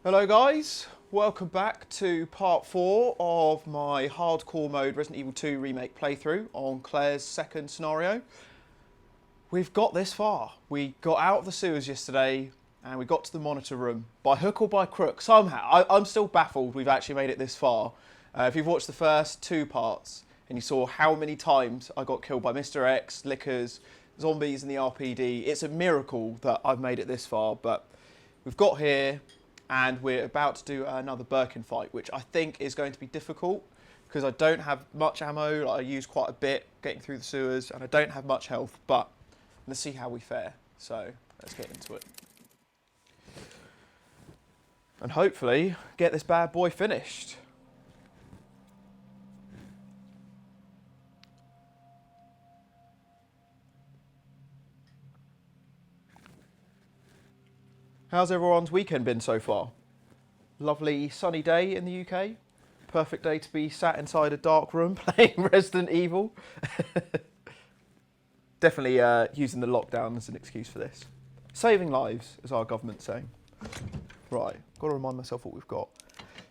Hello guys, welcome back to part 4 of my hardcore mode Resident Evil 2 remake playthrough on Claire's second scenario. We've got this far. We got out of the sewers yesterday and we got to the monitor room. By hook or by crook, somehow. I'm still baffled we've actually made it this far. If you've watched the first 2 parts and you saw how many times I got killed by Mr. X, Lickers, zombies and the RPD, it's a miracle that I've made it this far, but we've got here. And we're about to do another Birkin fight, which I think is going to be difficult because I don't have much ammo. Like, I use quite a bit getting through the sewers, and I don't have much health. But let's see how we fare. So let's get into it, and hopefully get this bad boy finished. How's everyone's weekend been so far? Lovely sunny day in the UK. Perfect day to be sat inside a dark room playing Resident Evil. Definitely using the lockdown as an excuse for this. Saving lives, as our government's saying. Right, got to remind myself what we've got.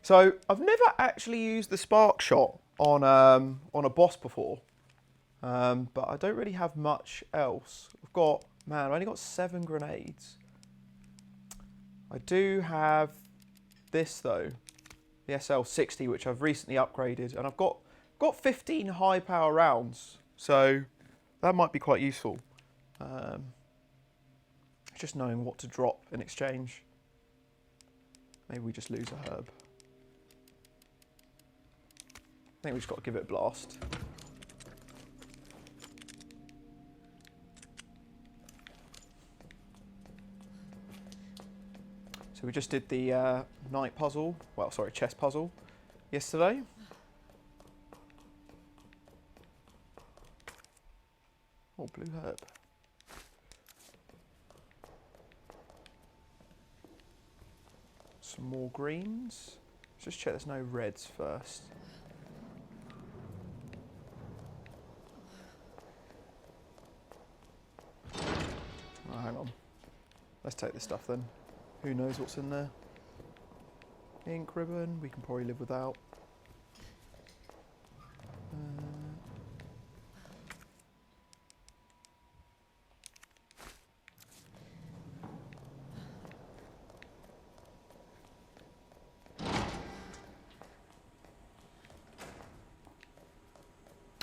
So I've never actually used the spark shot on a boss before, but I don't really have much else. I've got, man, I've only got 7 grenades. I do have this though, the SL60, which I've recently upgraded, and I've got 15 high power rounds, so that might be quite useful. Just knowing what to drop in exchange. Maybe we just lose a herb. I think we just got to give it a blast. So we just did the night puzzle, well, sorry, chest puzzle yesterday. Oh, blue herb. Some more greens. Let's just check there's no reds first. Oh, hang on. Let's take this stuff then. Who knows what's in there? Ink ribbon, we can probably live without.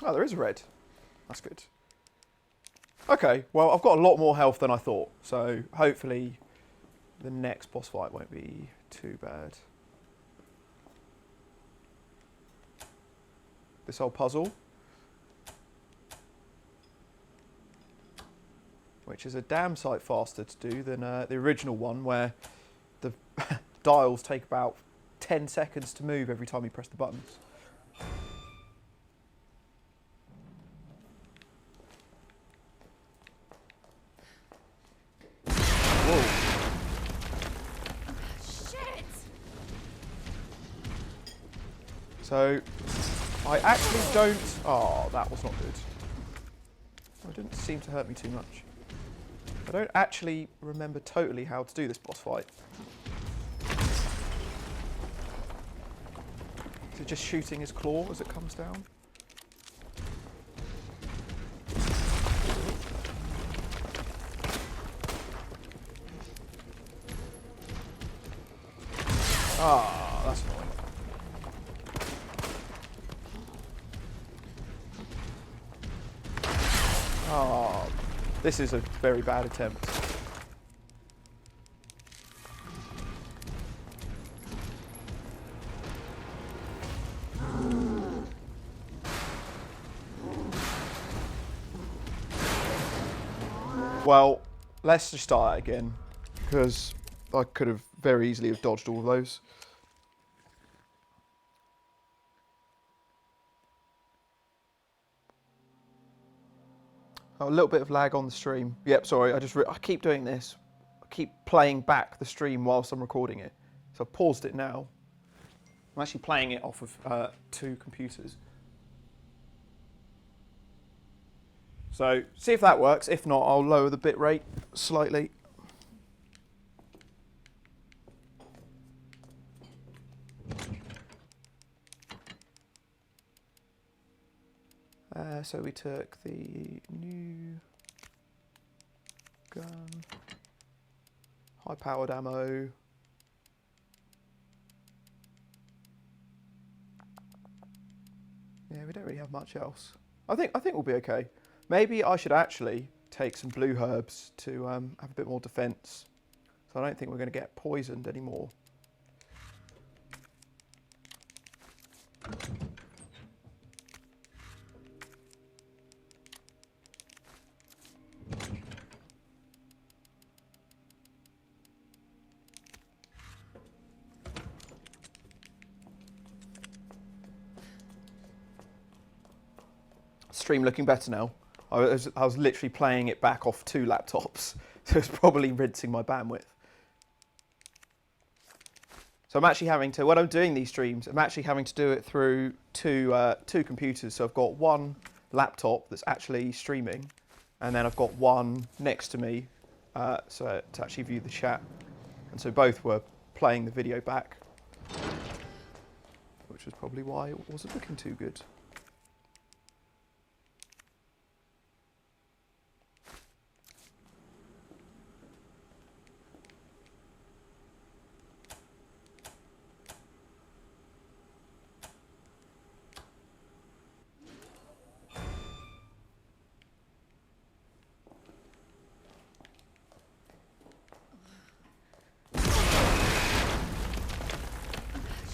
Oh, there is a red. That's good. Okay, well, I've got a lot more health than I thought, so hopefully the next boss fight won't be too bad. This whole puzzle, which is a damn sight faster to do than the original one, where the dials take about 10 seconds to move every time you press the buttons. So, I actually don't... Oh, that was not good. It didn't seem to hurt me too much. I don't actually remember totally how to do this boss fight. Is it just shooting his claw as it comes down? Ah, that's annoying. Oh, this is a very bad attempt. Well, let's just start again, because I could have very easily have dodged all of those. Oh, a little bit of lag on the stream. Yep, sorry, I keep doing this. I keep playing back the stream whilst I'm recording it. So I've paused it now. I'm actually playing it off of 2 computers. So, see if that works. If not, I'll lower the bit rate slightly. So we took the new gun, high powered ammo. Yeah, we don't really have much else. I think we'll be okay. Maybe I should actually take some blue herbs to have a bit more defense. So I don't think we're going to get poisoned anymore. Stream looking better now. I was literally playing it back off 2 laptops, so it's probably rinsing my bandwidth. So I'm actually having to, when I'm doing these streams, I'm actually having to do it through two computers. So I've got one laptop that's actually streaming, and then I've got one next to me, so to actually view the chat. And so both were playing the video back, which was probably why it wasn't looking too good.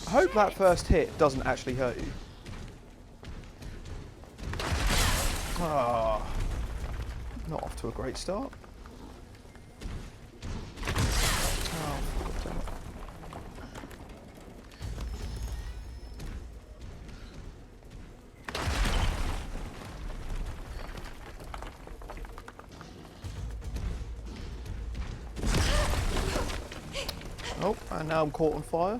I hope that first hit doesn't actually hurt you. Ah, not off to a great start. Oh, God damn it. Oh, and now I'm caught on fire.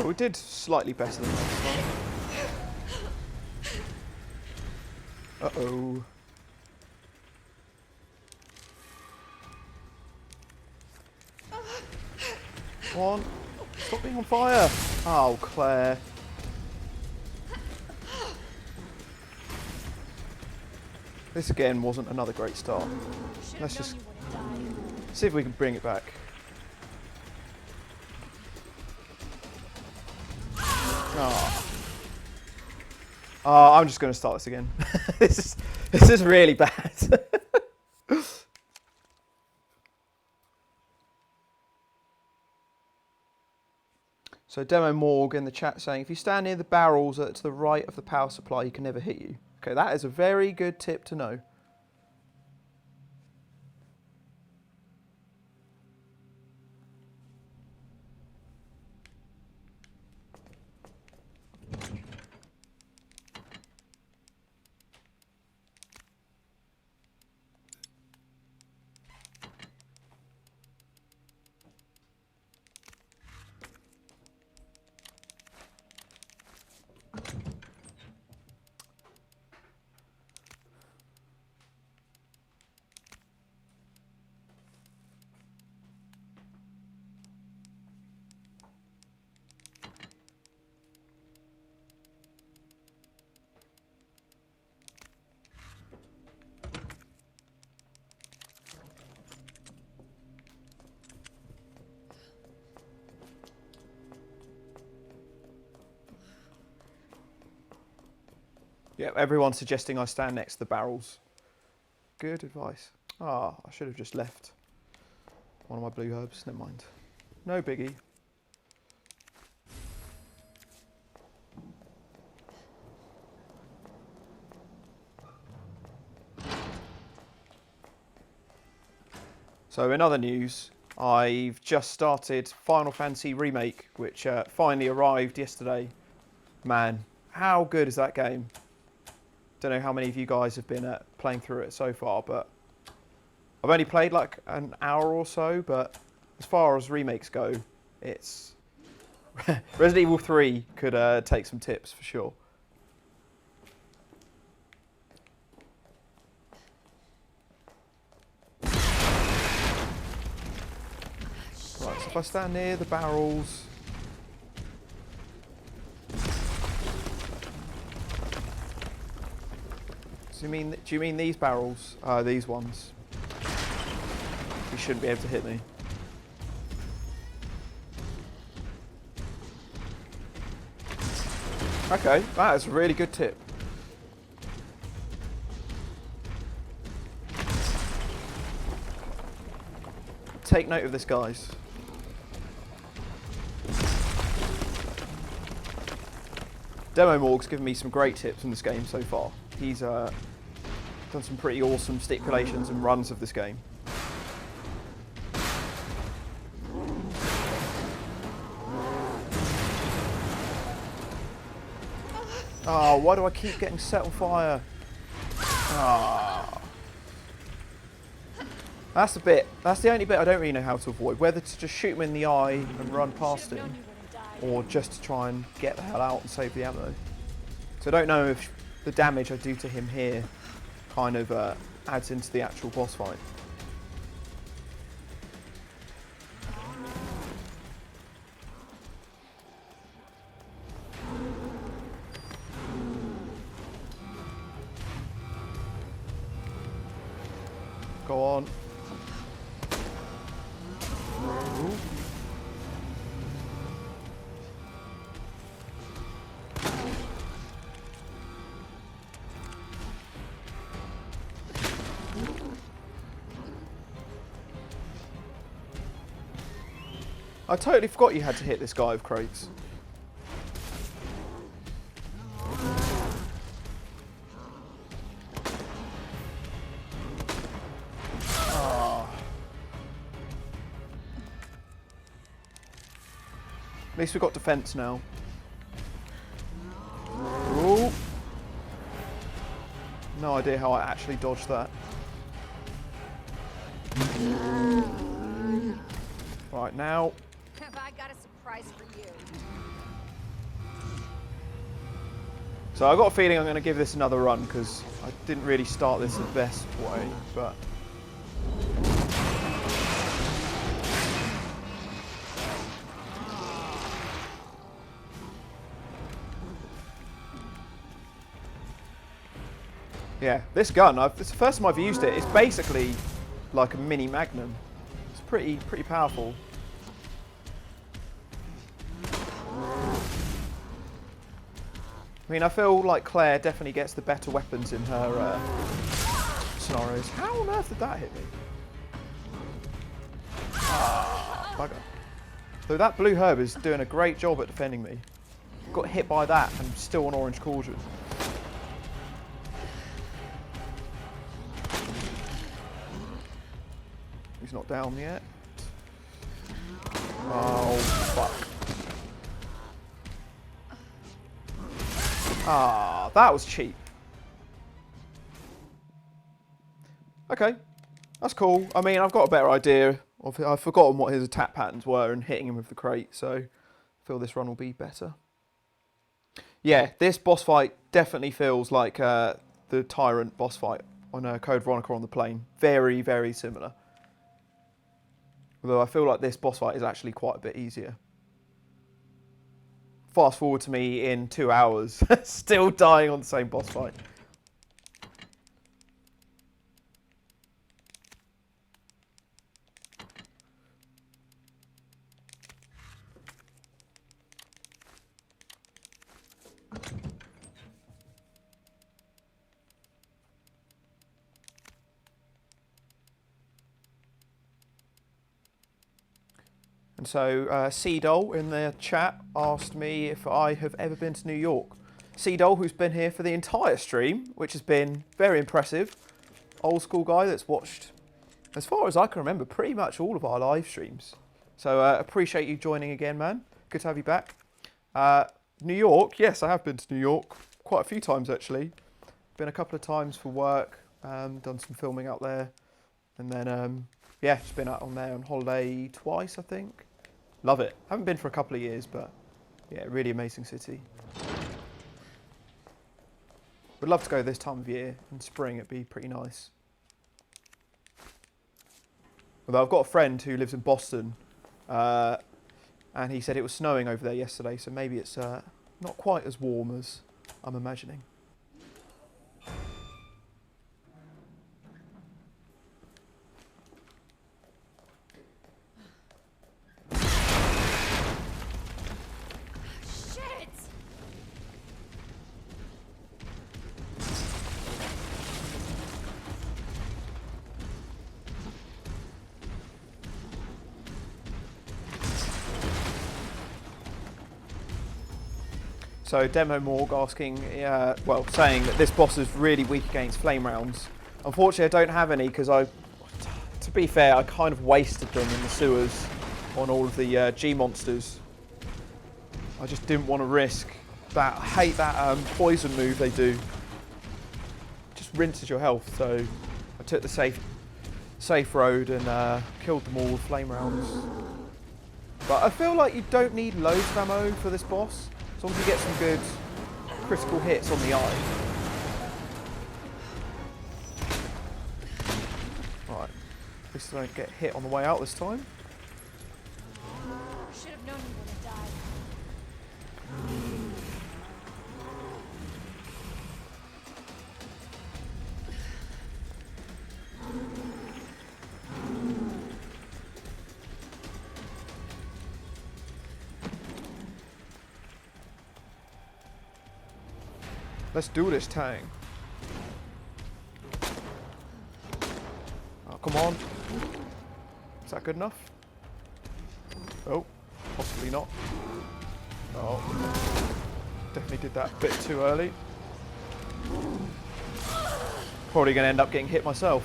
We did slightly better than last time. Uh-oh. Come on. Stop being on fire. Oh, Claire. This again wasn't another great start. Let's just see if we can bring it back. Oh, I'm just going to start this again. This is really bad. So Demo Morg in the chat saying, if you stand near the barrels to the right of the power supply, he can never hit you. Okay, that is a very good tip to know. Yeah, everyone's suggesting I stand next to the barrels. Good advice. Ah, I should have just left one of my blue herbs. Never mind. No biggie. So in other news, I've just started Final Fantasy Remake, which finally arrived yesterday. Man, how good is that game? Don't know how many of you guys have been playing through it so far, but I've only played like an hour or so, but as far as remakes go, it's Resident Evil 3 could take some tips for sure. Right, so if I stand near the barrels. Do you mean these barrels? These ones. You shouldn't be able to hit me. Okay, that is a really good tip. Take note of this, guys. Demo Morg's given me some great tips in this game so far. He's done some pretty awesome stipulations and runs of this game. Oh, why do I keep getting set on fire? Oh. That's the only bit I don't really know how to avoid. Whether to just shoot him in the eye and run past him, or just to try and get the hell out and save the ammo. So I don't know if the damage I do to him here kind of adds into the actual boss fight. Go on. I totally forgot you had to hit this guy with crates. At least we've got defense now. Ooh. No idea how I actually dodged that. Right, now. Have I got a surprise for you? So I got a feeling I'm going to give this another run because I didn't really start this the best way, but. Yeah, this gun, it's the first time I've used it. It's basically like a mini Magnum. It's pretty powerful. I mean, I feel like Claire definitely gets the better weapons in her scenarios. How on earth did that hit me? Ah, bugger. So that blue herb is doing a great job at defending me. Got hit by that and still an orange cauldron. He's not down yet. Oh, fuck. Ah, that was cheap. Okay, that's cool. I mean, I've got a better idea of I've forgotten what his attack patterns were and hitting him with the crate, so I feel this run will be better. Yeah, this boss fight definitely feels like the Tyrant boss fight on Code Veronica on the plane. Very, very similar. Although I feel like this boss fight is actually quite a bit easier. Fast forward to me in 2 hours, still dying on the same boss fight. And so C-Doll in the chat asked me if I have ever been to New York. C-Doll, who's been here for the entire stream, which has been very impressive. Old school guy that's watched, as far as I can remember, pretty much all of our live streams. So appreciate you joining again, man. Good to have you back. New York, yes, I have been to New York quite a few times actually. Been a couple of times for work, done some filming out there. And then, yeah, just been out on there on holiday twice, I think. Love it. Haven't been for a couple of years, but Yeah, really amazing city. Would love to go this time of year. In spring, it'd be pretty nice. Although I've got a friend who lives in Boston, and he said it was snowing over there yesterday, so maybe it's not quite as warm as I'm imagining. Shit! So Demo Morg asking, well, saying that this boss is really weak against flame rounds. Unfortunately, I don't have any because to be fair, I kind of wasted them in the sewers on all of the G monsters. I just didn't want to risk that. I hate that poison move they do. Just rinses your health. So I took the safe road and killed them all with flame rounds. But I feel like you don't need loads of ammo for this boss. As long as you get some good critical hits on the eye. Right, at least I don't get hit on the way out this time. Should have known you would have died. Let's do this, Tang. Oh, come on. Is that good enough? Oh, possibly not. Oh, definitely did that a bit too early. Probably going to end up getting hit myself.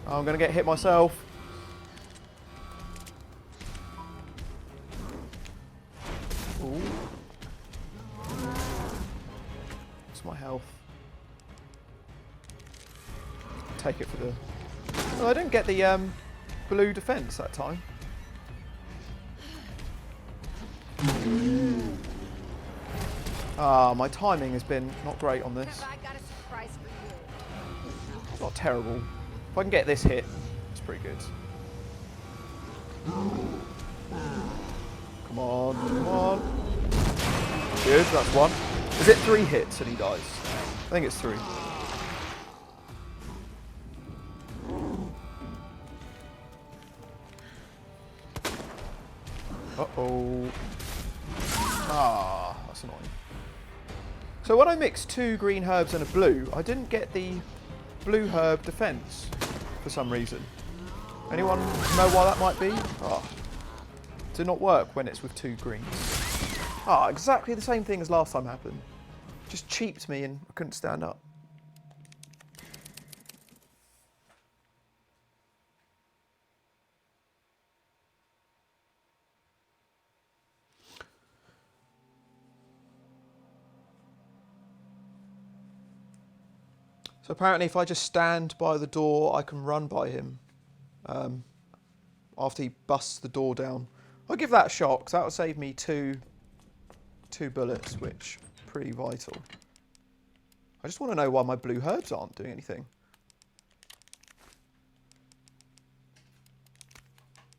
I'm going to get hit myself. Ooh. What's my health? Take it for the... Oh, I didn't get the blue defense that time. Ah, my timing has been not great on this. Have I got a surprise for you? It's not terrible. If I can get this hit, it's pretty good. Come on, come on. Good, that's one. Is it 3 hits and he dies? I think it's 3. Uh-oh. Ah, that's annoying. So when I mixed 2 green herbs and a blue, I didn't get the blue herb defense for some reason. Anyone know why that might be? Ah. Did not work when it's with 2 greens. Ah, exactly the same thing as last time happened. Just cheaped me and I couldn't stand up. So apparently if I just stand by the door, I can run by him after he busts the door down. I'll give that a shot because that will save me two bullets, which is pretty vital. I just want to know why my blue herbs aren't doing anything.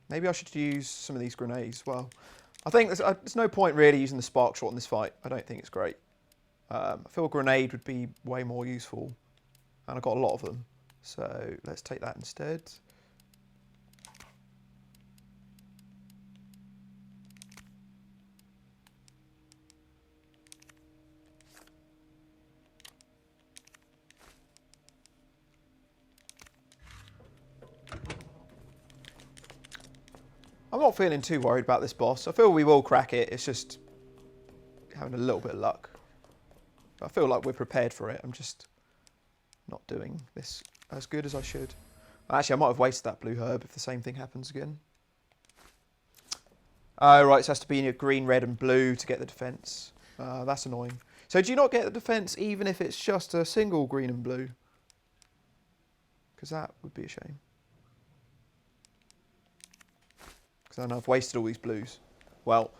Maybe I should use some of these grenades as well. I think there's no point really using the spark shot in this fight. I don't think it's great. I feel a grenade would be way more useful. And I've got a lot of them. So let's take that instead. I'm not feeling too worried about this boss. I feel we will crack it. It's just having a little bit of luck. I feel like we're prepared for it. I'm just not doing this as good as I should. Actually, I might have wasted that blue herb if the same thing happens again. Oh, right, so it has to be in your green, red and blue to get the defense. That's annoying. So do you not get the defense even if it's just a single green and blue? Because that would be a shame. Because I've wasted all these blues. Well,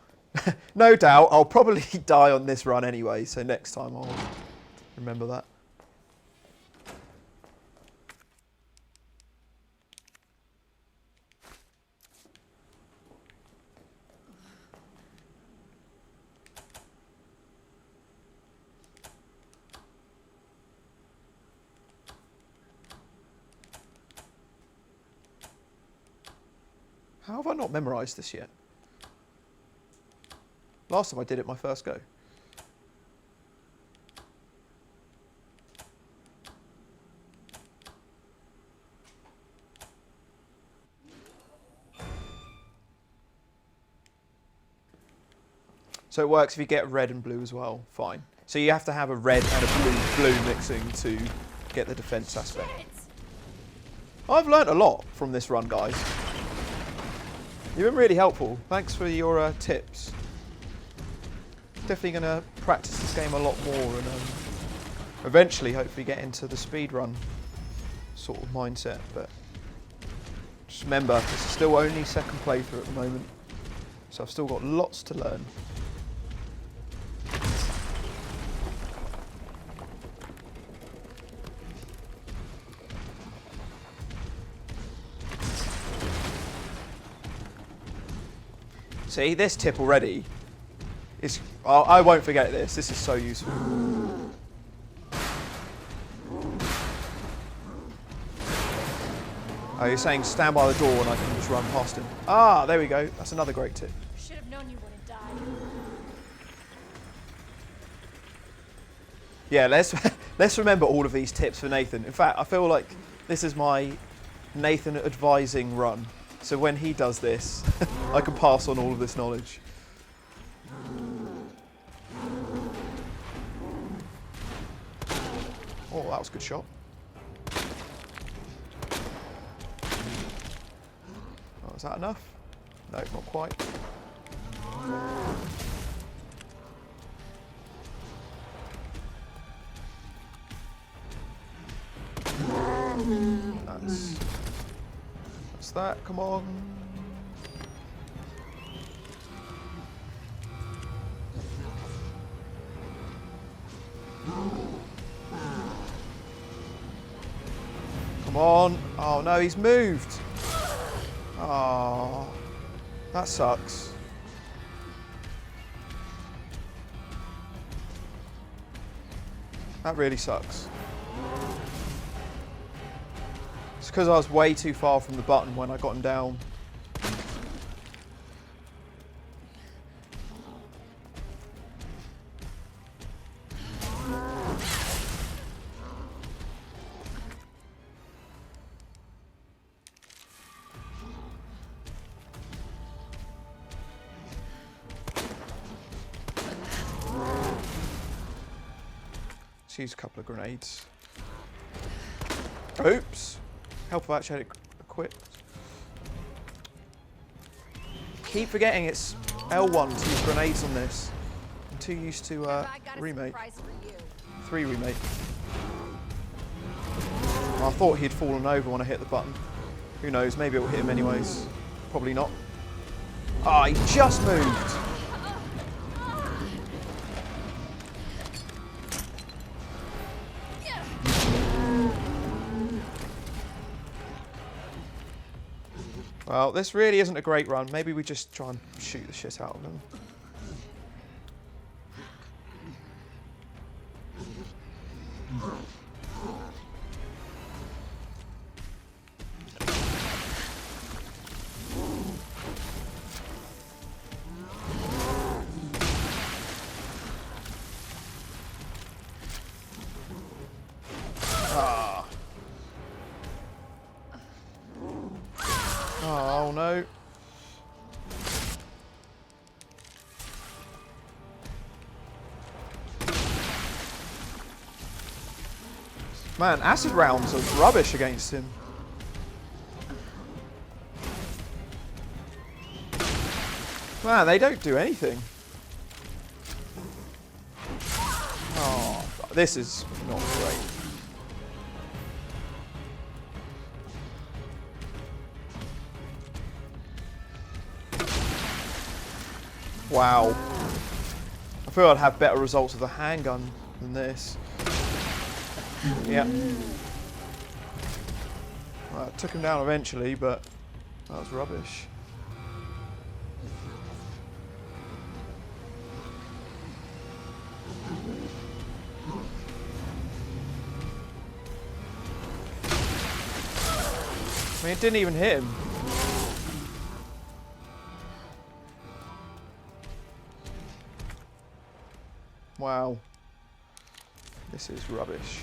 no doubt I'll probably die on this run anyway, so next time I'll remember that. How have I not memorised this yet? Last time I did it my first go. So it works if you get red and blue as well, fine. So you have to have a red and a blue mixing to get the defence aspect. I've learnt a lot from this run, guys. You've been really helpful. Thanks for your tips. Definitely going to practice this game a lot more and eventually hopefully get into the speedrun sort of mindset. But just remember, this is still only second playthrough at the moment, so I've still got lots to learn. See, this tip already is... I won't forget this. This is so useful. Oh, you're saying stand by the door and I can just run past him. Ah, there we go. That's another great tip. Should have known you wouldn't die. Yeah, let's remember all of these tips for Nathan. In fact, I feel like this is my Nathan advising run. So when he does this, I can pass on all of this knowledge. Oh, that was a good shot. Oh, is that enough? No, not quite. That's that, come on. Come on. Oh no, he's moved. Oh, that sucks. That really sucks. It's because I was way too far from the button when I got him down. Let's use a couple of grenades. Oops. Help if I actually had it equipped. Keep forgetting it's L1 to use grenades on this. I'm too used to Remake. 3 Remake. I thought he'd fallen over when I hit the button. Who knows, maybe it'll hit him anyways. Probably not. Ah, he just moved. Well, this really isn't a great run. Maybe we just try and shoot the shit out of them. Oh no. Man, acid rounds are rubbish against him. Man, they don't do anything. Oh, this is not great. Wow. I feel I'd have better results with a handgun than this. Yeah. Well, it took him down eventually, but that was rubbish. I mean, it didn't even hit him. Wow. This is rubbish.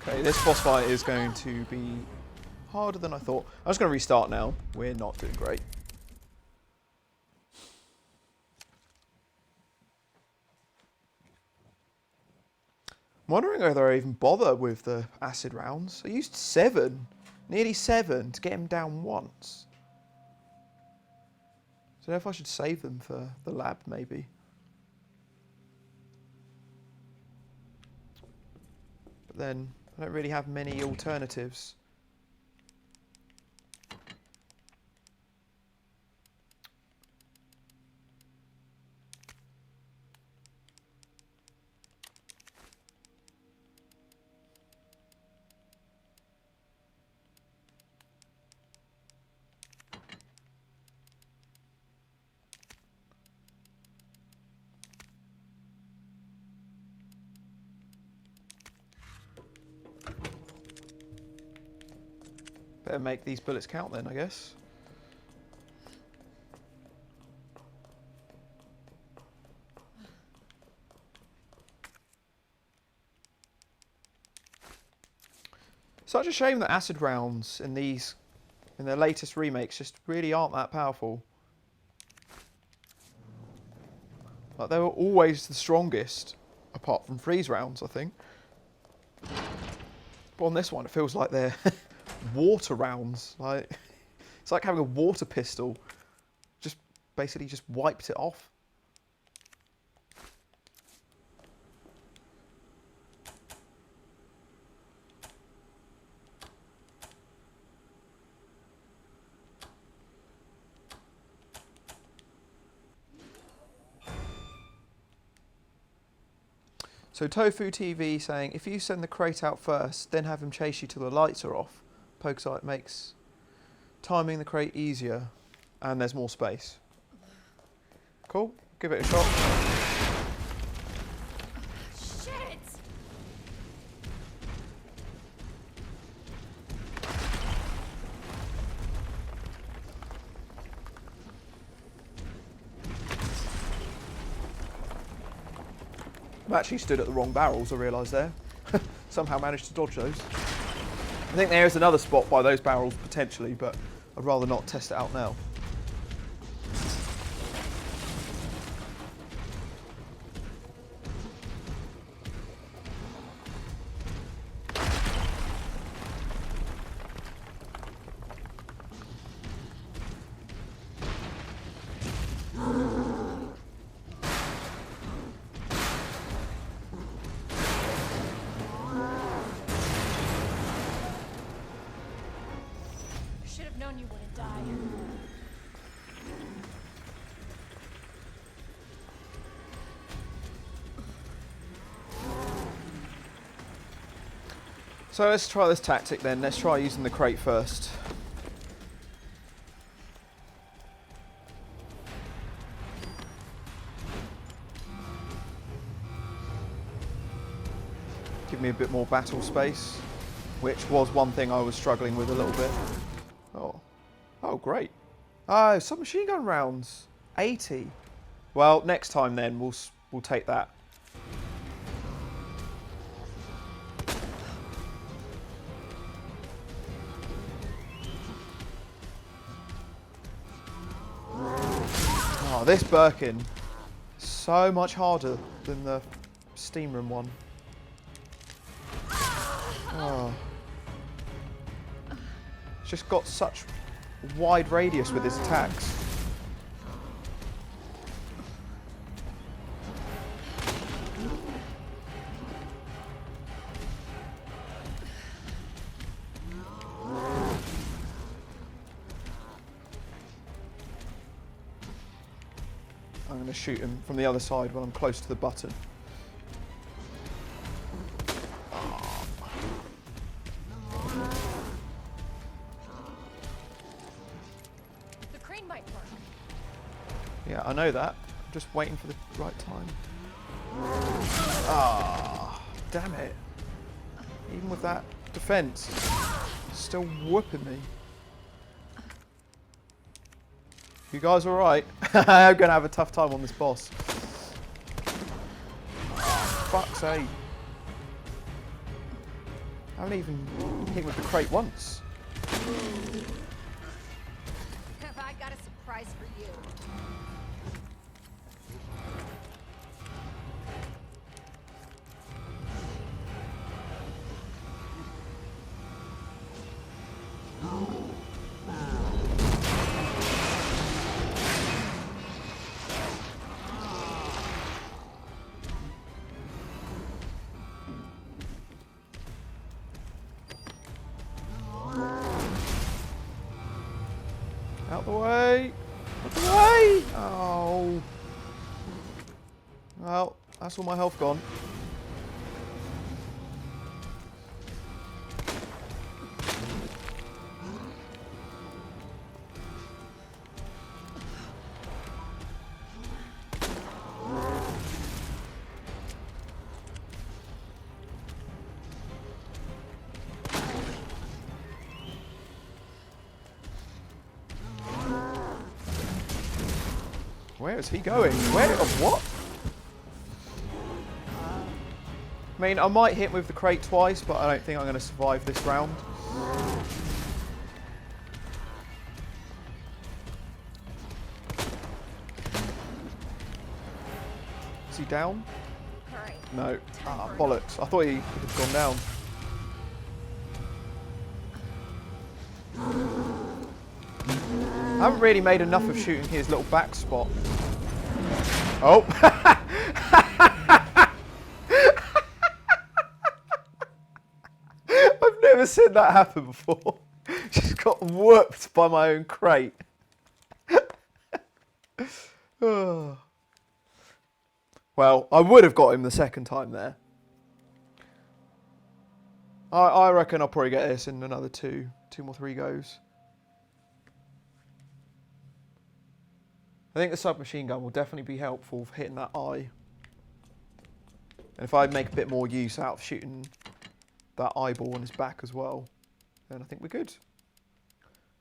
Okay, this boss fight is going to be harder than I thought. I'm just going to restart now. We're not doing great. I'm wondering whether I even bother with the acid rounds. I used 7, nearly 7, to get him down once. I don't know if I should save them for the lab, maybe. But then, I don't really have many alternatives. Better make these bullets count then, I guess. Such a shame that acid rounds in their latest remakes just really aren't that powerful. Like, they were always the strongest, apart from freeze rounds, I think. But on this one, it feels like they're water rounds. Like, it's like having a water pistol. Just basically just wiped it off. So Tofu TV saying, if you send the crate out first, then have him chase you till the lights are off, Pokesight makes timing the crate easier, and there's more space. Cool, give it a shot. Shit! I've actually stood at the wrong barrels, I realised there. Somehow managed to dodge those. I think there is another spot by those barrels potentially, but I'd rather not test it out now. Should have known you wouldn't die. So let's try this tactic then. Let's try using the crate first. Give me a bit more battle space, which was one thing I was struggling with a little bit. Oh, great. Oh, submachine gun rounds. 80. Well, next time then we'll take that. Oh, this Birkin, so much harder than the steam room one. Oh. It's just got such wide radius with his attacks. I'm going to shoot him from the other side when I'm close to the button. The crane might work. Yeah, I know that. I'm just waiting for the right time. Ah, damn it. Even with that defense, it's still whooping me. You guys all right? I'm going to have a tough time on this boss. Fuck's sake. I haven't even hit with the crate once. Have I got a surprise for you? Out the way! Out the way! Oh. Well, that's all my health gone. Where is he going? Where? What? I mean, I might hit with the crate twice, but I don't think I'm going to survive this round. Is he down? All right. No. Ah, bollocks. I thought he had gone down. I haven't really made enough of shooting his little back spot. Oh! I've never seen that happen before. Just got whooped by my own crate. Oh. Well, I would have got him the second time there. I reckon I'll probably get this in another two more, 3 goes. I think the submachine gun will definitely be helpful for hitting that eye. And if I make a bit more use out of shooting that eyeball on his back as well, then I think we're good.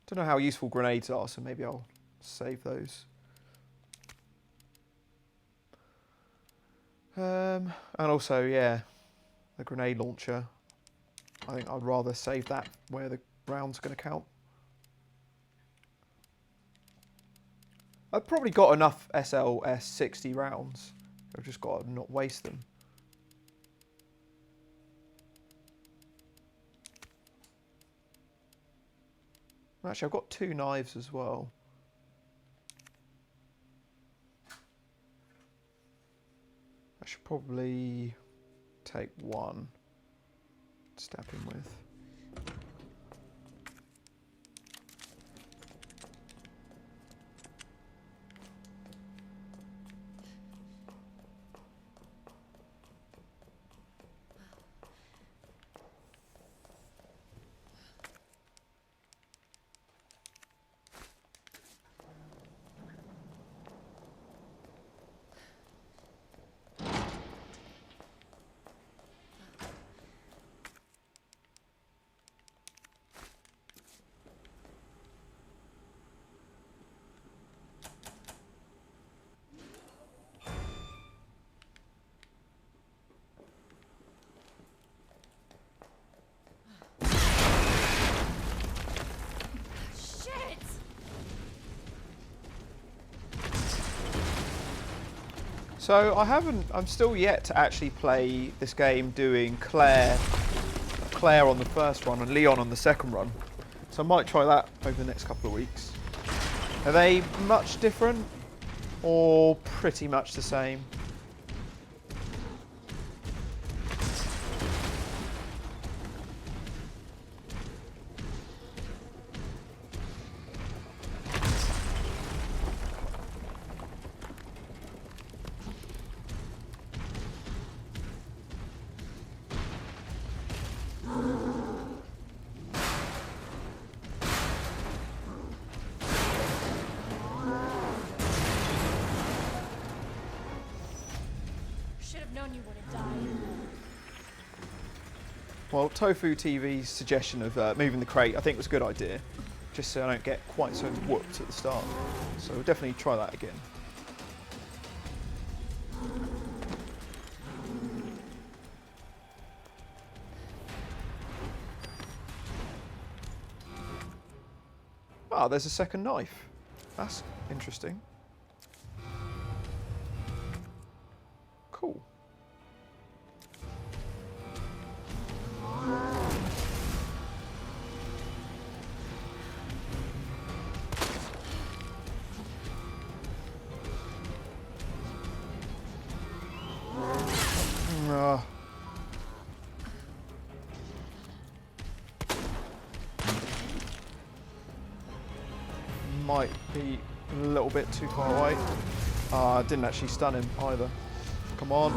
Don't know how useful grenades are, so maybe I'll save those. And also, yeah, the grenade launcher. I think I'd rather save that where the round's going to count. I've probably got enough SLS 60 rounds. I've just got to not waste them. Actually, I've got 2 knives as well. I should probably take one to stab him with. So I'm still yet to actually play this game doing Claire on the first run and Leon on the second run. So I might try that over the next couple of weeks. Are they much different or pretty much the same? known you wouldn't die. Well, Tofu TV's suggestion of moving the crate I think was a good idea, just so I don't get quite so whooped at the start. So we'll definitely try that again. Ah, there's a second knife. That's interesting. Cool. Might be a little bit too far away. I didn't actually stun him either. Come on.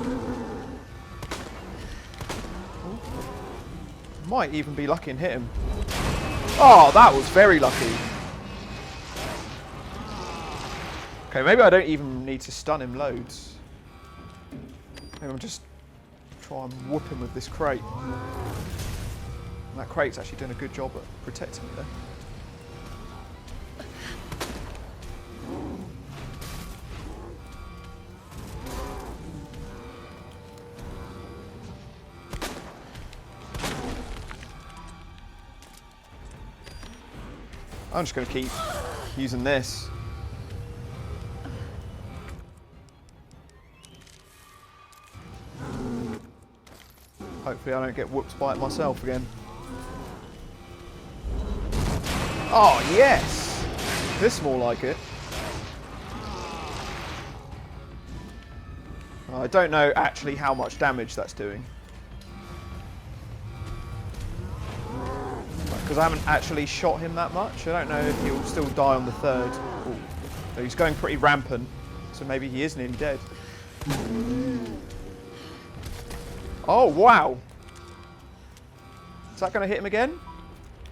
Ooh. Might even be lucky and hit him. Oh, that was very lucky. Okay, maybe I don't even need to stun him loads. Maybe I'm just try and whoop him with this crate. And that crate's actually doing a good job at protecting me there. I'm just going to keep using this. Hopefully I don't get whooped by it myself again. Oh, yes! This is more like it. I don't know actually how much damage that's doing. Because I haven't actually shot him that much. I don't know if he'll still die on the third. Ooh. So he's going pretty rampant, so maybe he is nearly dead. Oh, wow. Is that going to hit him again?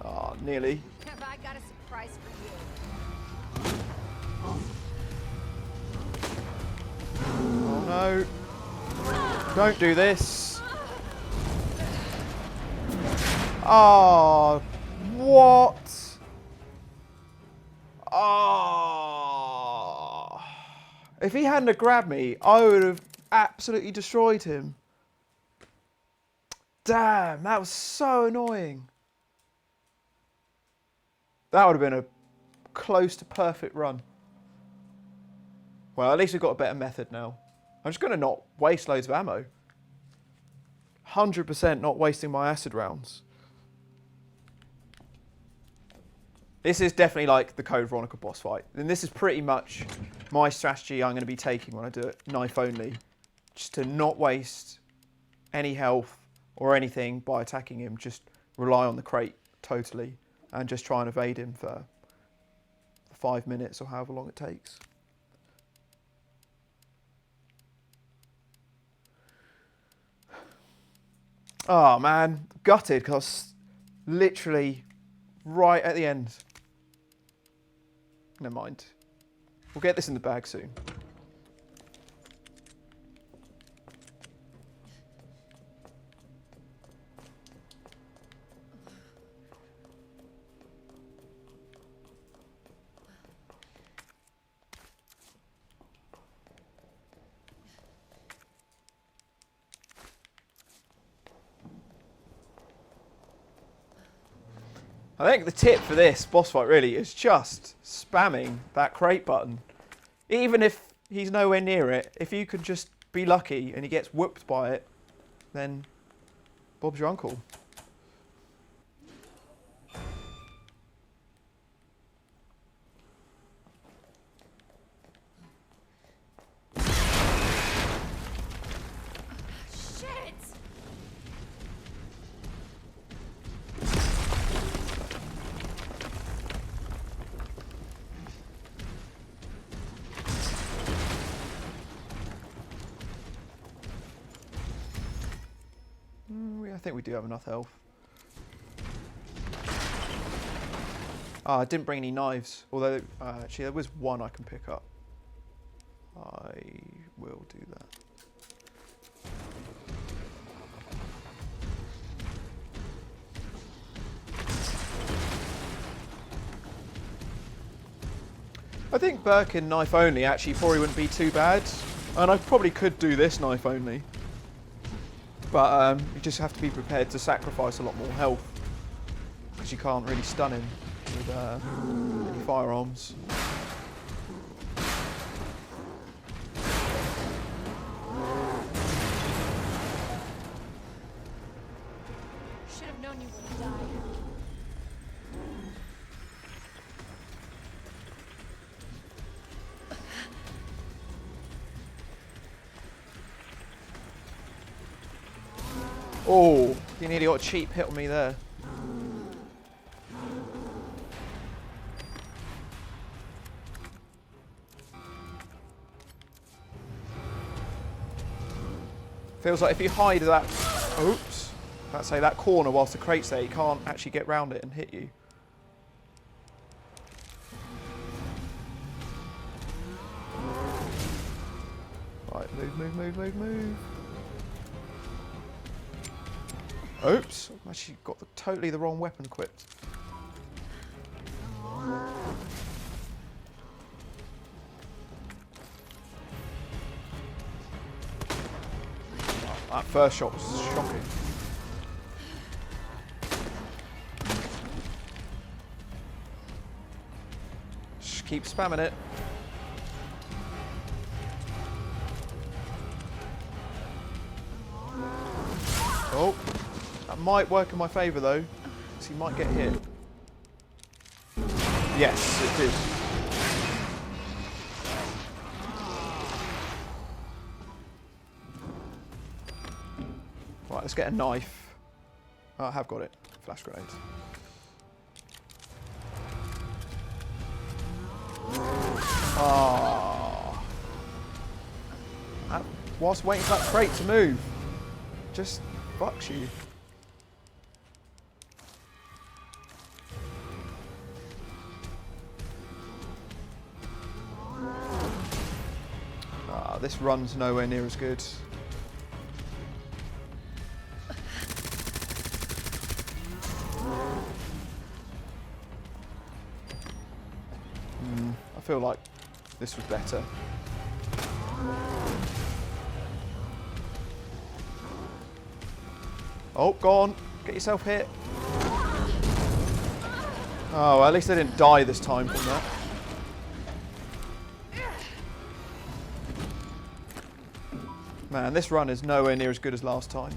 Oh, nearly. Have I got a surprise for you? Oh, no. Don't do this. Oh, what? Oh. If he hadn't have grabbed me, I would have absolutely destroyed him. Damn, that was so annoying. That would have been a close to perfect run. Well, at least we've got a better method now. I'm just going to not waste loads of ammo. 100% not wasting my acid rounds. This is definitely like the Code Veronica boss fight. And this is pretty much my strategy I'm going to be taking when I do it knife only. Just to not waste any health or anything by attacking him. Just rely on the crate totally. And just try and evade him for 5 minutes or however long it takes. Oh man, gutted because I was literally right at the end. Never mind. We'll get this in the bag soon. I think the tip for this boss fight really is just spamming that crate button. Even if he's nowhere near it, if you could just be lucky and he gets whooped by it, then Bob's your uncle. I think we do have enough health. Ah, I didn't bring any knives, although actually there was one I can pick up. I will do that. I think Birkin knife only actually probably wouldn't be too bad. And I probably could do this knife only. But you just have to be prepared to sacrifice a lot more health. Because you can't really stun him with any firearms. Should have known you would die. Oh, you nearly got a cheap hit on me there. Feels like if you hide that, oops, let's say that corner whilst the crate's there, you can't actually get round it and hit you. Right, move. Oops, I've actually got totally the wrong weapon equipped. That first shot was shocking. Just keep spamming it. Oh, that might work in my favour though, because he might get hit. Yes, it did. Right, let's get a knife. Oh, I have got it. Flash grenades. Ah. Whilst waiting for that crate to move, just fucks you. Ah, this run's nowhere near as good. I feel like this was better. Oh, go on. Get yourself hit. Oh, well, at least I didn't die this time from that. Man, this run is nowhere near as good as last time.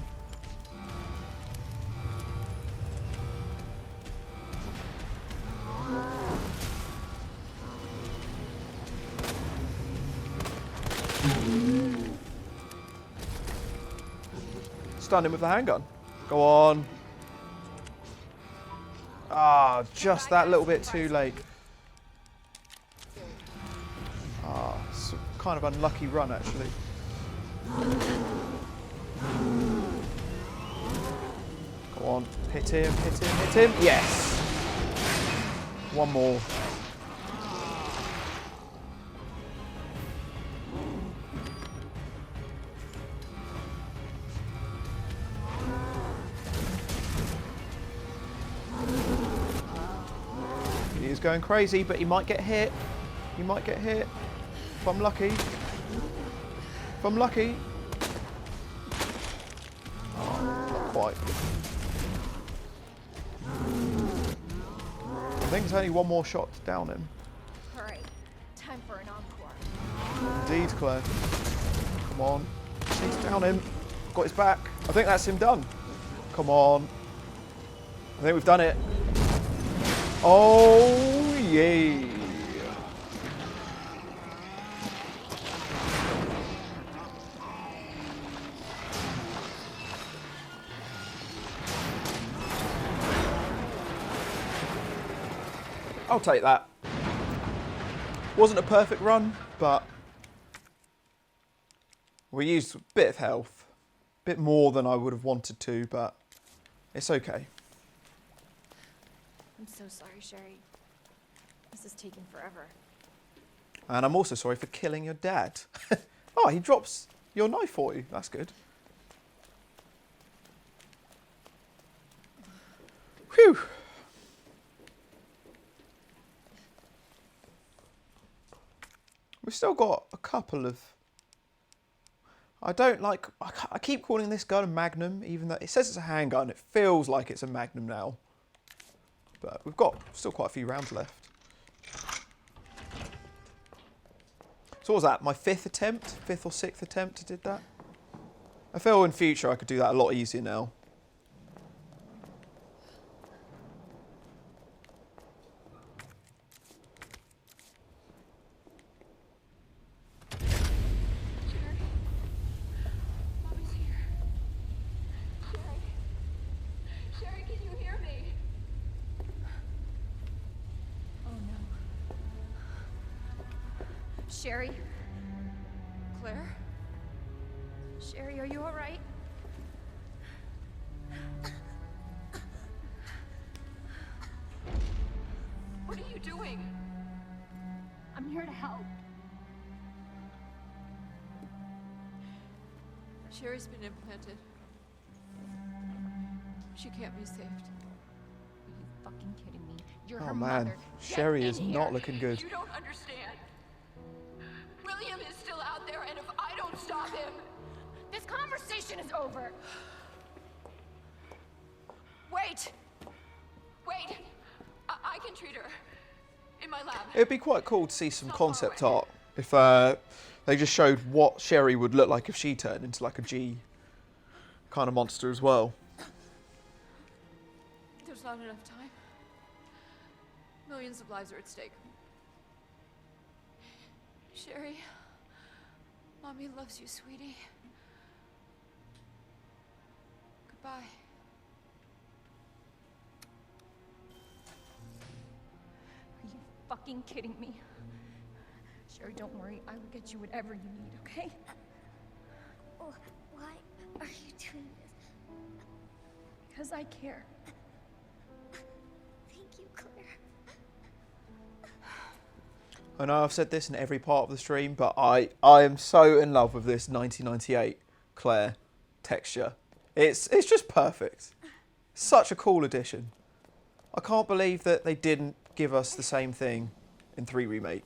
Stun him with the handgun. Go on. Ah, just that little bit too late. Ah, it's a kind of unlucky run actually. Go on, hit him. Yes. One more. He's going crazy, but he might get hit. If I'm lucky. Oh, not quite. I think it's only one more shot to down him. Alright, time for an encore. Indeed, Claire. Come on. He's down him. Got his back. I think that's him done. Come on. I think we've done it. Oh, yeah. I'll take that. Wasn't a perfect run, but we used a bit of health. A bit more than I would have wanted to, but it's okay. I'm so sorry, Sherry. This is taking forever. And I'm also sorry for killing your dad. Oh, he drops your knife for you. That's good. Whew. still got a couple of... I don't like... I keep calling this gun a Magnum, even though it says it's a handgun. It feels like it's a Magnum now. But we've got still quite a few rounds left. So what was that? My fifth or sixth attempt I did that? I feel in future I could do that a lot easier now. Sherry? Claire? Sherry, are you all right? What are you doing? I'm here to help. Sherry's been implanted. She can't be saved. Are you fucking kidding me? You're Oh her man, mother. Sherry Get is in not here. looking good. You don't understand. William is still out there, and if I don't stop him... This conversation is over. Wait! Wait! I can treat her. In my lab. It'd be quite cool to see some concept art if they just showed what Sherry would look like if she turned into like a G kind of monster as well. There's not enough time. Millions of lives are at stake. Sherry, Mommy loves you, sweetie. Goodbye. Are you fucking kidding me? Sherry, don't worry. I will get you whatever you need, okay? Oh, why are you doing this? Because I care. Thank you, Claire. I know I've said this in every part of the stream, but I am so in love with this 1998 Claire texture. It's just perfect. Such a cool addition. I can't believe that they didn't give us the same thing in 3 Remake.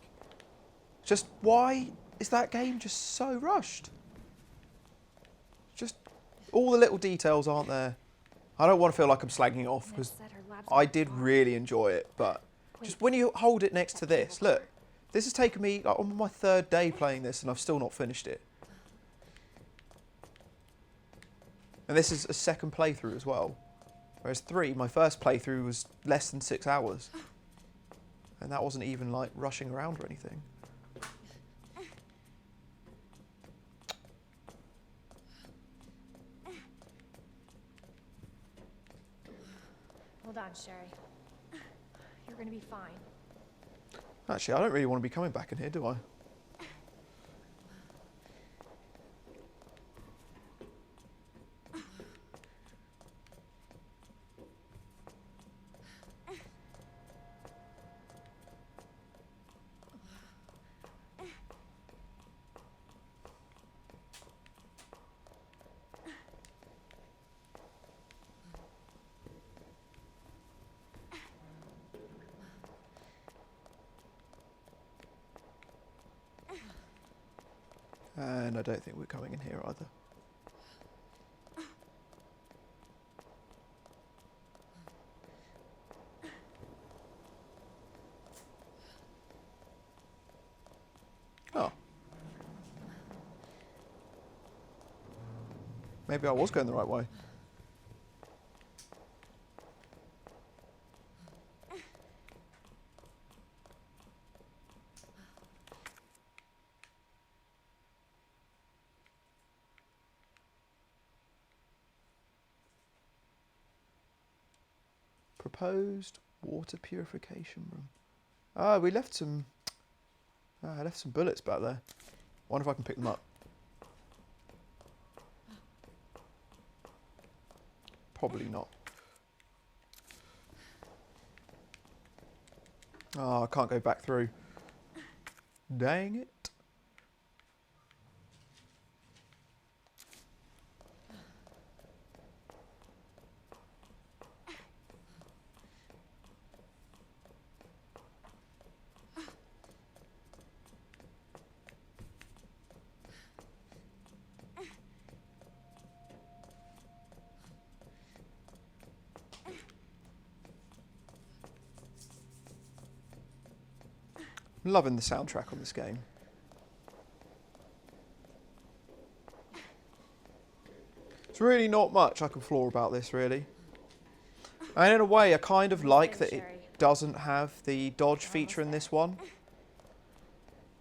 Just why is that game just so rushed? Just all the little details aren't there. I don't want to feel like I'm slagging it off because I did really enjoy it, but just when you hold it next to this, look, this has taken me like, on my 3rd day playing this and I've still not finished it. And this is a 2nd playthrough as well. Whereas 3, my first playthrough was less than 6 hours. And that wasn't even like rushing around or anything. Hold on, Sherry. You're gonna be fine. Actually, I don't really want to be coming back in here, do I? And I don't think we're coming in here either. Oh. Maybe I was going the right way. Proposed water purification room. Ah, we left some... I left some bullets back there. Wonder if I can pick them up. Probably not. Oh, I can't go back through. Dang it. I'm loving the soundtrack on this game. There's really not much I can flaw about this, really. And in a way, I kind of like that it doesn't have the dodge feature in this one.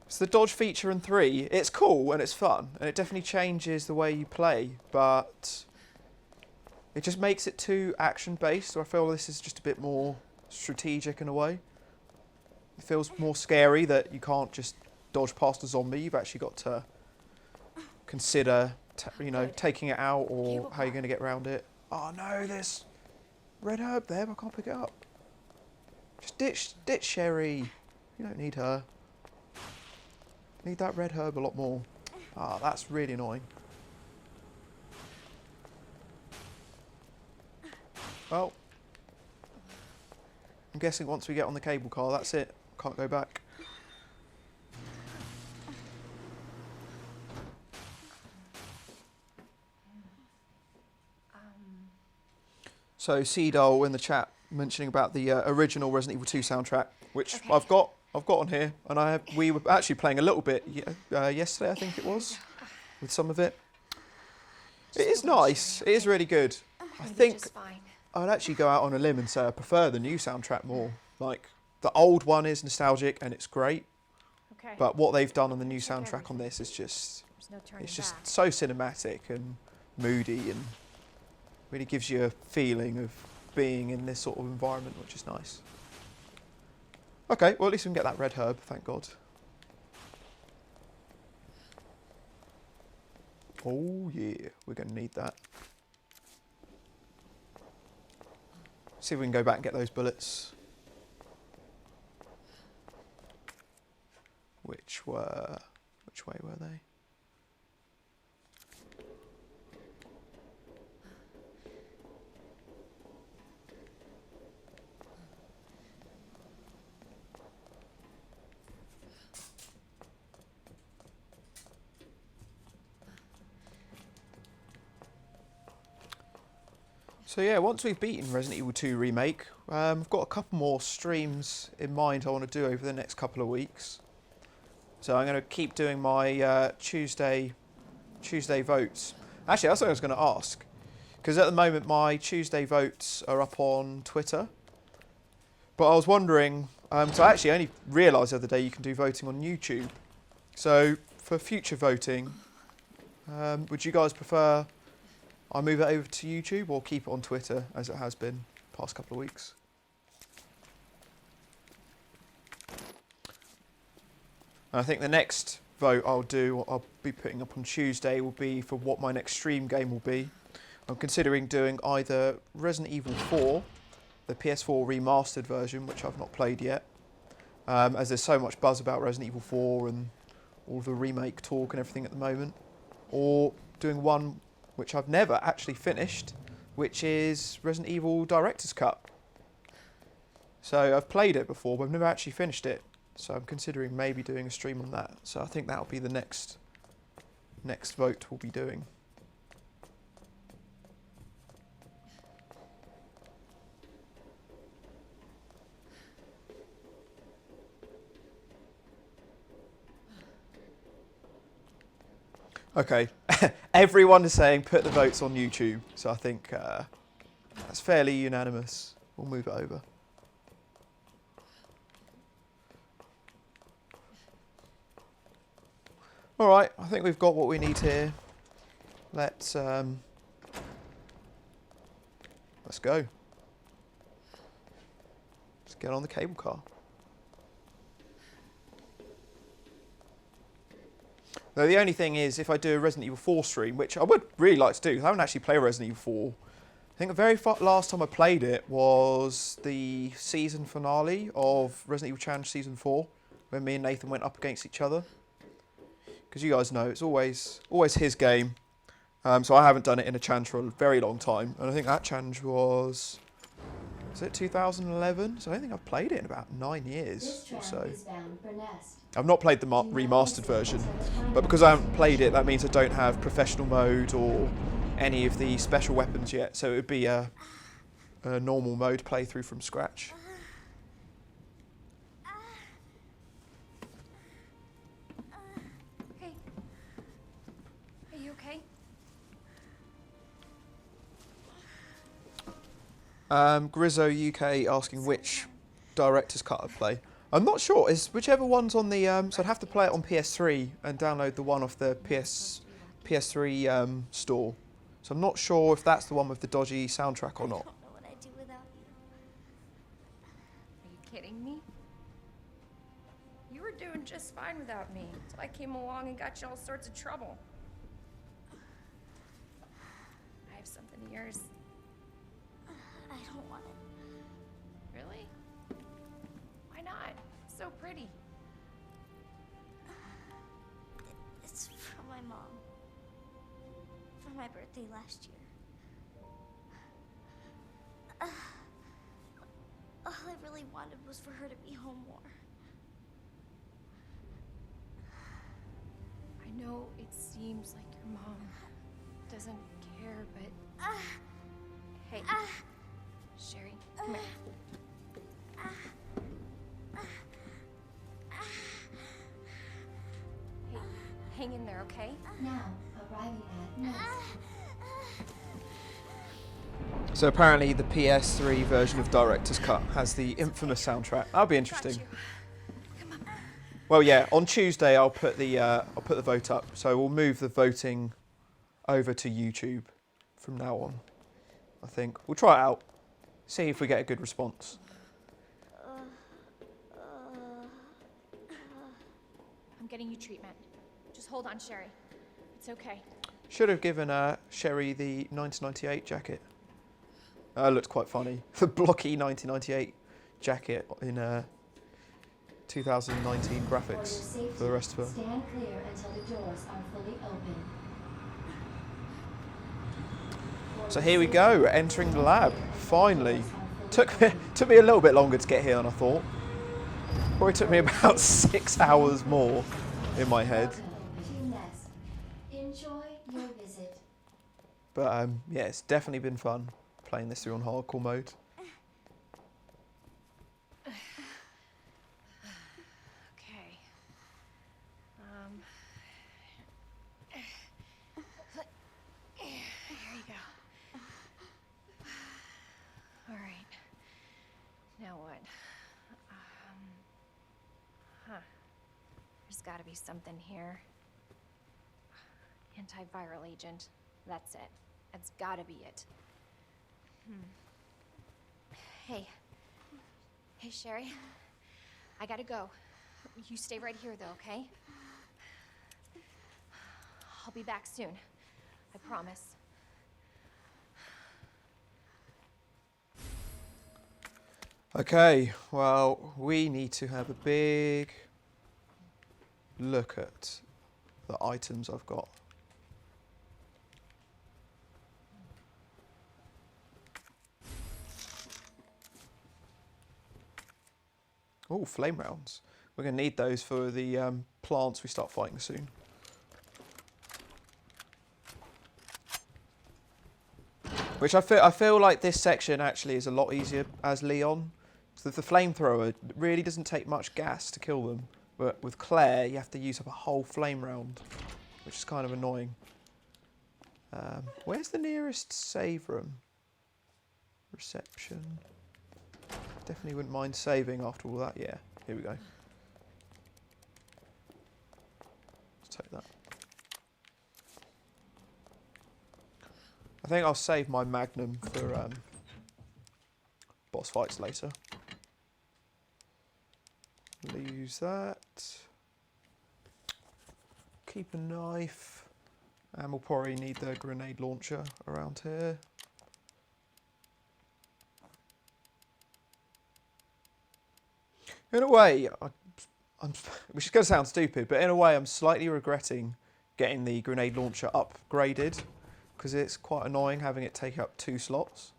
So the dodge feature in 3, it's cool and it's fun, and it definitely changes the way you play, but it just makes it too action-based, so I feel this is just a bit more strategic in a way. It feels more scary that you can't just dodge past a zombie. You've actually got to consider, you know, taking it out or how you're going to get around it. Oh no, there's red herb there, but I can't pick it up. Just ditch Sherry. You don't need her. Need that red herb a lot more. Ah, that's really annoying. Well, I'm guessing once we get on the cable car, that's it. Can't go back. So Seedole in the chat mentioning about the original Resident Evil 2 soundtrack, which I've got on here, and we were actually playing a little bit yesterday, I think it was, with some of it. It is nice. It is really good. I think I'd actually go out on a limb and say I prefer the new soundtrack more. Like, the old one is nostalgic and it's great, but what they've done on the new soundtrack on this is just, it's just so cinematic and moody and really gives you a feeling of being in this sort of environment, which is nice. Okay, well at least we can get that red herb, thank God. Oh yeah, we're going to need that. See if we can go back and get those bullets. Which way were they? So yeah, once we've beaten Resident Evil 2 Remake, I've got a couple more streams in mind I want to do over the next couple of weeks. So I'm going to keep doing my Tuesday votes. Actually, that's what I was going to ask, because at the moment my Tuesday votes are up on Twitter. But I was wondering, so I actually only realised the other day you can do voting on YouTube. So for future voting, would you guys prefer I move it over to YouTube or keep it on Twitter as it has been the past couple of weeks? And I think the next vote I'll be putting up on Tuesday will be for what my next stream game will be. I'm considering doing either Resident Evil 4, the PS4 remastered version, which I've not played yet, as there's so much buzz about Resident Evil 4 and all the remake talk and everything at the moment, or doing one which I've never actually finished, which is Resident Evil Director's Cut. So I've played it before, but I've never actually finished it. So I'm considering maybe doing a stream on that. So I think that'll be the next vote we'll be doing. Okay, everyone is saying put the votes on YouTube, so I think that's fairly unanimous. We'll move it over. All right, I think we've got what we need here. Let's go. Let's get on the cable car. Though the only thing is, if I do a Resident Evil 4 stream, which I would really like to do, I haven't actually played Resident Evil 4. I think the very last time I played it was the season finale of Resident Evil Challenge Season 4, when me and Nathan went up against each other. Because you guys know, it's always his game. So I haven't done it in a challenge for a very long time. And I think that challenge was it 2011? So I don't think I've played it in about 9 years or so. I've not played the remastered version, but because I haven't played it, that means I don't have professional mode or any of the special weapons yet. So it would be a normal mode playthrough from scratch. Grizzo UK asking which director's cut I play. I'm not sure. It's whichever one's on the. So I'd have to play it on PS3 and download the one off the PS3 store. So I'm not sure if that's the one with the dodgy soundtrack or I not. don't know what I'd do without you. Are you kidding me? You were doing just fine without me, so I came along and got you all sorts of trouble. I have something of yours. I don't want it. Really? Why not? So pretty. It's from my mom. For my birthday last year. All I really wanted was for her to be home more. I know it seems like your mom doesn't care, but... Hey, Sherry, come here. Hey, hang in there, okay? Now, arriving at North. So apparently the PS3 version of Director's Cut has the infamous soundtrack. That'll be interesting. Got you. Come on. Well, yeah, on Tuesday I'll put the vote up. So we'll move the voting over to YouTube from now on. I think we'll try it out, see if we get a good response. I'm getting you treatment. Just hold on, Sherry. It's okay. Should have given Sherry the 1998 jacket. Looked quite funny. The blocky 1998 jacket in 2019 graphics for the rest of her. Stand clear until the doors are fully open. So here we go, entering the lab. Finally, took me a little bit longer to get here than I thought. Probably took me about 6 hours more in my head. Welcome to Nest. Enjoy your visit. But yeah, it's definitely been fun playing this through on hardcore mode. Okay. Here you go. All right. Now what? There's got to be something here. Antiviral agent. That's it. That's got to be it. Hey. Hey, Sherry. I gotta go. You stay right here, though, okay? I'll be back soon. I promise. Okay, well, we need to have a big look at the items I've got. Oh, flame rounds. We're going to need those for the plants we start fighting soon. Which I feel like this section actually is a lot easier as Leon. So the flamethrower really doesn't take much gas to kill them. But with Claire, you have to use up a whole flame round, which is kind of annoying. Where's the nearest save room? Reception. Definitely wouldn't mind saving after all that. Yeah, here we go. Let's take that. I think I'll save my Magnum for boss fights later. Use that. Keep a knife. And we'll probably need the grenade launcher around here. In a way, which is going to sound stupid, but in a way I'm slightly regretting getting the grenade launcher upgraded, because it's quite annoying having it take up 2 slots.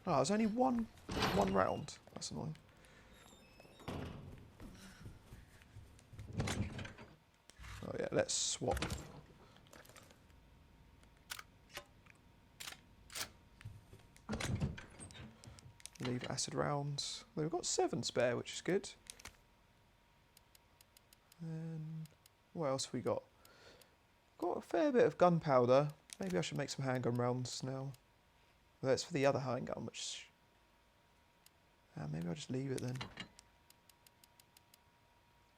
Oh, there's only one round. That's annoying. Oh yeah, let's swap. Leave acid rounds. Well, we've got 7 spare, which is good. And what else have we got? Got a fair bit of gunpowder. Maybe I should make some handgun rounds now. Well, that's for the other handgun, which... maybe I'll just leave it then.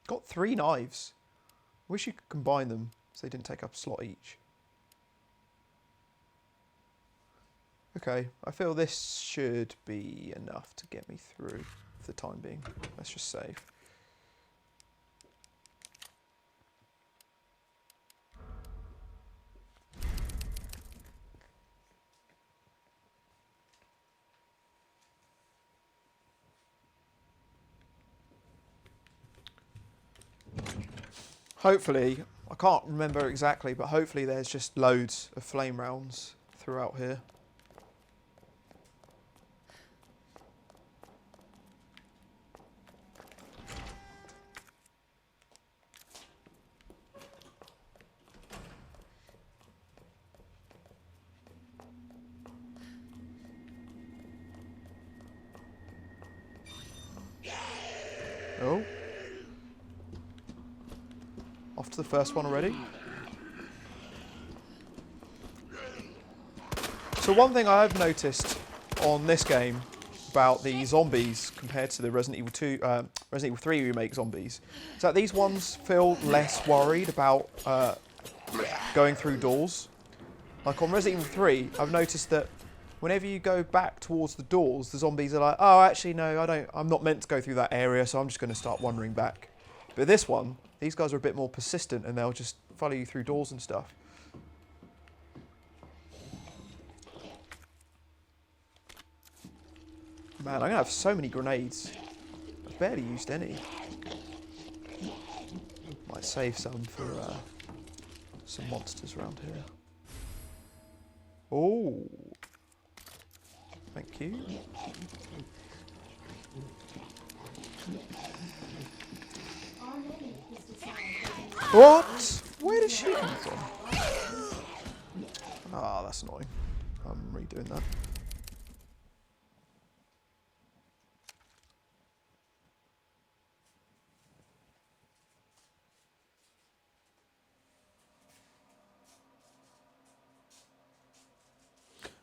Got 3 knives. Wish you could combine them so they didn't take up a slot each. Okay, I feel this should be enough to get me through for the time being. Let's just save. Hopefully, I can't remember exactly, but hopefully there's just loads of flame rounds throughout here. Oh. Off to the first one already. So one thing I've noticed on this game about the zombies compared to the Resident Evil 3 remake zombies is that these ones feel less worried about going through doors. Like on Resident Evil 3, I've noticed that whenever you go back towards the doors, the zombies are like, oh, actually, no, I'm not meant to go through that area, so I'm just going to start wandering back. But this one, these guys are a bit more persistent and they'll just follow you through doors and stuff. Man, I'm going to have so many grenades. I've barely used any. Might save some for some monsters around here. Oh. Thank you. What? Where did she come from? Ah, that's annoying. I'm redoing that.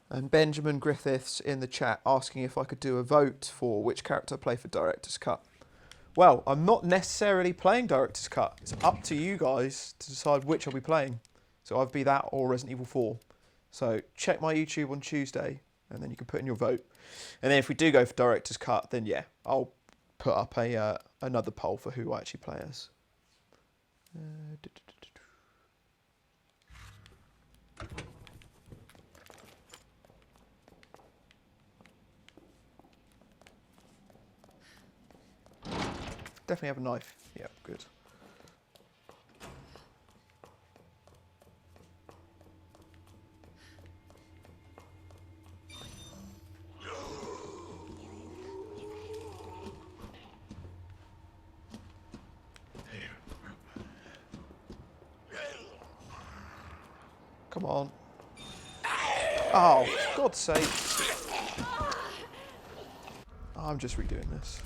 And Benjamin Griffiths in the chat asking if I could do a vote for which character I play for Director's Cut. Well, I'm not necessarily playing Director's Cut. It's up to you guys to decide which I'll be playing. So either be that or Resident Evil 4. So check my YouTube on Tuesday and then you can put in your vote. And then if we do go for Director's Cut, then yeah, I'll put up a another poll for who I actually play as. Definitely have a knife. Yeah, good. Come on. Oh, for God's sake. I'm just redoing this.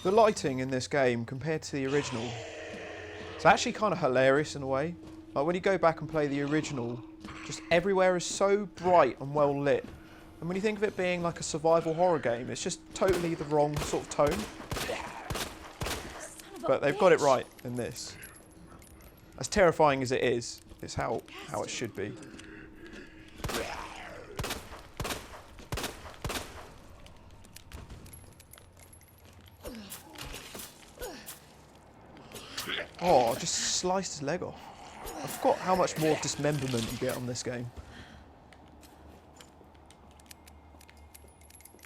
The lighting in this game, compared to the original, it's actually kind of hilarious in a way. Like when you go back and play the original, just everywhere is so bright and well lit. And when you think of it being like a survival horror game, it's just totally the wrong sort of tone. But they've got it right in this. As terrifying as it is, it's how it should be. Oh, I just sliced his leg off. I forgot how much more dismemberment you get on this game.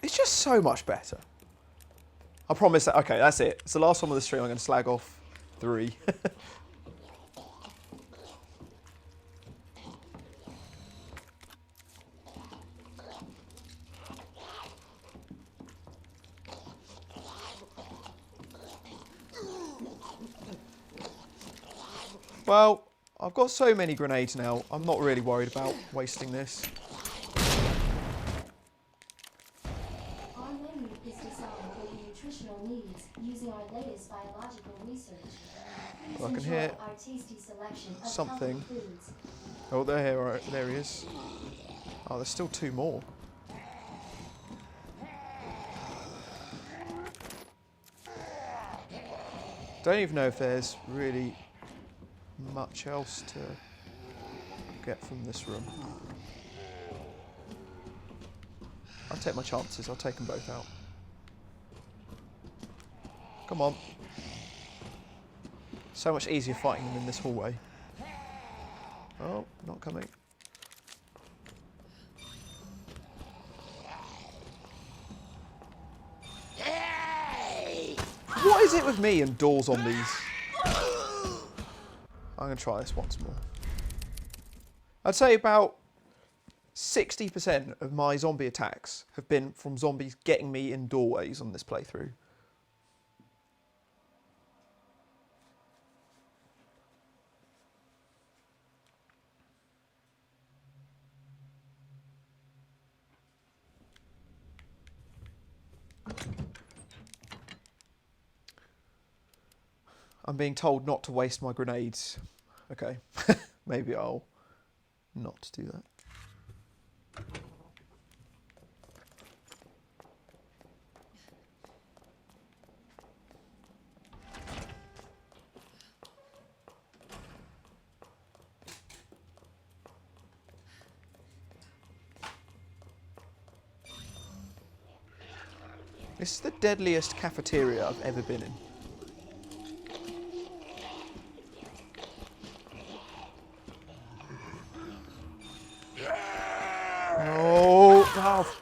It's just so much better. I promise that. Okay, that's it. It's the last one of the stream. I'm going to slag off 3. Well, I've got so many grenades now, I'm not really worried about wasting this. Our menu is designed for your nutritional needs using our latest biological research. Please I can enjoy hear our tasty selection of something. healthy foods. Oh, there he is. Oh, there's still 2 more. Don't even know if there's really much else to get from this room. I'll take my chances. I'll take them both out. Come on. So much easier fighting them in this hallway. Oh, not coming. What is it with me and door zombies? I'm going to try this once more. I'd say about 60% of my zombie attacks have been from zombies getting me in doorways on this playthrough. I'm being told not to waste my grenades. Okay, maybe I'll not do that. This is the deadliest cafeteria I've ever been in. Oh,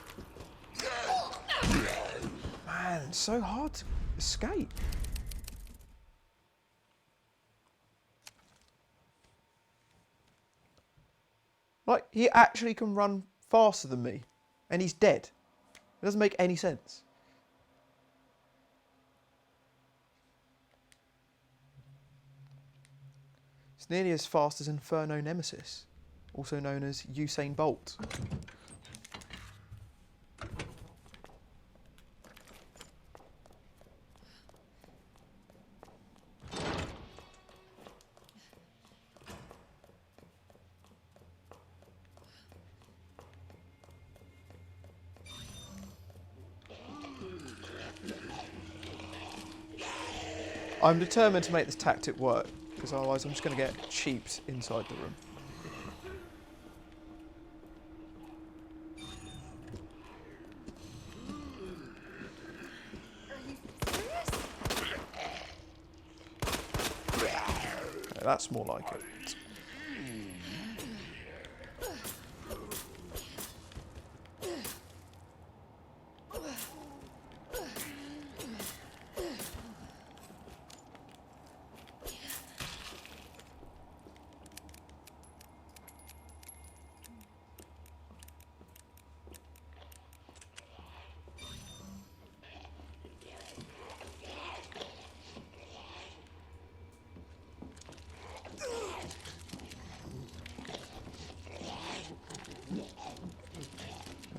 man, it's so hard to escape. Like, he actually can run faster than me, and he's dead. It doesn't make any sense. It's nearly as fast as Inferno Nemesis, also known as Usain Bolt. I'm determined to make this tactic work, because otherwise I'm just going to get cheaped inside the room. Okay, that's more like it.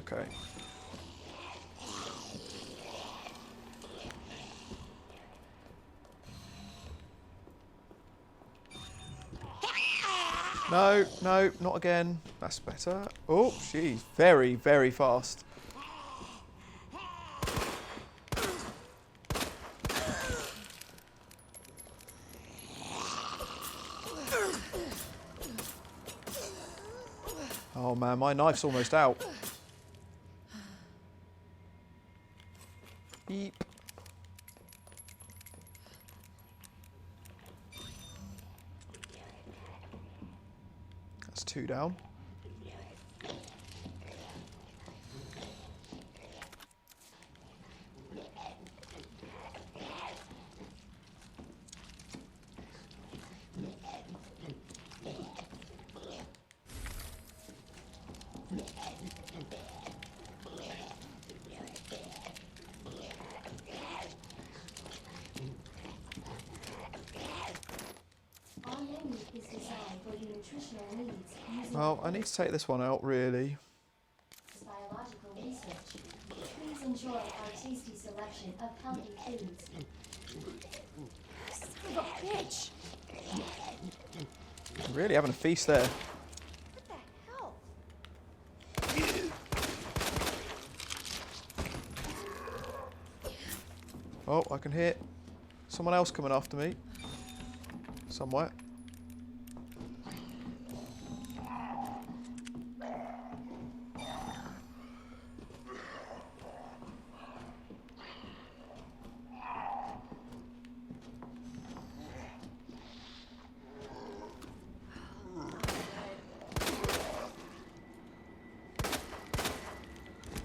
Okay. No, no, not again. That's better. Oh, she's very, very fast. Oh man, my knife's almost out. Beep. That's 2 down. Our menu is designed for your nutritional needs using Well, I need to take this one out, really. biological research. Please enjoy our tasty selection of healthy foods. Son of a bitch! Really having a feast there. What the hell? Oh, I can hear someone else coming after me. Somewhere.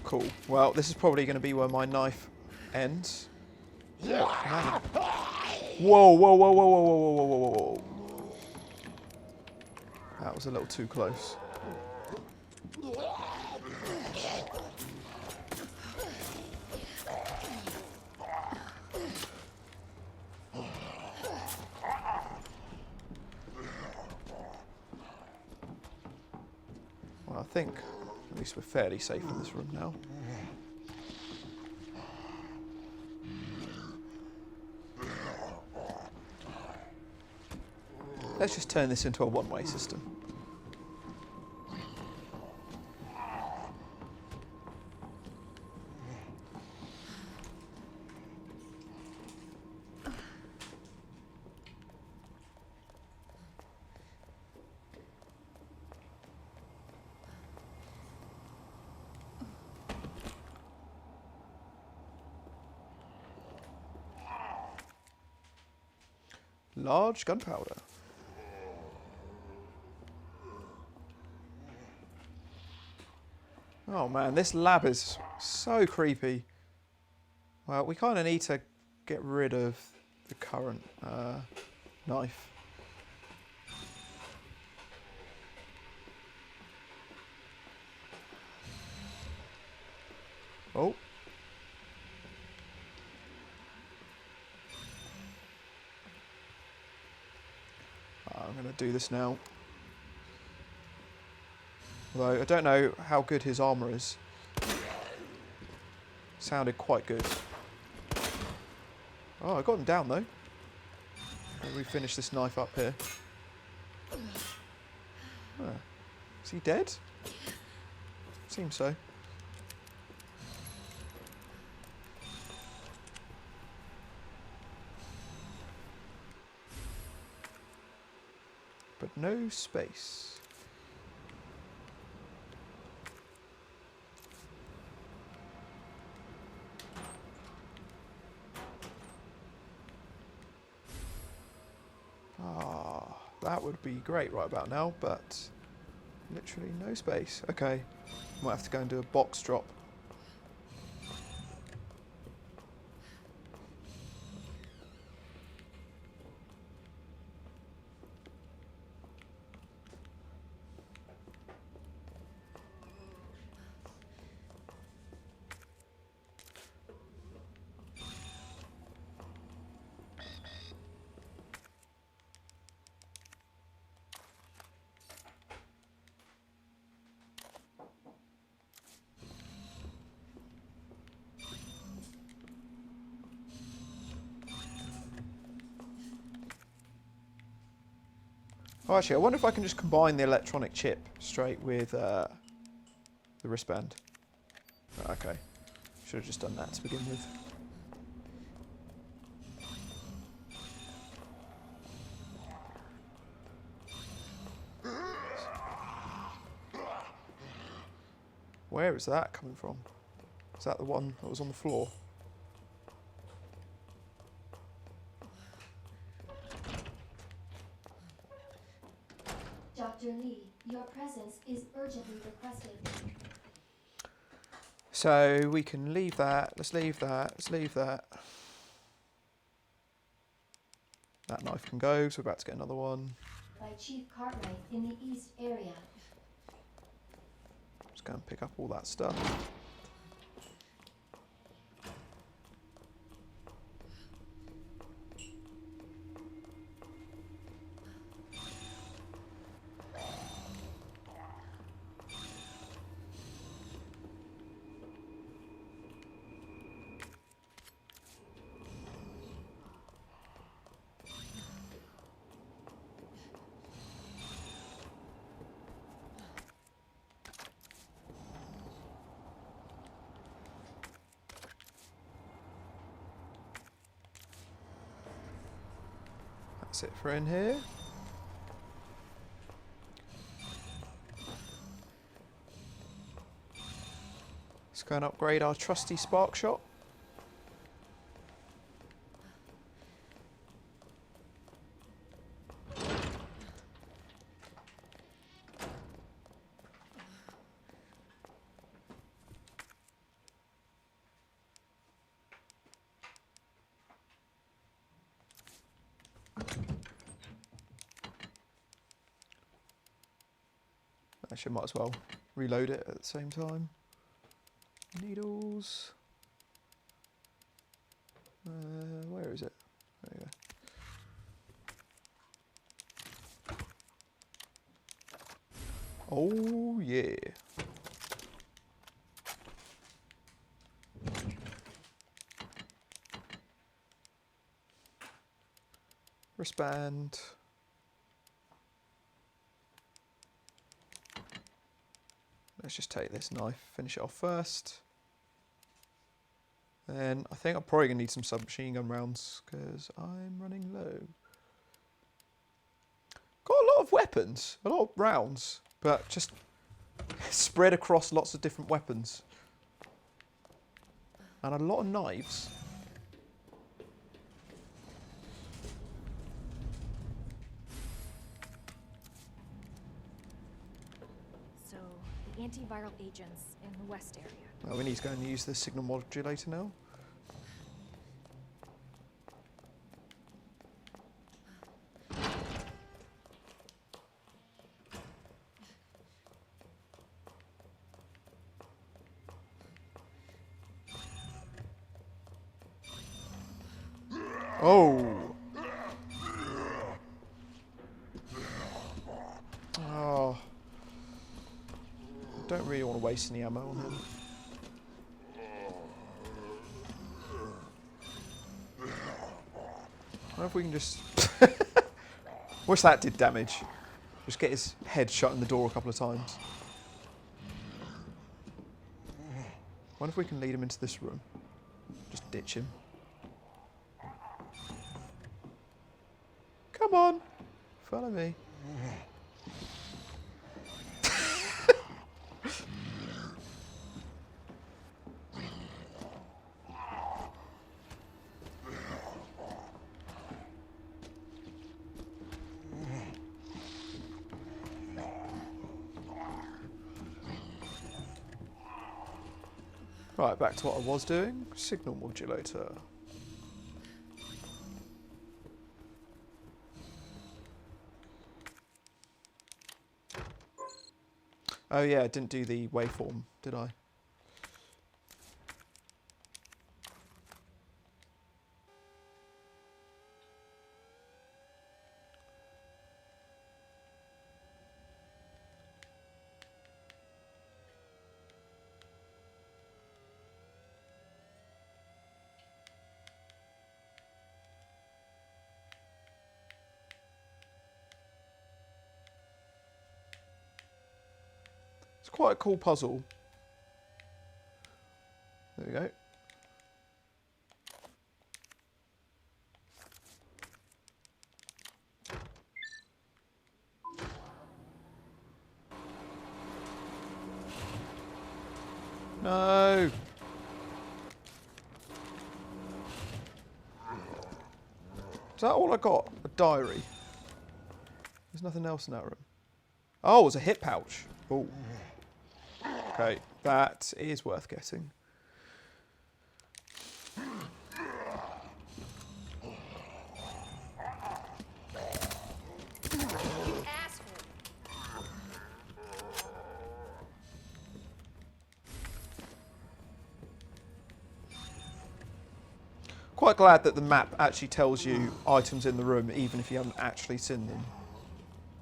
Cool. Well, this is probably going to be where my knife ends. Man. Whoa, whoa, whoa, whoa, whoa, whoa, whoa, whoa, whoa, whoa. That was a little too close. Well, I think at least we're fairly safe in this room now. Let's just turn this into a one-way system. Large gunpowder. Oh man, this lab is so creepy. Well, we kind of need to get rid of the current knife. Oh. I'm going to do this now. Although I don't know how good his armour is. Sounded quite good. Oh, I got him down though. Maybe we finish this knife up here. Huh. Is he dead? Seems so. But no space. Ah, that would be great right about now, but literally no space. Okay, might have to go and do a box drop. Oh, actually, I wonder if I can just combine the electronic chip straight with the wristband. Okay, should have just done that to begin with. Where is that coming from? Is that the one that was on the floor? Dr. Dr. Lee, your presence is urgently requested. So we can leave that. Let's leave that. Let's leave that. That knife can go, so we're about to get another one. By Chief Cartwright in the East area. Just go and pick up all that stuff. That's it for in here. Let's go and upgrade our trusty spark shot. Actually, might as well reload it at the same time. Needles. Where is it? There you go. Oh yeah. Wristband. Let's just take this knife, finish it off first. Then I think I'm probably going to need some submachine gun rounds because I'm running low. Got a lot of weapons, a lot of rounds, but just spread across lots of different weapons. And a lot of knives. So, the antiviral agents in the west area. Well, we need to go and use the signal modulator now. Oh! Oh. Don't really want to waste any ammo on him. I wonder if we can just... Wish that did damage. Just get his head shut in the door a couple of times. Wonder if we can lead him into this room. Just ditch him. Come on! Follow me. Right, back to what I was doing. Signal modulator. Oh yeah, I didn't do the waveform, did I? It's quite a cool puzzle. There we go. No! Is that all I got? A diary? There's nothing else in that room. Oh, it's a hip pouch. Oh. Okay, that is worth getting. Quite glad that the map actually tells you items in the room, even if you haven't actually seen them.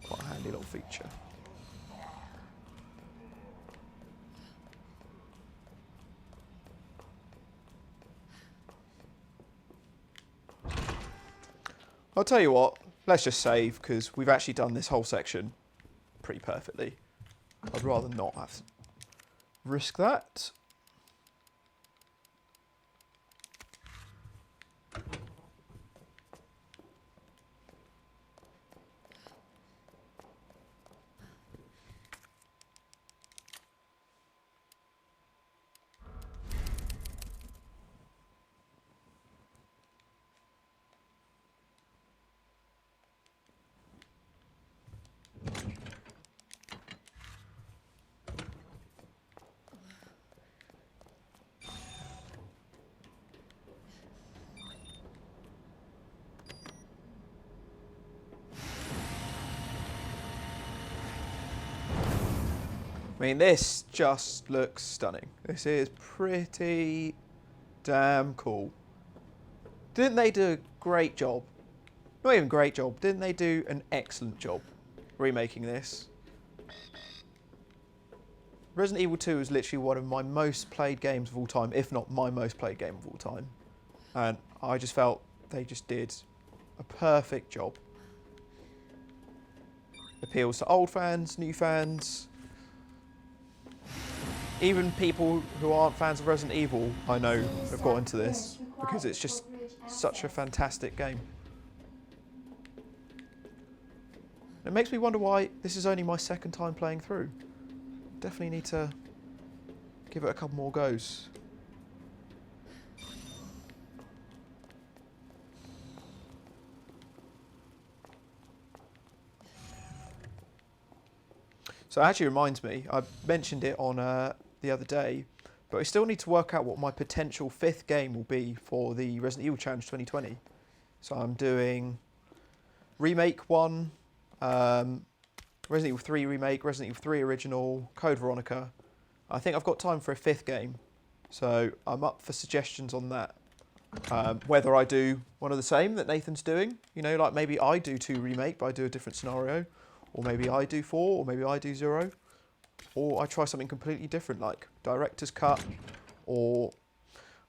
Quite a handy little feature. I'll tell you what, let's just save, because we've actually done this whole section pretty perfectly. I'd rather not have to risk that. I mean, this just looks stunning. This is pretty damn cool. Didn't they do a great job? Not even great job. Didn't they do an excellent job remaking this? Resident Evil 2 is literally one of my most played games of all time, if not my most played game of all time. And I just felt they just did a perfect job. Appeals to old fans, new fans. Even people who aren't fans of Resident Evil, I know, have got into this because it's just such a fantastic game. It makes me wonder why this is only my second time playing through. Definitely need to give it a couple more goes. So it actually reminds me, I mentioned it on the other day, but I still need to work out what my potential 5th game will be for the Resident Evil Challenge 2020. So I'm doing Remake 1, Resident Evil 3 Remake, Resident Evil 3 Original, Code Veronica. I think I've got time for a 5th game, so I'm up for suggestions on that. Whether I do one of the same that Nathan's doing, you know, like maybe I do 2 Remake, but I do a different scenario. Or maybe I do 4, or maybe I do 0. Or I try something completely different, like Director's Cut, or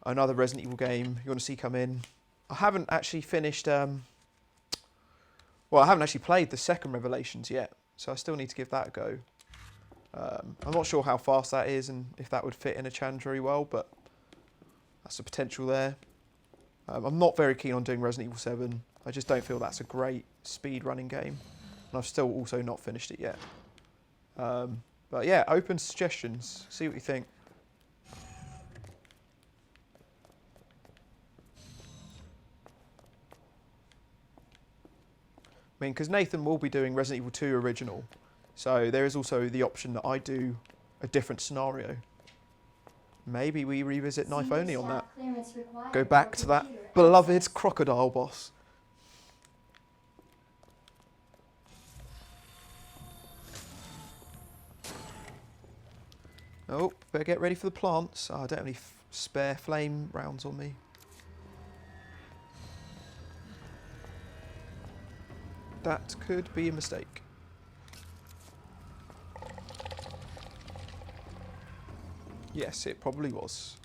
another Resident Evil game you want to see come in. I haven't actually finished, well, I haven't actually played the second Revelations yet, so I still need to give that a go. I'm not sure how fast that is and if that would fit in a challenge very well, but that's the potential there. I'm not very keen on doing Resident Evil 7. I just don't feel that's a great speed running game. And I've still also not finished it yet. But yeah, open suggestions. See what you think. I mean, because Nathan will be doing Resident Evil 2 Original. So there is also the option that I do a different scenario. Maybe we revisit Knife Only on that. Go back to that beloved crocodile boss. Oh, better get ready for the plants. Oh, I don't have any spare flame rounds on me. That could be a mistake. Yes, it probably was.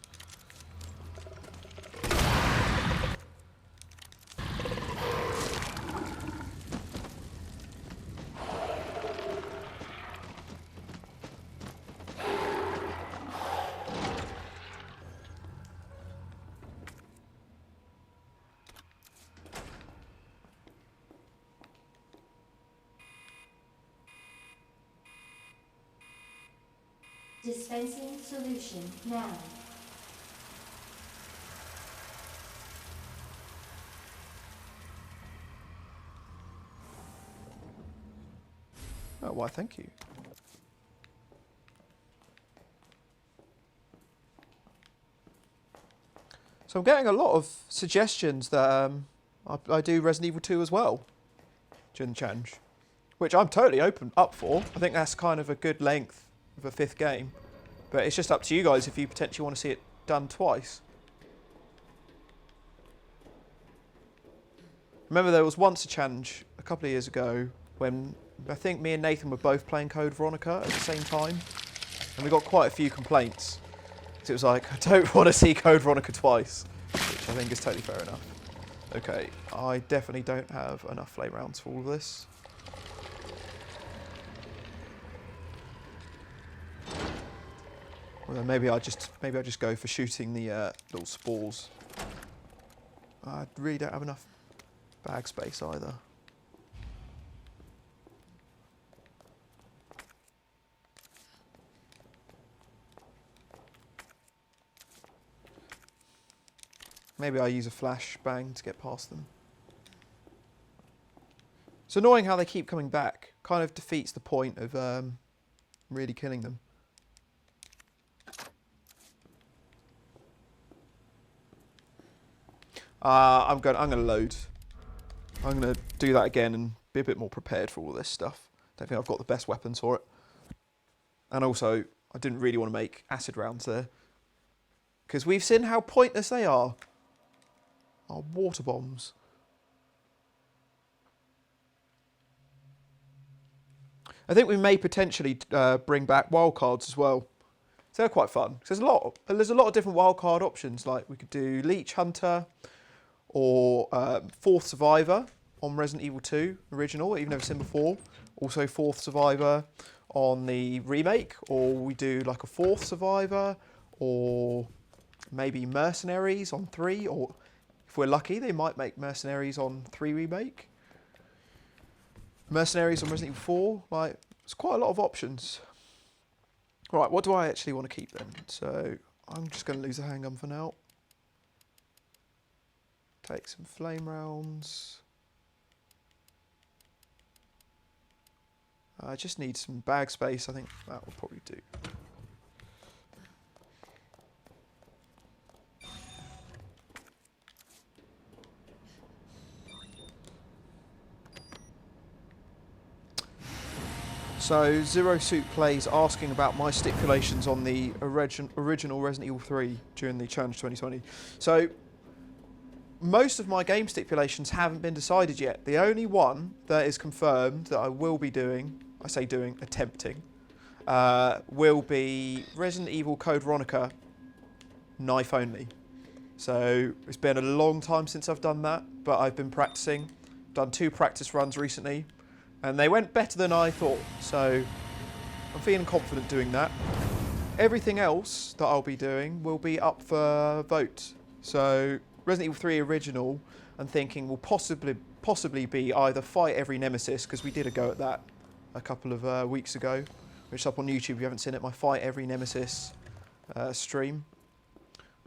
Dispensing solution now. Oh, why, thank you. So I'm getting a lot of suggestions that I do Resident Evil 2 as well during the challenge, which I'm totally up for. I think that's kind of a good length of a 5th game, but it's just up to you guys if you potentially want to see it done twice. Remember, there was once a challenge a couple of years ago when I think me and Nathan were both playing Code Veronica at the same time, and we got quite a few complaints. So it was like, I don't want to see Code Veronica twice, which I think is totally fair enough. Okay, I definitely don't have enough flame rounds for all of this. Well, then maybe I just go for shooting the little spores. I really don't have enough bag space either. Maybe I use a flashbang to get past them. It's annoying how they keep coming back. Kind of defeats the point of really killing them. I'm gonna load. I'm gonna do that again and be a bit more prepared for all this stuff. Don't think I've got the best weapons for it. And also, I didn't really want to make acid rounds there, because we've seen how pointless they are. Our water bombs. I think we may potentially bring back wildcards as well. So they're quite fun. There's a lot of different wildcard options. Like we could do Leech Hunter, or Fourth Survivor on Resident Evil 2 original that you've never seen before. Also Fourth Survivor on the remake, or we do like a Fourth Survivor, or maybe Mercenaries on 3, or if we're lucky they might make Mercenaries on 3 remake. Mercenaries on Resident Evil 4, like it's quite a lot of options. Right, what do I actually want to keep then? So I'm just going to lose the handgun for now. Take some flame rounds. I just need some bag space. I think that will probably do. So Zero Suit Plays asking about my stipulations on the original Resident Evil 3 during the Challenge 2020. So most of my game stipulations haven't been decided yet. The only one that is confirmed that I will be doing, I say doing, attempting, will be Resident Evil Code Veronica knife only. So it's been a long time since I've done that, but I've been practicing. Done 2 practice runs recently, and they went better than I thought. So I'm feeling confident doing that. Everything else that I'll be doing will be up for vote. So Resident Evil 3 original, I'm thinking will possibly be either fight every nemesis, because we did a go at that a couple of weeks ago, which is up on YouTube if you haven't seen it, my fight every nemesis stream.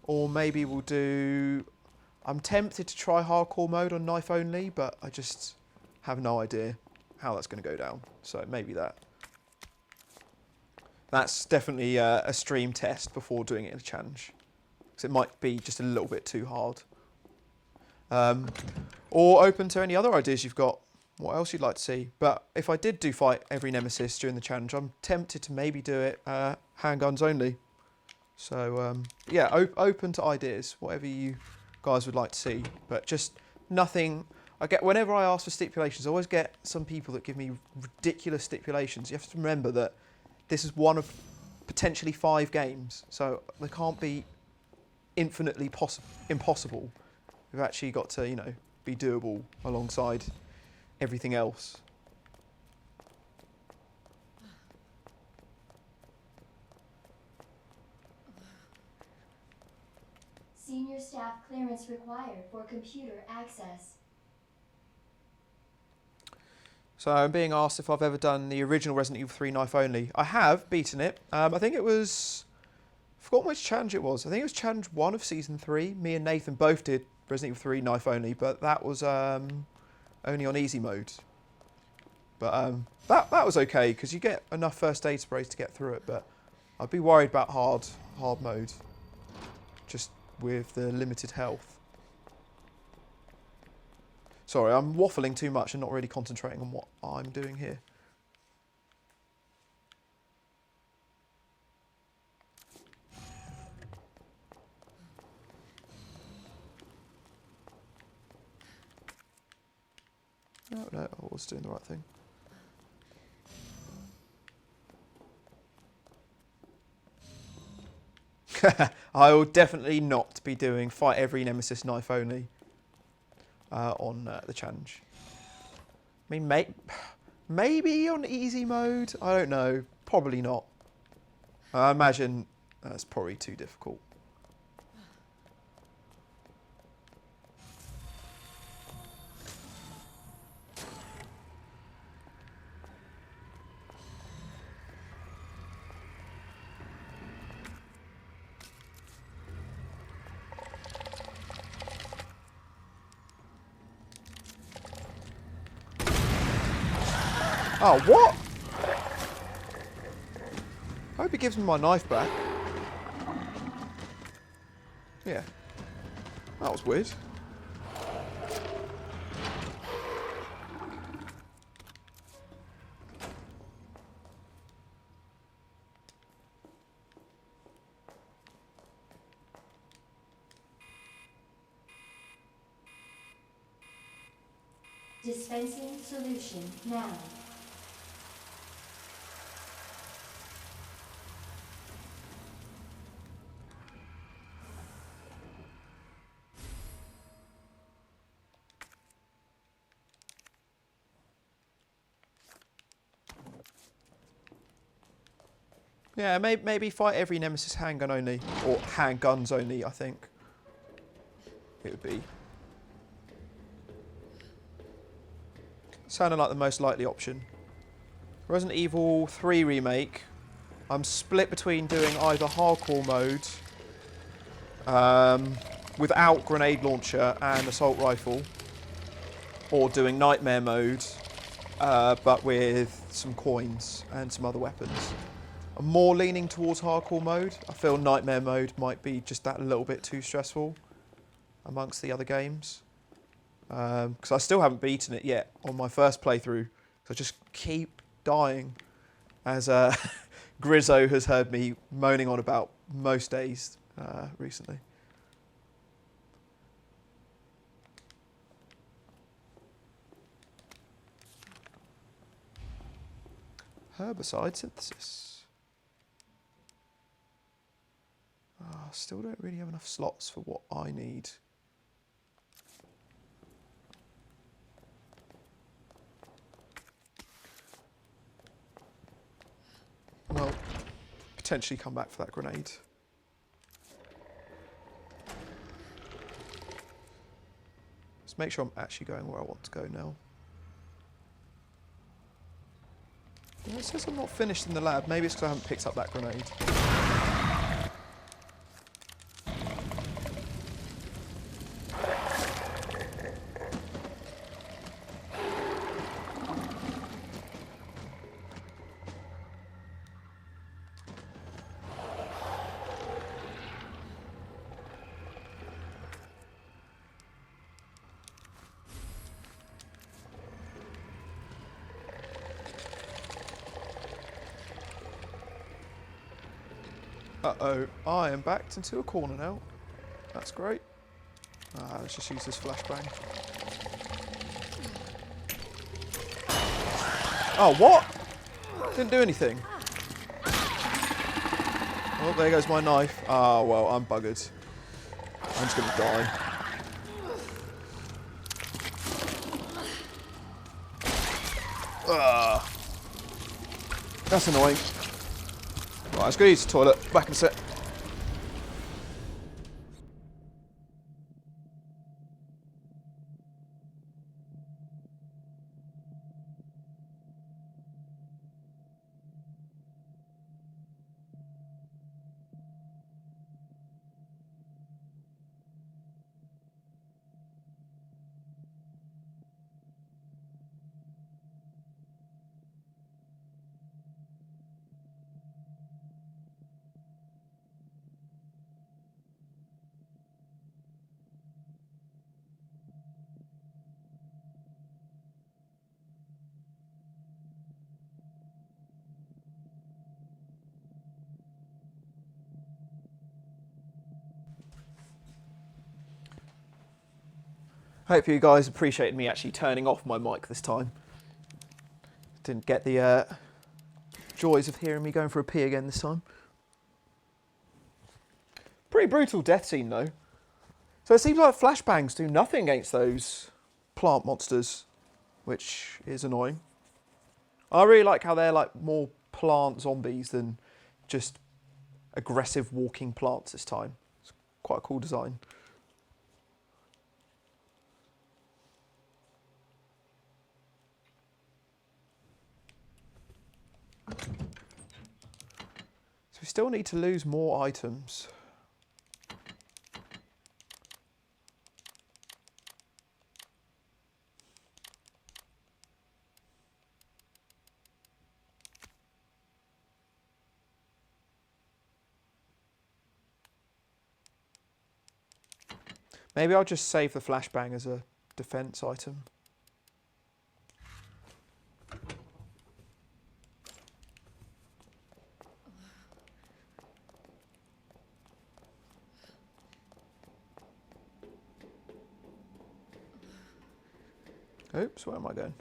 Or maybe we'll do, I'm tempted to try hardcore mode on knife only, but I just have no idea how that's going to go down. So maybe that. That's definitely a stream test before doing it in a challenge, because it might be just a little bit too hard. Or open to any other ideas you've got, what else you'd like to see. But if I did do fight every nemesis during the challenge, I'm tempted to maybe do it handguns only. So yeah, open to ideas, whatever you guys would like to see, but just nothing. Whenever I ask for stipulations, I always get some people that give me ridiculous stipulations. You have to remember that this is one of potentially 5 games, so they can't be infinitely impossible. We've actually got to, you know, be doable alongside everything else. Senior staff clearance required for computer access. So I'm being asked if I've ever done the original Resident Evil 3 knife only. I have beaten it. I think it was, I forgot which challenge it was. I think it was challenge 1 of season 3. Me and Nathan both did Resident Evil 3 knife only, but that was only on easy mode. But that was okay because you get enough first aid sprays to get through it. But I'd be worried about hard mode, just with the limited health. Sorry, I'm waffling too much and not really concentrating on what I'm doing here. No, I was doing the right thing. I will definitely not be doing fight every nemesis knife only on the challenge. I mean, maybe on easy mode. I don't know. Probably not. I imagine that's probably too difficult. Oh, what? I hope he gives me my knife back. Yeah. That was weird. Dispensing solution now. Yeah, maybe fight every nemesis handgun only, or handguns only, I think it would be. Sounded like the most likely option. Resident Evil 3 Remake, I'm split between doing either hardcore mode without grenade launcher and assault rifle, or doing nightmare mode but with some coins and some other weapons. I'm more leaning towards hardcore mode. I feel nightmare mode might be just that little bit too stressful amongst the other games. Because I still haven't beaten it yet on my first playthrough. So I just keep dying, as Grizzo has heard me moaning on about most days recently. Herbicide synthesis. Still don't really have enough slots for what I need. Well, potentially come back for that grenade. Let's make sure I'm actually going where I want to go now. Yeah, it says I'm not finished in the lab. Maybe it's because I haven't picked up that grenade. Uh-oh, I am backed into a corner now. That's great. Let's just use this flashbang. Oh, what? Didn't do anything. Oh, there goes my knife. Oh, well, I'm buggered. I'm just going to die. That's annoying. Right, let's go use the toilet. Back in a sec. Hope you guys appreciated me actually turning off my mic this time. Didn't get the joys of hearing me going for a pee again this time. Pretty brutal death scene though. So it seems like flashbangs do nothing against those plant monsters, which is annoying. I really like how they're like more plant zombies than just aggressive walking plants this time. It's quite a cool design. So we still need to lose more items. Maybe I'll just save the flashbang as a defense item. Oops, where am I going?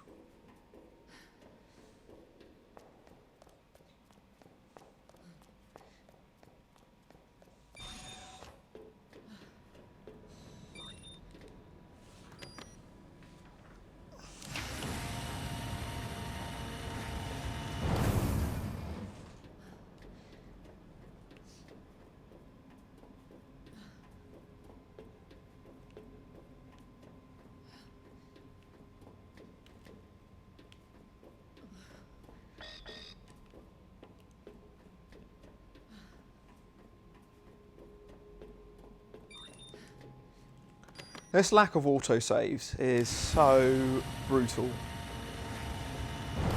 This lack of autosaves is so brutal.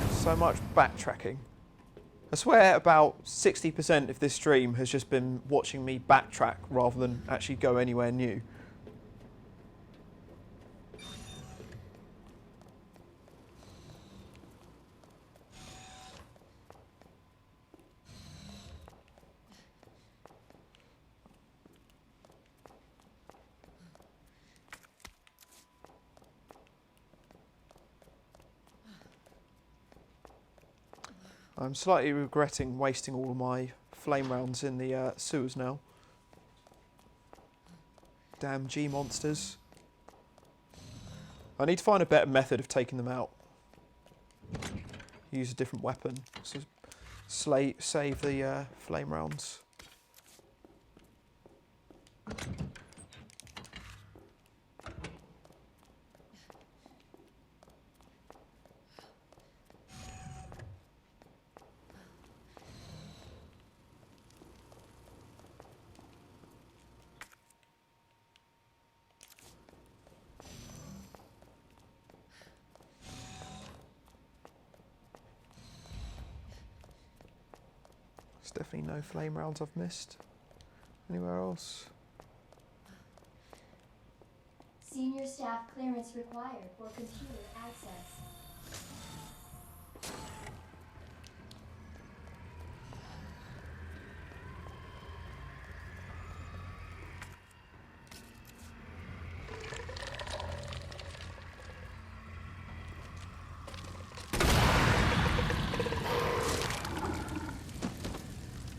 So much backtracking. I swear about 60% of this stream has just been watching me backtrack rather than actually go anywhere new. I'm slightly regretting wasting all of my flame rounds in the sewers now. Damn G monsters. I need to find a better method of taking them out. Use a different weapon. So save the flame rounds. There's definitely no flame rounds I've missed. Anywhere else? Senior staff clearance required for computer access.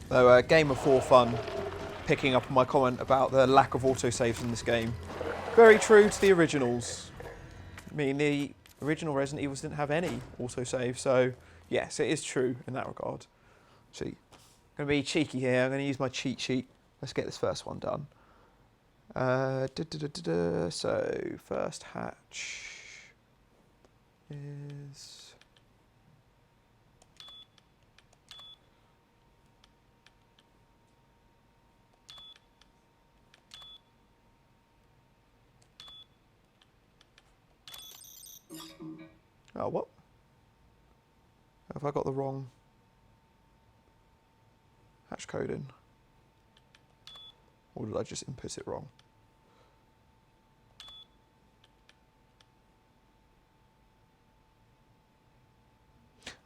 Though Game of 4 Fun, picking up on my comment about the lack of autosaves in this game. Very true to the originals. I mean, the original Resident Evils didn't have any autosave, so yes, it is true in that regard. See, I'm going to be cheeky here. I'm going to use my cheat sheet. Let's get this first one done. So, first hatch is... Oh, what? Have I got the wrong hatch code in? Or did I just input it wrong?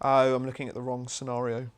Oh, I'm looking at the wrong scenario.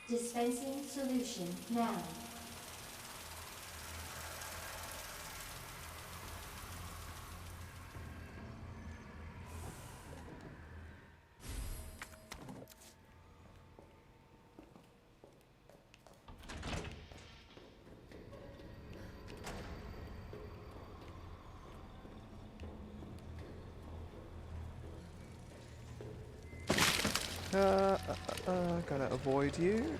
Dispensing solution now. Gonna avoid you.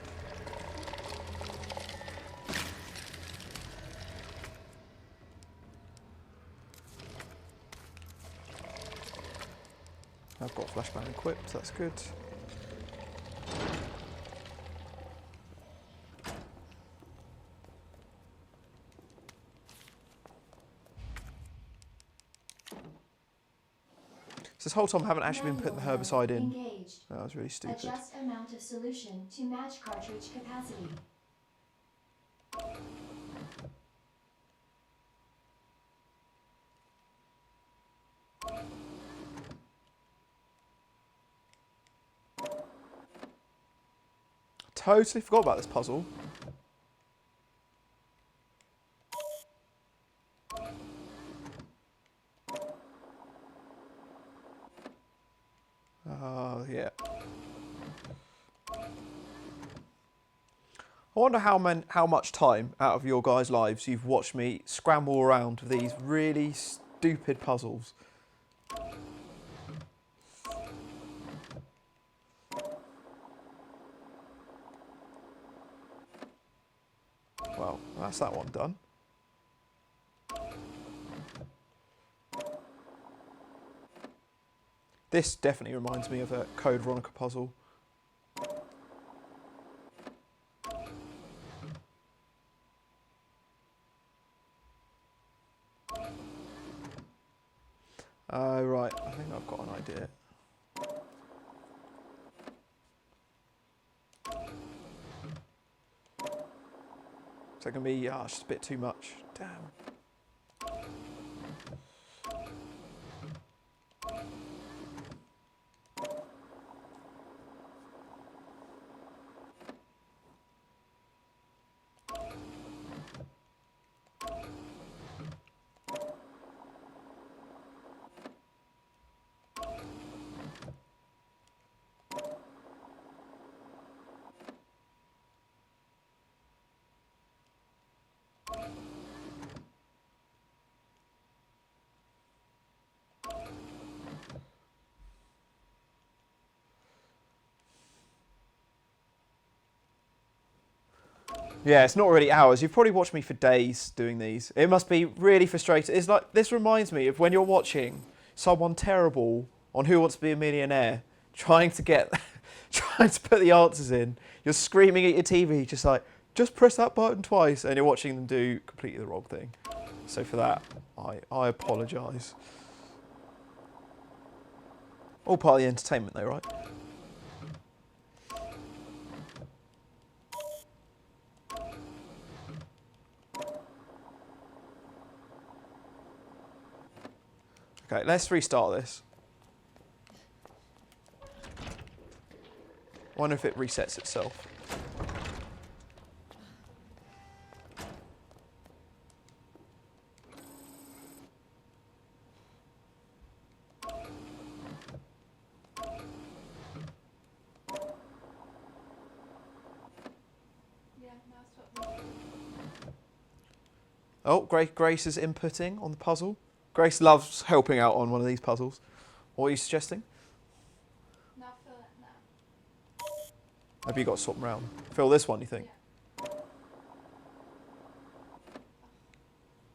I've got flashbang equipped, that's good. So this whole time I haven't actually been putting the herbicide in. Engaged. That was really stupid. Adjust amount of solution to match cartridge capacity. Totally forgot about this puzzle. Oh, yeah. I wonder how much time out of your guys' lives you've watched me scramble around with these really stupid puzzles. Well, that's that one done. This definitely reminds me of a Code Veronica puzzle. Oh, right. I think I've got an idea. Is that going to be... Ah, it's just a bit too much. Damn. Yeah, it's not really hours. You've probably watched me for days doing these. It must be really frustrating. It's like, this reminds me of when you're watching someone terrible on Who Wants to Be a Millionaire trying to get, trying to put the answers in. You're screaming at your TV, just like, just press that button twice, and you're watching them do completely the wrong thing. So for that, I apologise. All part of the entertainment though, right? Okay, let's restart this. I wonder if it resets itself. Oh, Grace is inputting on the puzzle. Grace loves helping out on one of these puzzles. What are you suggesting? Now fill it now. Have you got to swap them around? Fill this one, you think? Yeah.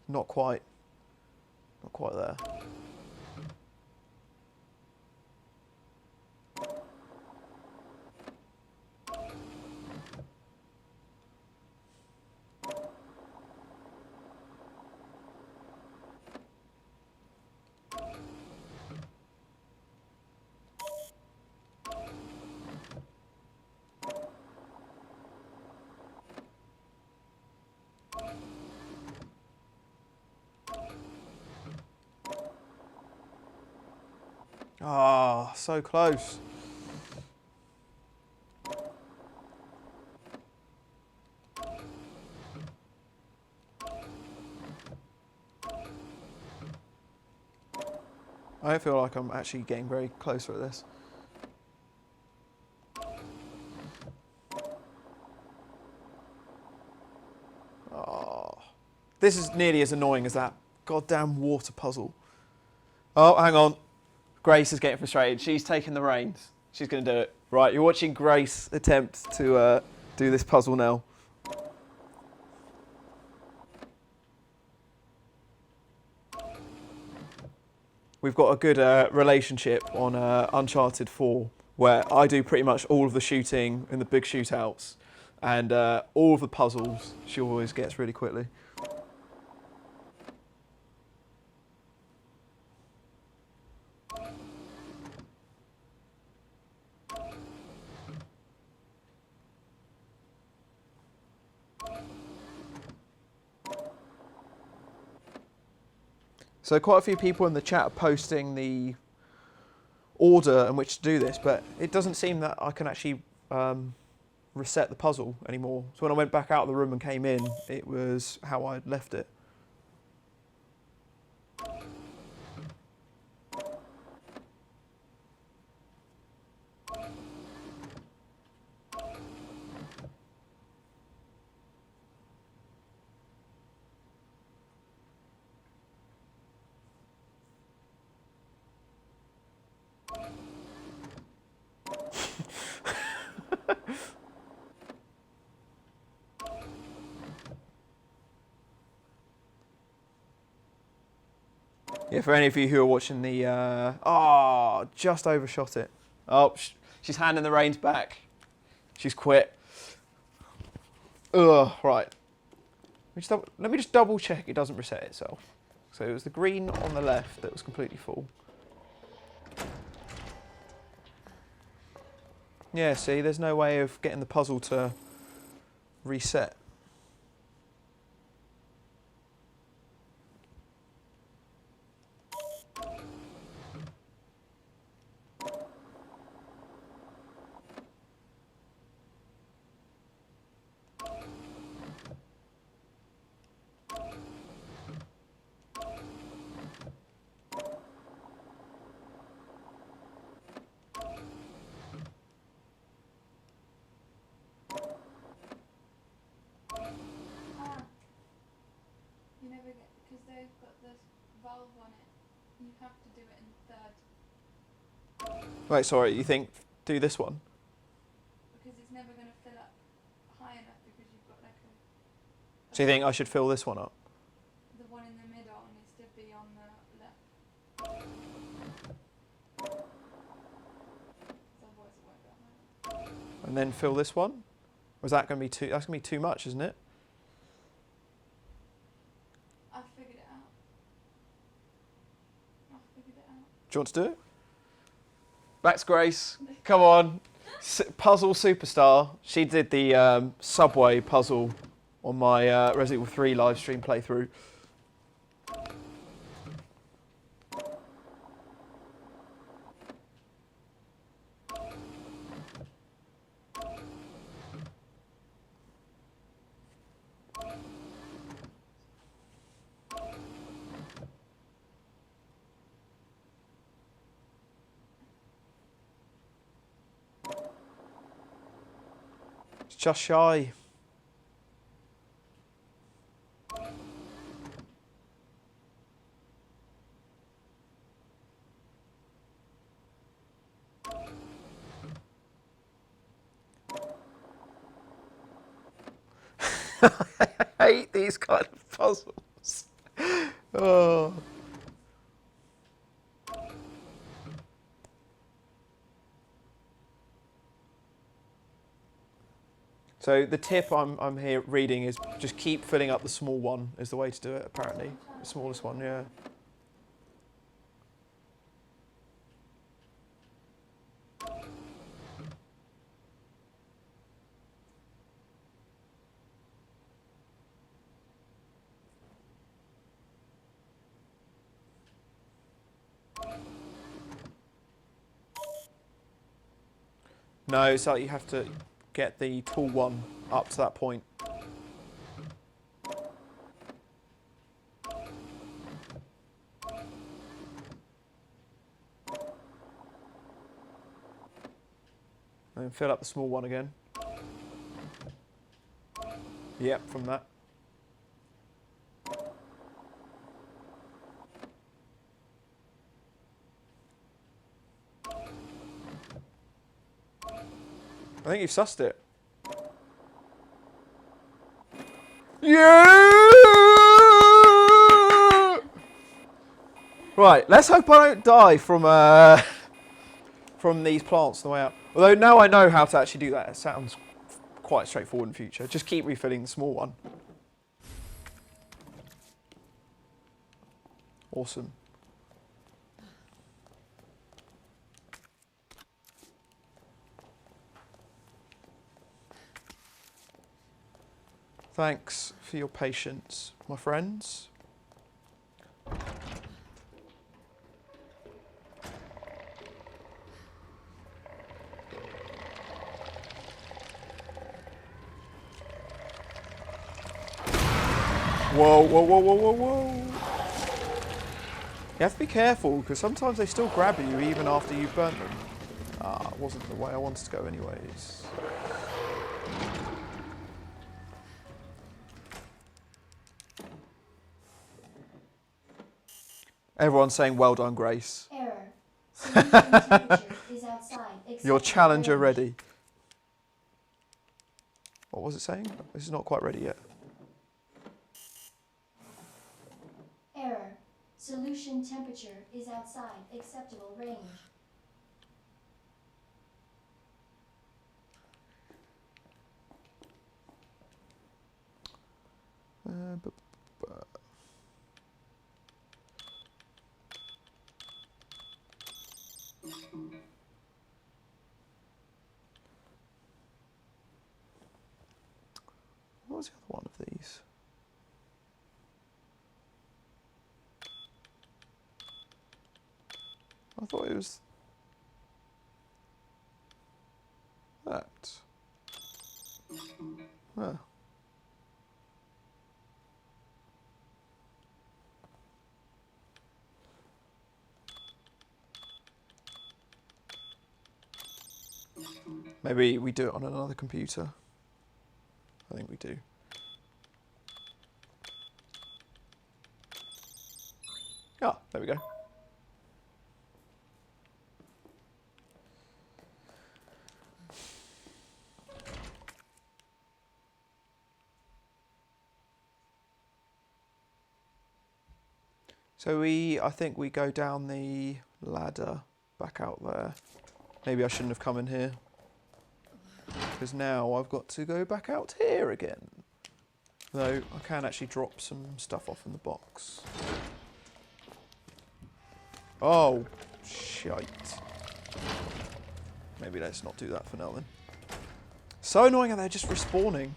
Not quite. Not quite there. Ah, so close. I don't feel like I'm actually getting very closer at this. Oh, this is nearly as annoying as that goddamn water puzzle. Oh, hang on. Grace is getting frustrated. She's taking the reins. She's going to do it. Right, you're watching Grace attempt to do this puzzle now. We've got a good relationship on Uncharted 4, where I do pretty much all of the shooting in the big shootouts, and all of the puzzles she always gets really quickly. So quite a few people in the chat are posting the order in which to do this, but it doesn't seem that I can actually reset the puzzle anymore. So when I went back out of the room and came in, it was how I'd left it. Yeah, for any of you who are watching the... just overshot it. Oh, she's handing the reins back. She's quit. Ugh, right. Let me just double check it doesn't reset itself. So it was the green on the left that was completely full. Yeah, see, there's no way of getting the puzzle to reset. You never get, because they've got this valve on it, you have to do it in third. Wait, sorry, you think do this one? Because it's never going to fill up high enough because you've got like a... So you think I should fill this one up? The one in the middle needs to be on the left. Otherwise it won't go high. And then fill this one? Or is that going to be too... That's going to be too much, isn't it? I've figured it out. I've figured it out. Do you want to do it? Back to Grace. Come on. Puzzle superstar. She did the subway puzzle on my Resident Evil 3 live stream playthrough. It's just shy. I hate these kind of puzzles. Oh. So the tip I'm here reading is just keep filling up the small one is the way to do it, apparently. The smallest one, yeah. No, it's like you have to get the tall one up to that point. And fill up the small one again. Yep, from that. I think you've sussed it. Yeah! Right, let's hope I don't die from from these plants on the way out. Although now I know how to actually do that. It sounds quite straightforward in future. Just keep refilling the small one. Awesome. Thanks for your patience, my friends. Whoa, whoa, whoa, whoa, whoa, whoa. You have to be careful, because sometimes they still grab you even after you've burnt them. Ah, it wasn't the way I wanted to go anyways. Everyone's saying, well done, Grace. Error. Solution temperature is outside. Your Acceptable challenger range. ready. What was it saying? This is not quite ready yet. Error. Solution temperature is outside acceptable range. What was the other one of these? I thought it was that. Oh. Maybe we do it on another computer. I think we do. Ah, there we go. So I think we go down the ladder back out there. Maybe I shouldn't have come in here. Because now I've got to go back out here again. Though I can actually drop some stuff off in the box. Oh, shite. Maybe let's not do that for now then. So annoying how they're just respawning.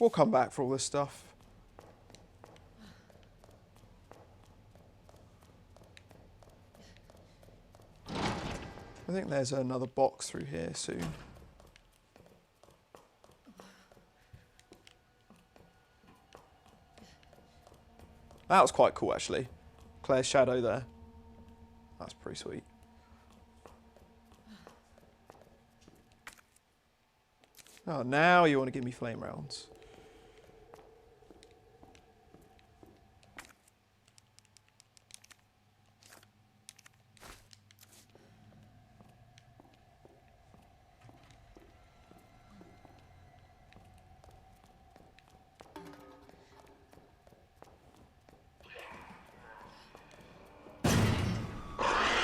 We'll come back for all this stuff. I think there's another box through here soon. That was quite cool actually. Claire's shadow there. That's pretty sweet. Oh, now you want to give me flame rounds.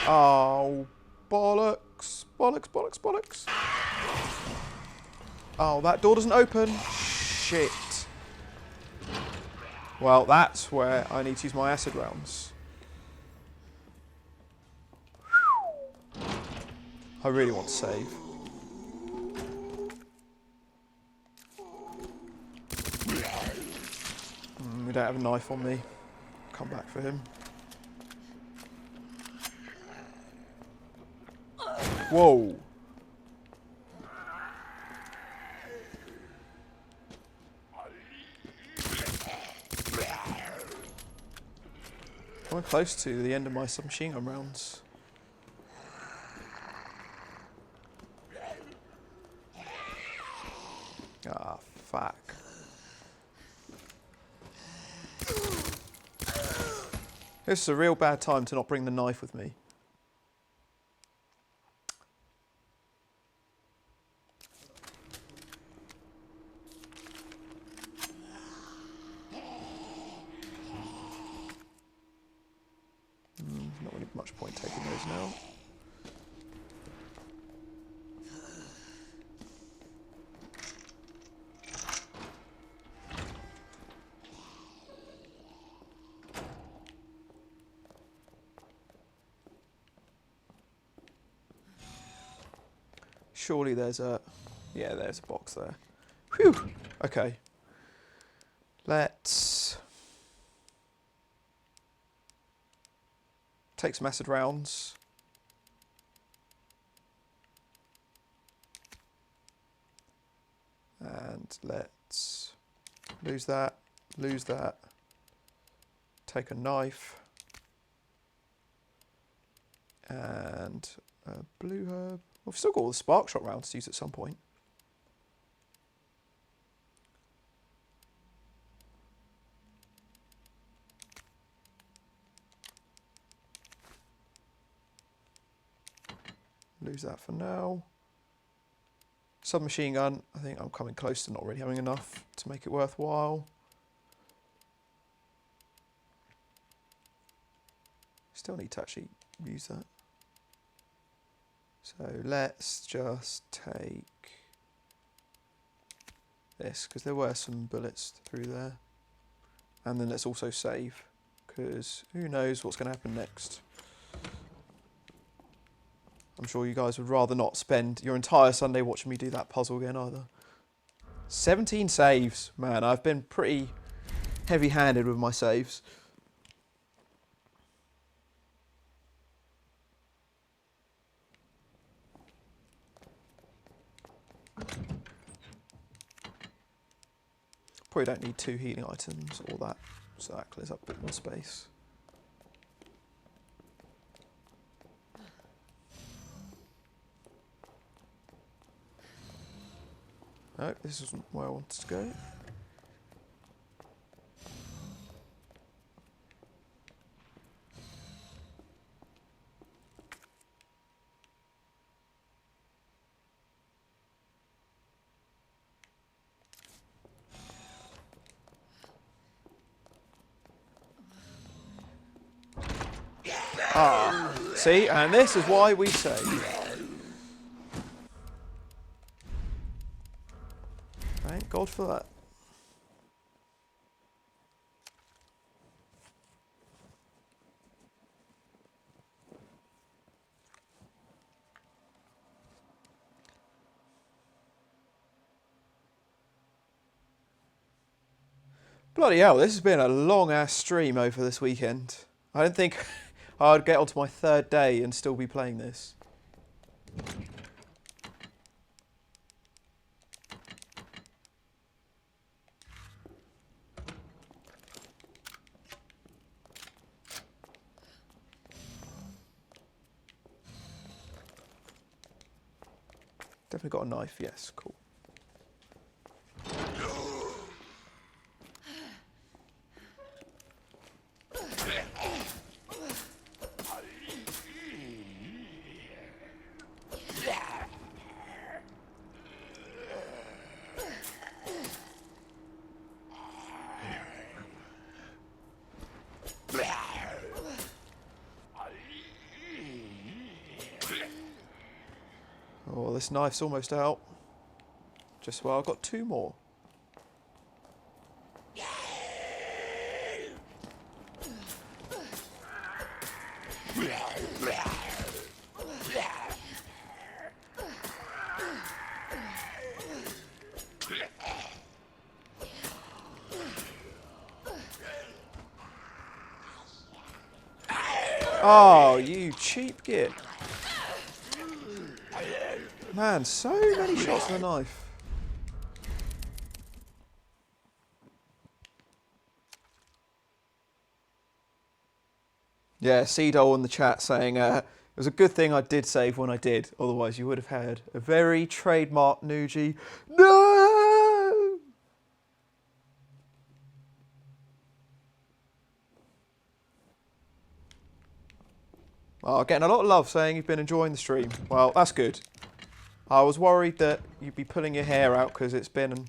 Oh, bollocks, bollocks, bollocks, bollocks. Oh, that door doesn't open. Shit. Well, that's where I need to use my acid rounds. I really want to save. We don't have a knife on me. Come back for him. Whoa! I'm close to the end of my submachine gun rounds. Ah, fuck. This is a real bad time to not bring the knife with me. Not really much point taking those now. Surely there's a... Yeah, there's a box there. Whew! Okay. Let's... take some acid rounds. And let's lose that, take a knife, and a blue herb. We've still got all the spark shot rounds to use at some point. Lose that for now. Submachine gun, I think I'm coming close to not really having enough to make it worthwhile. Still need to actually use that. So let's just take this, because there were some bullets through there. And then let's also save, because who knows what's going to happen next. I'm sure you guys would rather not spend your entire Sunday watching me do that puzzle again either. 17 saves. Man, I've been pretty heavy-handed with my saves. Probably don't need 2 healing items or that, so that clears up a bit more space. No, this isn't where I wanted to go. Ah, see, and this is why we save. Thank God for that. Bloody hell, this has been a long ass stream over this weekend. I didn't think I'd get onto my 3rd day and still be playing this. Definitely got a knife, yes, cool. Oh, this knife's almost out. Just well, I've got 2 more. Oh, you cheap git. Man, so many shots with a knife. Yeah, Seedole in the chat saying, it was a good thing I did save when I did, otherwise you would have had a very trademark Nougie. No! Oh, getting a lot of love saying you've been enjoying the stream. Well, that's good. I was worried that you'd be pulling your hair out because it's been,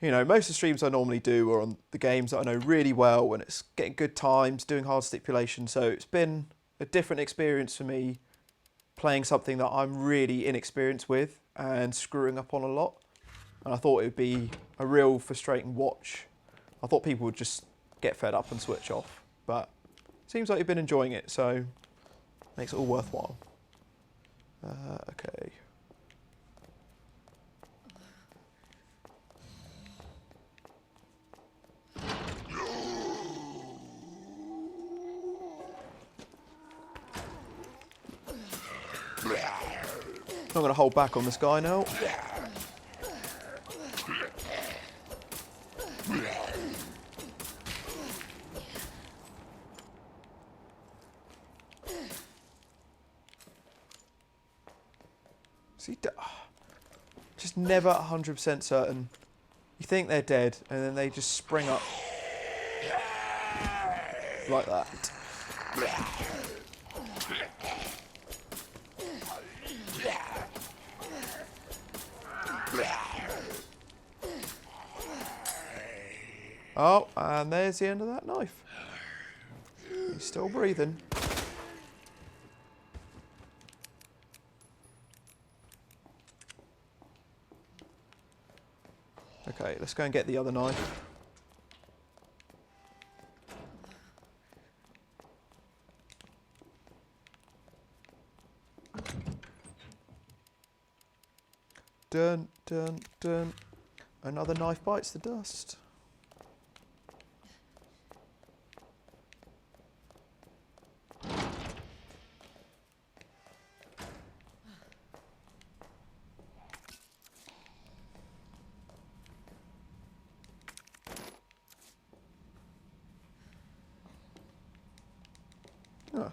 you know, most of the streams I normally do are on the games that I know really well and it's getting good times, doing hard stipulation. So it's been a different experience for me playing something that I'm really inexperienced with and screwing up on a lot. And I thought it would be a real frustrating watch. I thought people would just get fed up and switch off. But it seems like you've been enjoying it, so makes it all worthwhile. Okay. I'm going to hold back on this guy now. See, just never 100% certain. You think they're dead, and then they just spring up like that. Oh, and there's the end of that knife. He's still breathing. Okay, let's go and get the other knife. Dun, dun, dun. Another knife bites the dust. Oh,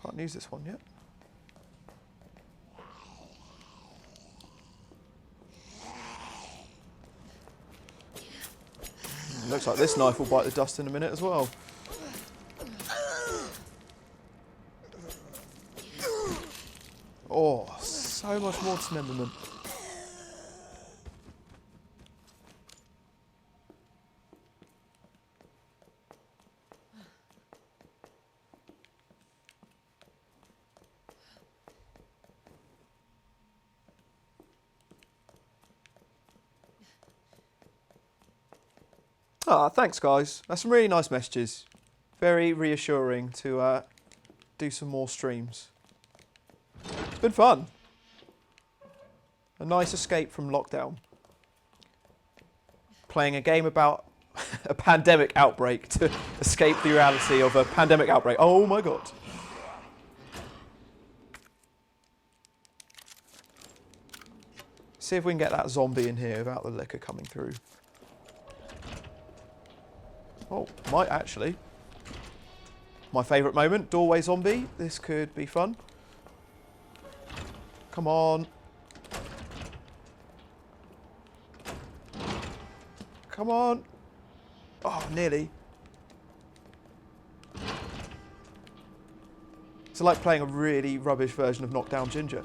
can't use this one yet. Looks like this knife will bite the dust in a minute as well. Oh, so much more dismemberment. Ah, thanks guys. That's some really nice messages. Very reassuring to do some more streams. It's been fun. A nice escape from lockdown. Playing a game about a pandemic outbreak to escape the reality of a pandemic outbreak. Oh my god. See if we can get that zombie in here without the liquor coming through. Oh, might actually. My favourite moment, doorway zombie. This could be fun. Come on. Come on. Oh, nearly. It's like playing a really rubbish version of Knockdown Ginger.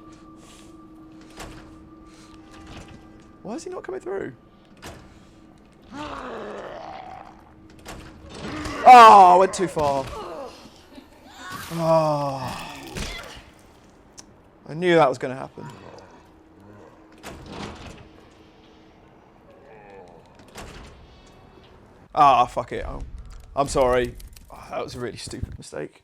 Why is he not coming through? Oh, I went too far. Oh. I knew that was going to happen. Ah, fuck it. I'm sorry. Oh, that was a really stupid mistake.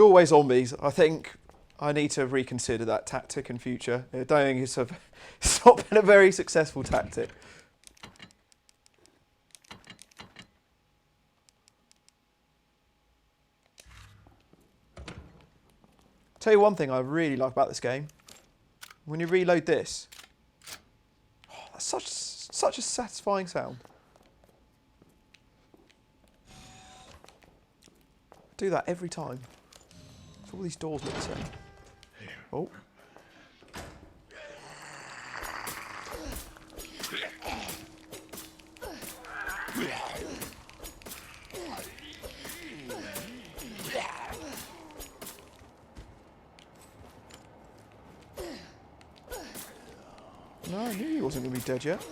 Doorway zombies. I think I need to reconsider that tactic in future. I don't think it's not been a very successful tactic. Tell you one thing I really like about this game. When you reload this, oh, that's such a satisfying sound. I do that every time. So all these doors look the same. Oh. No, I knew he wasn't going to be dead yet.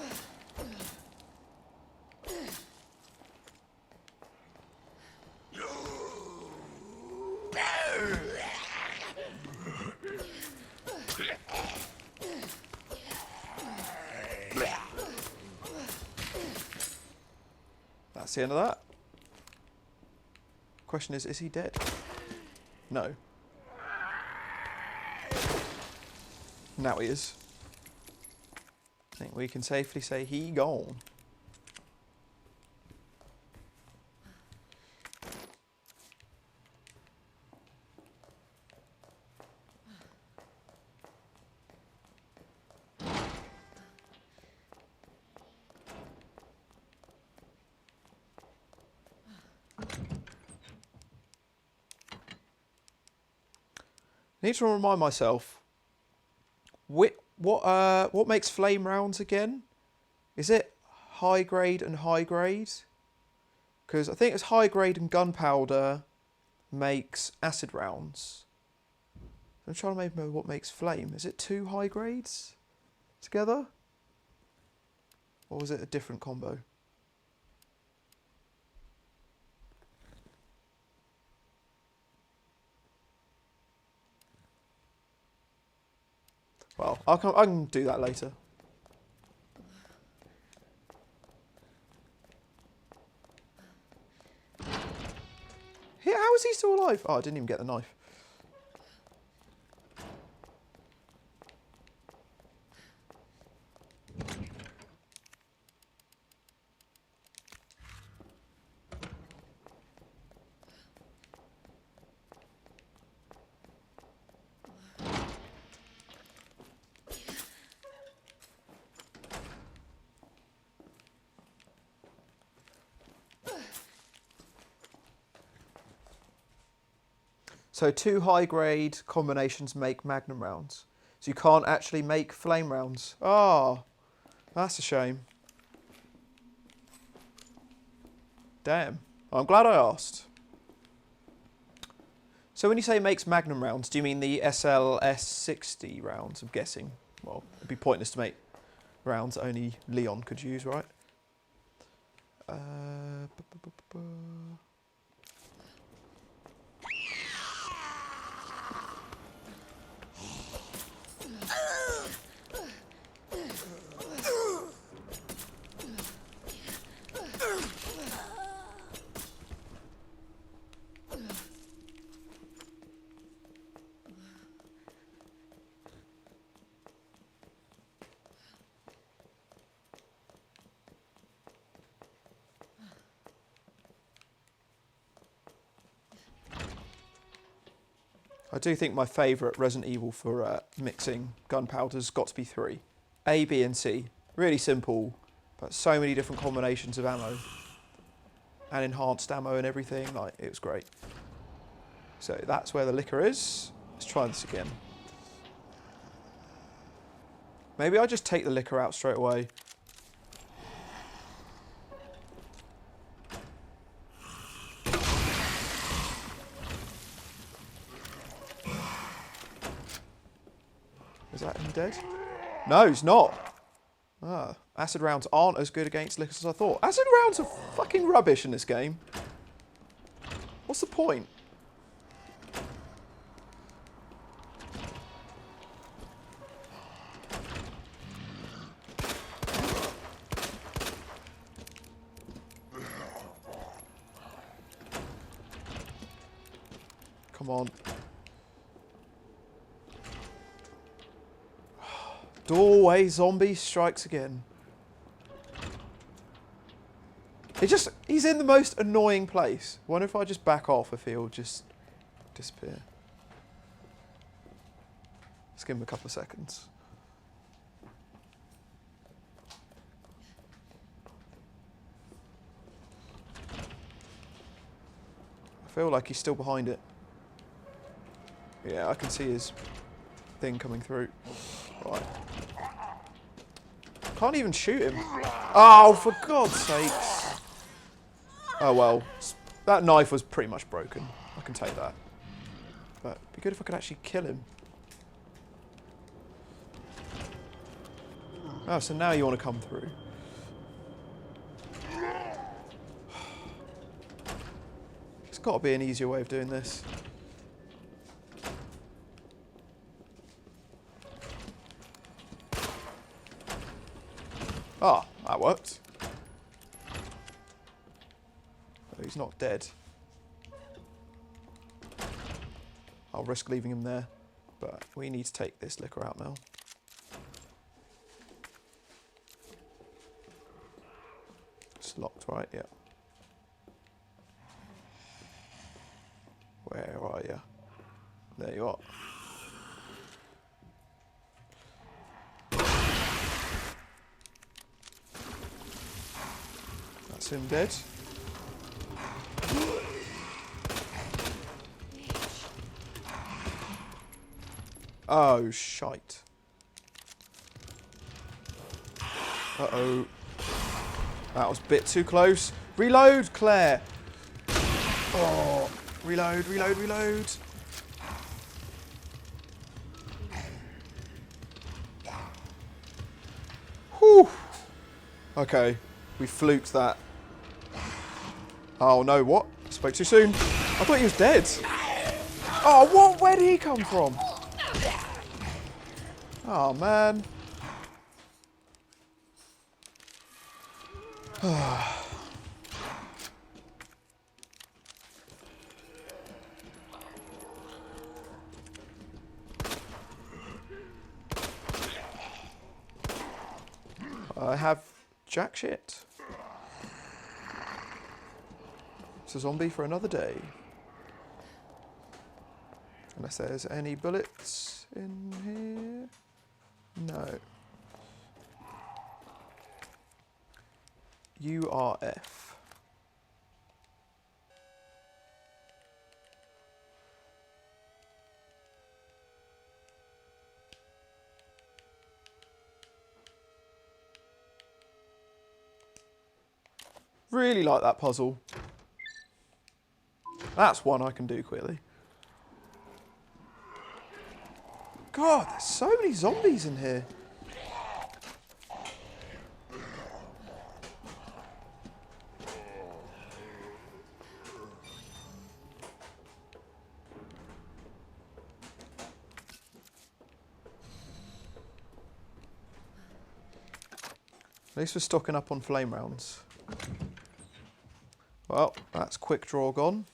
That's the end of that. Question is he dead? No. Now he is. I think we can safely say he gone. I need to remind myself what makes flame rounds again? Is it high grade and high grade? Because I think it's high grade and gunpowder makes acid rounds. I'm trying to remember what makes flame. Is it 2 high grades together? Or was it a different combo? Well, I can do that later. Yeah, how is he still alive? Oh, I didn't even get the knife. So 2 high grade combinations make magnum rounds. So you can't actually make flame rounds. Ah, that's a shame. Damn. I'm glad I asked. So when you say makes magnum rounds, do you mean the SLS 60 rounds, I'm guessing? Well, it'd be pointless to make rounds that only Leon could use, right? I do think my favourite Resident Evil for mixing gunpowder's got to be 3. A, B and C. Really simple, but so many different combinations of ammo. And enhanced ammo and everything, like, it was great. So that's where the liquor is. Let's try this again. Maybe I just take the liquor out straight away. Is that him dead? No, he's not. Ah, acid rounds aren't as good against liquors as I thought. Acid rounds are fucking rubbish in this game. What's the point? Come on. Doorway zombie strikes again. He's in the most annoying place. Wonder if I just back off if he'll just disappear. Let's give him a couple of seconds. I feel like he's still behind it. Yeah, I can see his thing coming through. Right. Can't even shoot him. Oh, for God's sakes. Oh well, that knife was pretty much broken. I can take that. But it'd be good if I could actually kill him. Oh, so now you want to come through. There's got to be an easier way of doing this. Ah, that worked. Oh, he's not dead. I'll risk leaving him there, but we need to take this liquor out now. It's locked, right? Yeah. Where are you? There you are. That's him dead. Oh, shite. Uh-oh. That was a bit too close. Reload, Claire. Oh, reload, reload, reload. Whew. Okay, we fluked that. Oh no, what? Spoke too soon. I thought he was dead. Oh, what? Where did he come from? Oh man. I have jack shit. It's a zombie for another day. Unless there's any bullets in here. No. URF. Really like that puzzle. That's one I can do quickly. God, there's so many zombies in here. At least we're stocking up on flame rounds. Well, that's quick draw gone.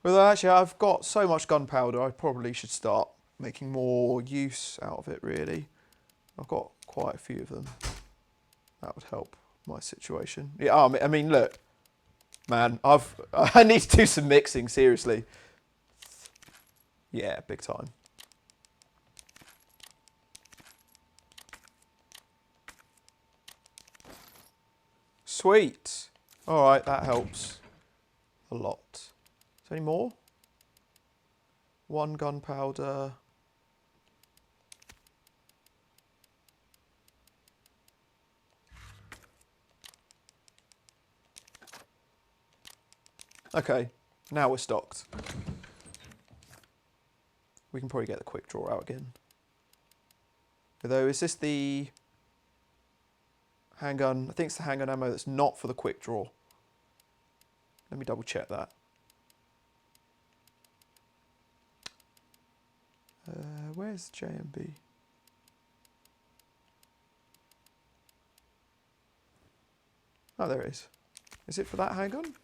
Well, actually, I've got so much gunpowder, I probably should start making more use out of it, really. I've got quite a few of them. That would help my situation. Yeah, I mean, look. Man, I need to do some mixing, seriously. Yeah, big time. Sweet. All right, that helps a lot. Is there any more? One gunpowder. Okay, now we're stocked. We can probably get the quick draw out again. Although, is this the handgun? I think it's the handgun ammo that's not for the quick draw. Let me double check that. Where's JMB? Oh, there it is. Is it for that handgun?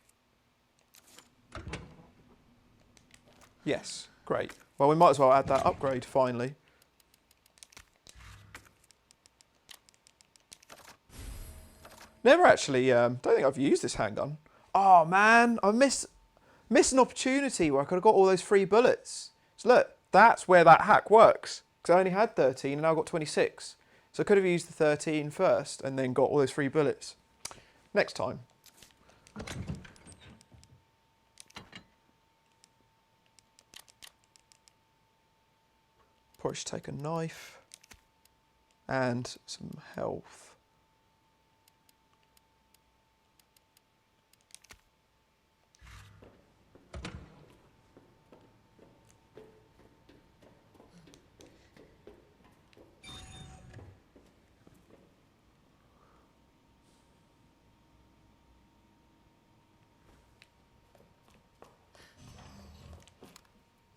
Yes, great. Well, we might as well add that upgrade finally. Never actually, don't think I've used this handgun. Oh man, I missed an opportunity where I could have got all those free bullets. So look, that's where that hack works. Because I only had 13 and now I've got 26. So I could have used the 13 first and then got all those free bullets. Next time. Probably should take a knife and some health.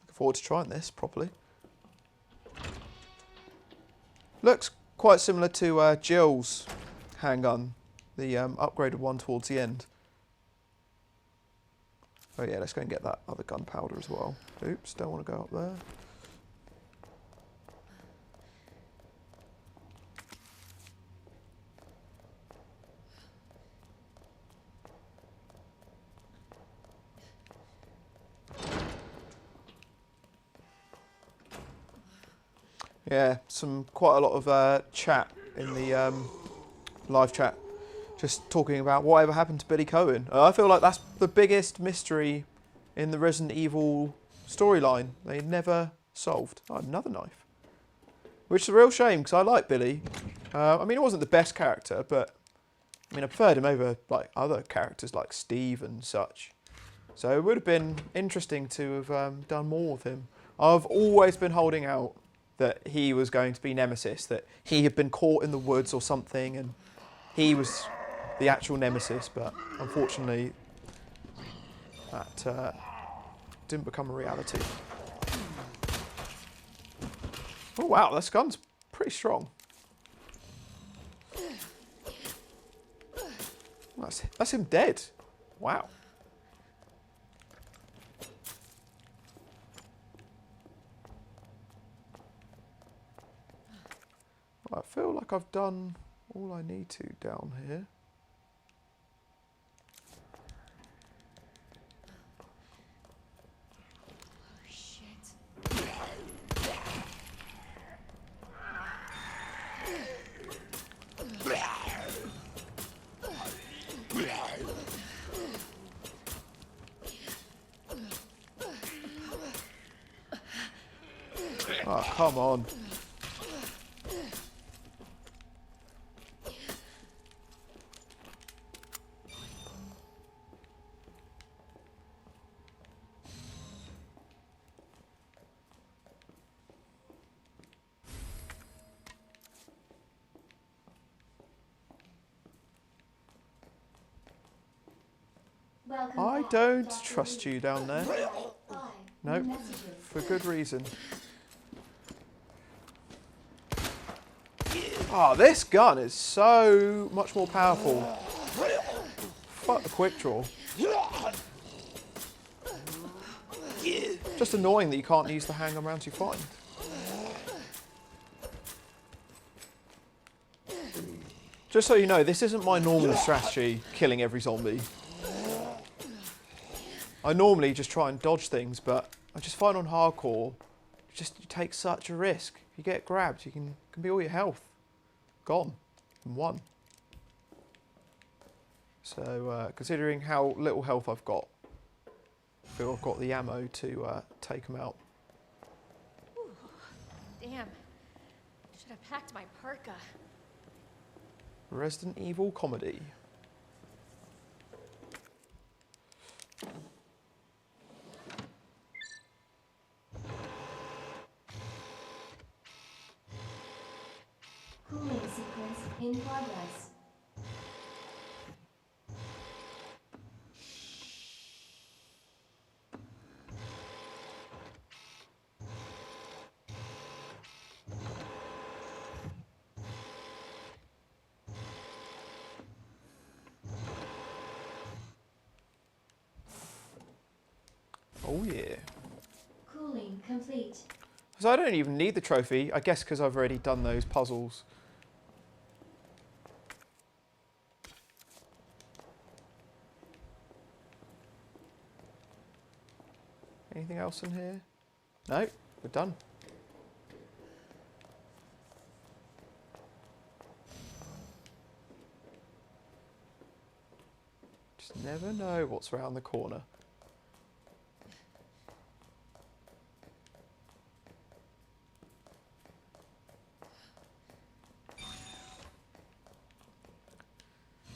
Looking forward to trying this properly. Looks quite similar to Jill's handgun, the upgraded one towards the end. Oh yeah, let's go and get that other gunpowder as well. Oops, don't want to go up there. Yeah, quite a lot of chat in the live chat, just talking about whatever happened to Billy Cohen. I feel like that's the biggest mystery in the Resident Evil storyline. They never solved. Oh, another knife, which is a real shame because I like Billy. I mean, he wasn't the best character, but I mean, I preferred him over like other characters like Steve and such. So it would have been interesting to have done more with him. I've always been holding out that he was going to be Nemesis, that he had been caught in the woods or something and he was the actual Nemesis, but unfortunately that didn't become a reality. Oh wow, this gun's pretty strong. That's him dead. Wow. I feel like I've done all I need to down here. Oh, shit. Oh, come on. I don't trust you down there. Nope, for good reason. Oh, this gun is so much more powerful. Fuck the quick draw. Just annoying that you can't use the handgun rounds you find. Just so you know, this isn't my normal strategy, killing every zombie. I normally just try and dodge things, but I just find on hardcore, you take such a risk. If you get grabbed, you can be all your health gone in one. So considering how little health I've got, I feel I've got the ammo to take them out. Ooh, damn. Should have packed my parka. Resident Evil comedy. Cooling sequence in progress. Oh yeah. Because I don't even need the trophy. I guess because I've already done those puzzles. Anything else in here? No, we're done. Just never know what's around the corner.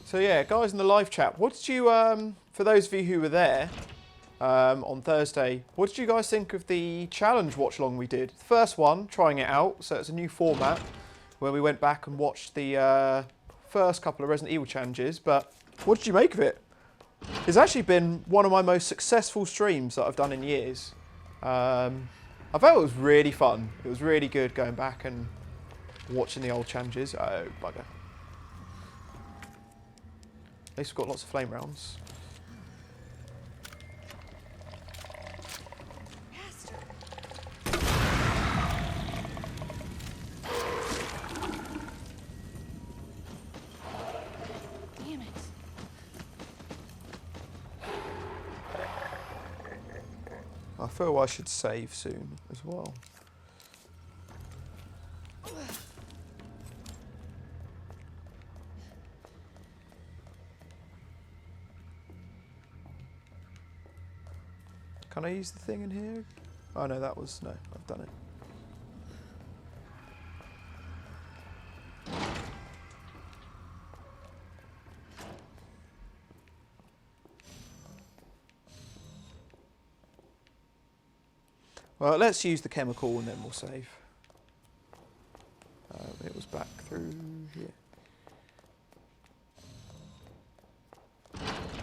So yeah, guys in the live chat, what did you, for those of you who were there on Thursday, what did you guys think of the challenge watch along we did? The first one, trying it out, so it's a new format where we went back and watched the first couple of Resident Evil challenges, but what did you make of it? It's actually been one of my most successful streams that I've done in years. I felt it was really fun. It was really good going back and watching the old challenges. Oh, bugger. At least we've got lots of flame rounds. Damn it. I feel I should save soon as well. Can I use the thing in here? Oh no, that was, no, I've done it. Well, let's use the chemical and then we'll save. It was back through here.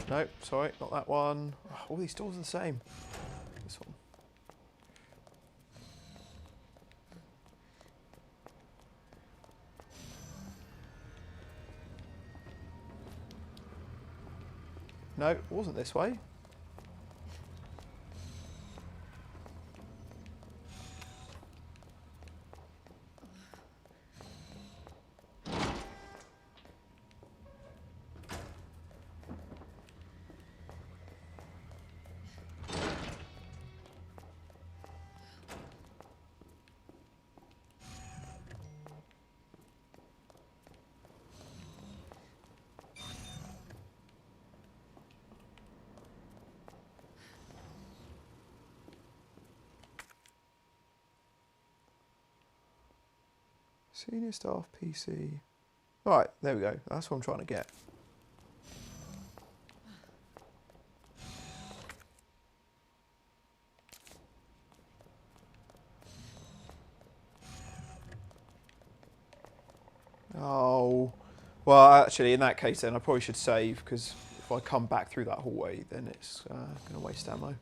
Nope, sorry, not that one. Oh, all these doors are the same. This one. No, it wasn't this way. Senior staff PC. Alright, there we go. That's what I'm trying to get. Oh. Well, actually, in that case then, I probably should save, because if I come back through that hallway, then it's going to waste ammo.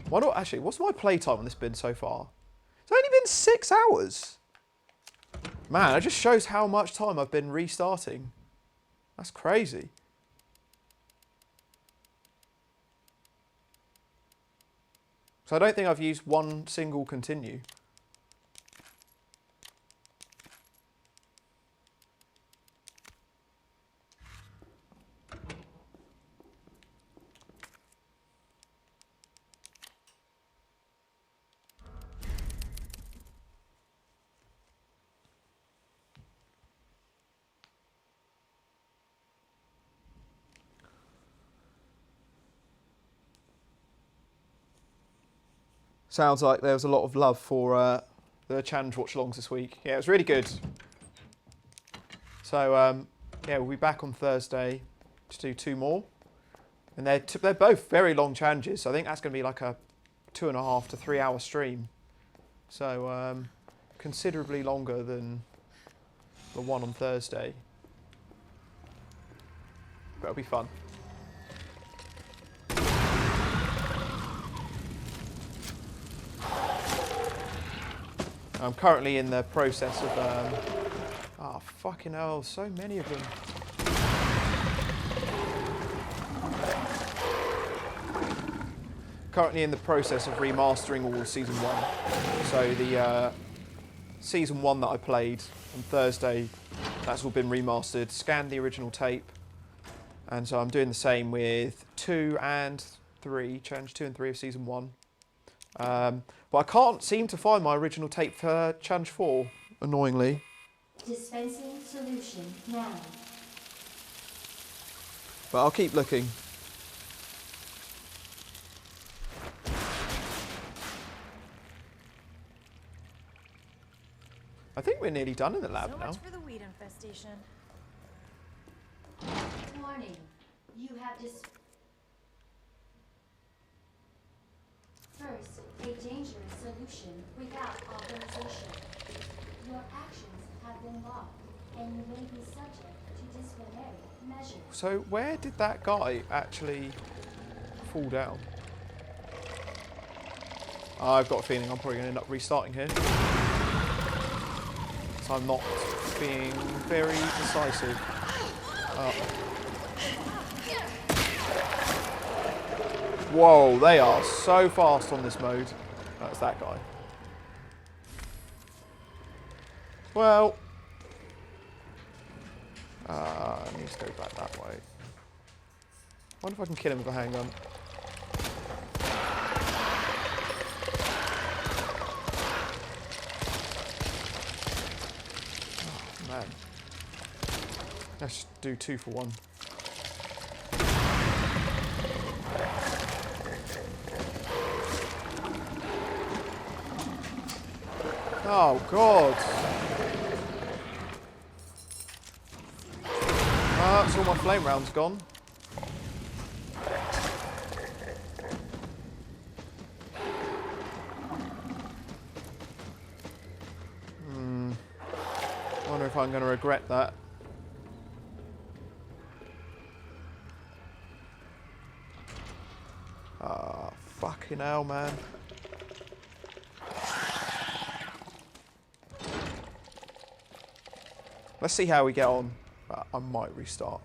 Why not? Actually, what's my playtime on this been so far? It's only been 6 hours. Man, it just shows how much time I've been restarting. That's crazy. So I don't think I've used one single continue. Sounds like there was a lot of love for the challenge watch-alongs this week. Yeah, it was really good. So, yeah, we'll be back on Thursday to do 2 more. And they're both very long challenges, so I think that's going to be like a 2.5 to 3 hour stream. So, considerably longer than the one on Thursday. But it'll be fun. I'm currently in the process of, oh fucking hell, so many of them. currently in the process of remastering all of Season 1. So the Season 1 that I played on Thursday, that's all been remastered, scanned the original tape, and so I'm doing the same with 2 and 3, challenge 2 and 3 of Season 1. But I can't seem to find my original tape for challenge 4, annoyingly. Dispensing solution now. But I'll keep looking. I think we're nearly done in the lab So now. much for the weed infestation. Warning. You have First, a dangerous solution without authorization. Your actions have been logged, and you may be subject to disciplinary measures. So where did that guy actually fall down? I've got a feeling I'm probably going to end up restarting here. So I'm not being very decisive. Whoa, they are so fast on this mode. That's that guy. Well, I need to go back that way. I wonder if I can kill him with a handgun. Oh, man. Let's do 2 for 1. Oh, God. That's all my flame rounds gone. I wonder if I'm going to regret that. Ah, fucking hell, man. Let's see how we get on. I might restart.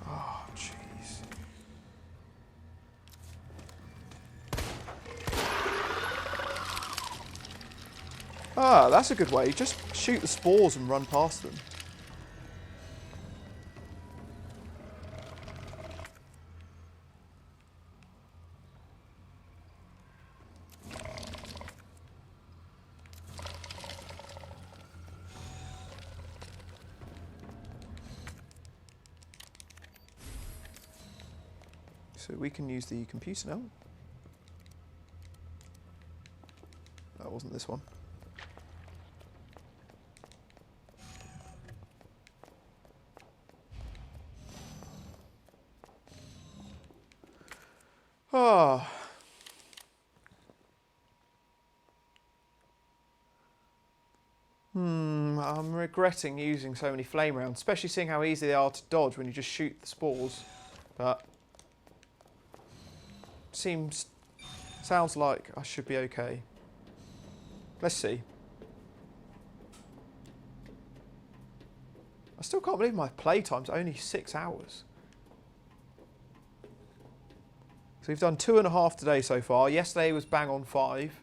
Oh, jeez. Ah, that's a good way. Just shoot the spores and run past them. So we can use the computer now. That wasn't this one. Ah. I'm regretting using so many flame rounds, especially seeing how easy they are to dodge when you just shoot the spores. But sounds like I should be okay. Let's see. I still can't believe my playtime's only 6 hours. So we've done 2.5 today so far. Yesterday was bang on 5,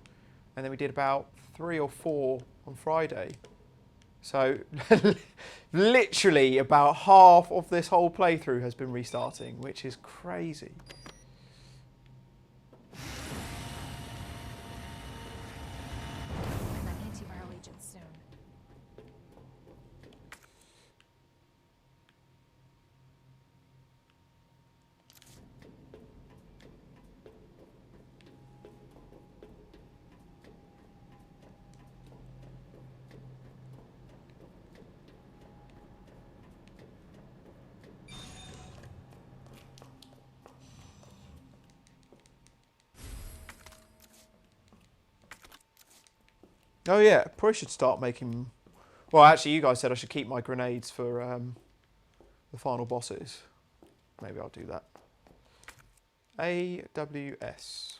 and then we did about 3 or 4 on Friday. So literally about half of this whole playthrough has been restarting, which is crazy. And that antiviral agent soon. Oh yeah, probably should start making... Well, actually, you guys said I should keep my grenades for the final bosses. Maybe I'll do that. AWS.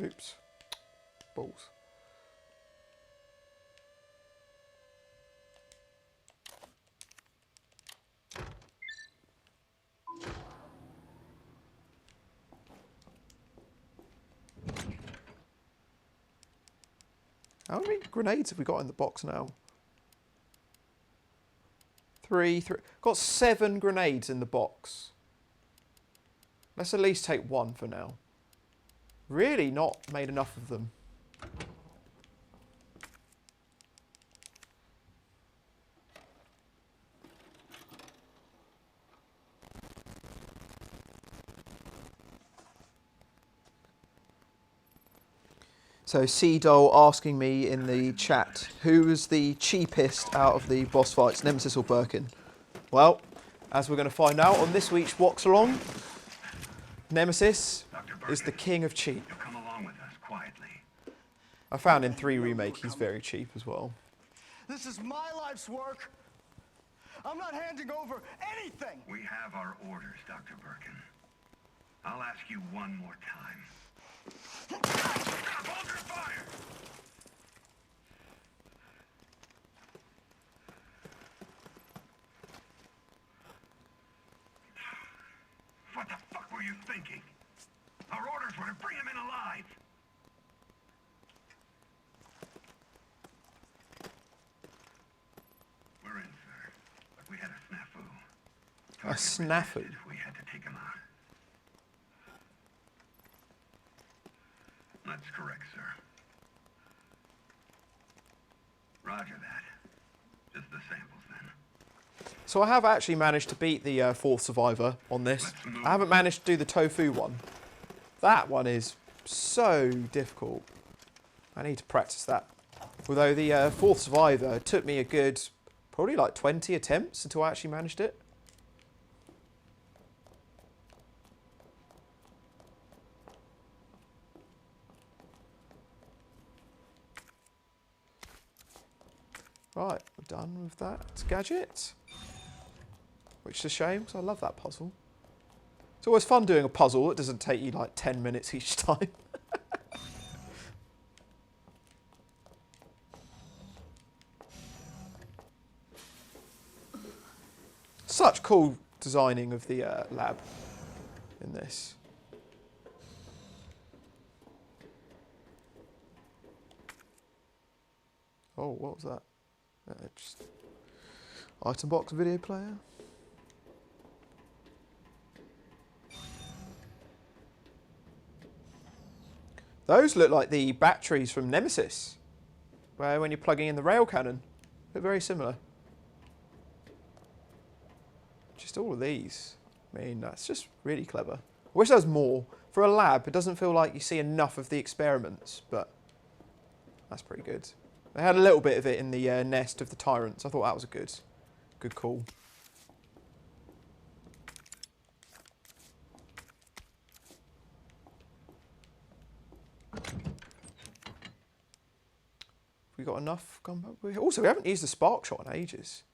Oops. Balls. How many grenades have we got in the box now? Three. Got 7 grenades in the box. Let's at least take 1 for now. Really not made enough of them. So Seadoll asking me in the chat, who was the cheapest out of the boss fights, Nemesis or Birkin? Well, as we're going to find out on this week's Walks Along, Nemesis is the king of cheap. You'll come along with us quietly. I found in 3 Remake he's very cheap as well. This is my life's work. I'm not handing over anything. We have our orders, Dr. Birkin. I'll ask you one more time. Stop! Hold your fire! What the fuck were you thinking? Our orders were to bring him in alive. We're in, sir. But we had a snafu. A snafu? We had to take him out. That's correct, sir. Roger that. Just the samples, then. So I have actually managed to beat the 4th survivor on this. I haven't managed to do the tofu one. That one is so difficult. I need to practice that. Although the 4th survivor took me a good, probably like 20 attempts until I actually managed it. Right, we're done with that gadget. Which is a shame, because I love that puzzle. It's always fun doing a puzzle that doesn't take you like 10 minutes each time. Such cool designing of the lab in this. Oh, what was that? Just item box video player. Those look like the batteries from Nemesis, where when you're plugging in the rail cannon, look very similar. Just all of these. I mean, that's just really clever. I wish there was more. For a lab, it doesn't feel like you see enough of the experiments, but that's pretty good. They had a little bit of it in the nest of the tyrants. I thought that was a good call. We got enough gunpowder. Also, we haven't used the spark shot in ages.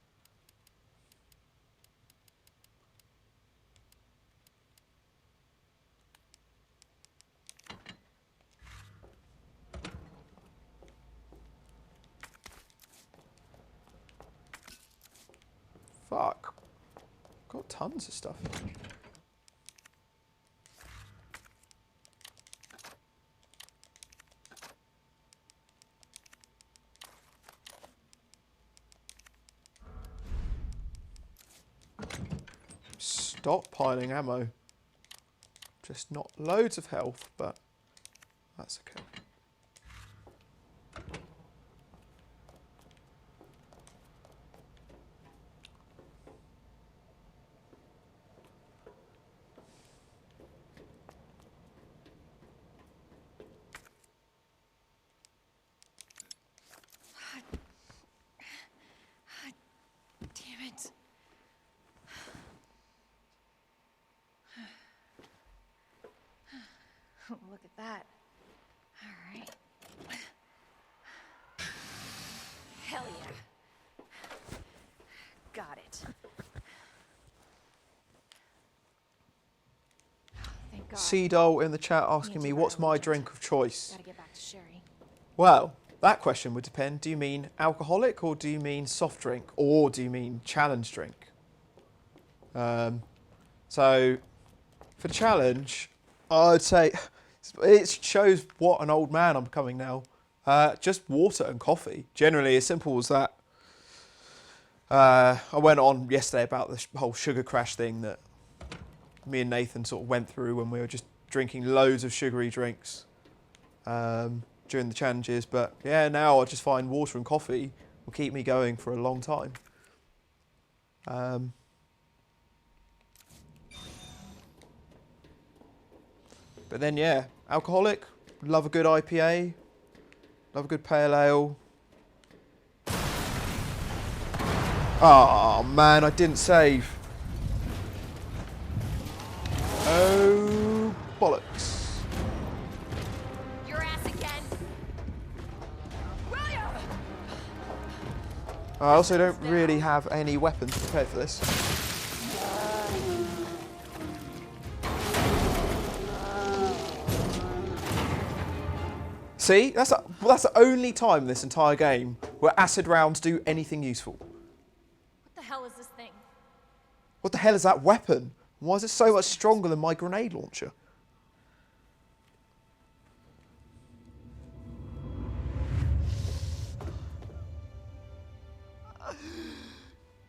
Fuck. Got tons of stuff. Stockpiling ammo. Just not loads of health, but that's okay. Damn it. Look at that. All right. Hell yeah. Got it. Thank God. Seadoll in the chat asking me, antiviral what's my agent. drink of choice? Gotta get back to Sherry. Well, that question would depend. Do you mean alcoholic, or do you mean soft drink, or do you mean challenge drink? So, for challenge, I'd say it shows what an old man I'm becoming now. Just water and coffee. Generally, as simple as that. I went on yesterday about the whole sugar crash thing that me and Nathan sort of went through when we were just drinking loads of sugary drinks during the challenges. But yeah, now I just find water and coffee will keep me going for a long time. But then yeah, alcoholic, love a good IPA, love a good pale ale. Oh man, I didn't save. Oh, bollocks. Your ass again. William! I also don't really have any weapons prepared for this. See, that's the only time in this entire game where acid rounds do anything useful. What the hell is this thing? What the hell is that weapon? Why is it so much stronger than my grenade launcher?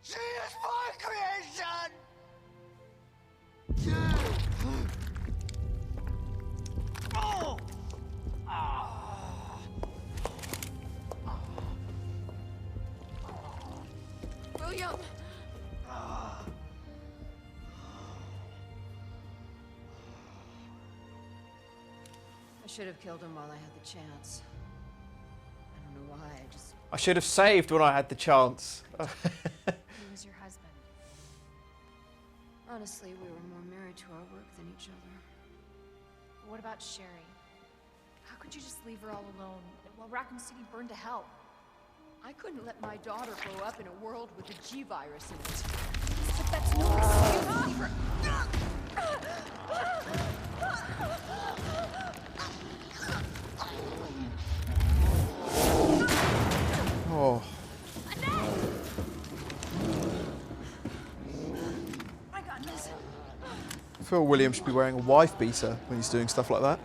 She is my creation! Oh! William! I should have killed him while I had the chance. I don't know why, I just... I should have saved when I had the chance. He was your husband. Honestly, we were more married to our work than each other. What about Sherry? How could you just leave her all alone while Raccoon City burned to hell? I couldn't let my daughter grow up in a world with a G-virus in it. But that's no excuse for... Oh. My goodness. I feel William should be wearing a wife beater when he's doing stuff like that.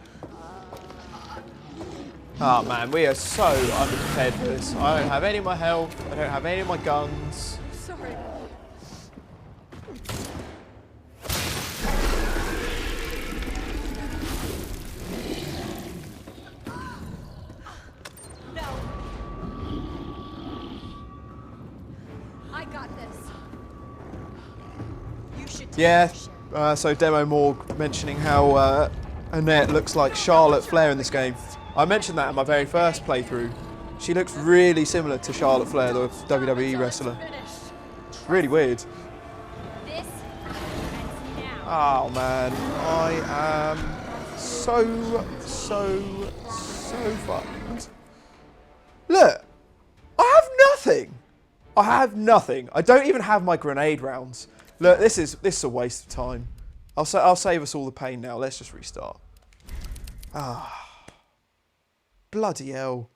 Oh man, we are so underprepared for this. I don't have any of my health, I don't have any of my guns. Sorry. No! I got this. You should take Yeah, Sherry. so Demo Morg mentioning how Annette looks like Charlotte Flair in this game. I mentioned that in my very first playthrough. She looks really similar to Charlotte Flair, the WWE wrestler. Really weird. This ends now. Oh man, I am so fucked. Look, I have nothing. I have nothing. I don't even have my grenade rounds. Look, this is a waste of time. I'll save us all the pain now. Let's just restart. Ah, bloody hell.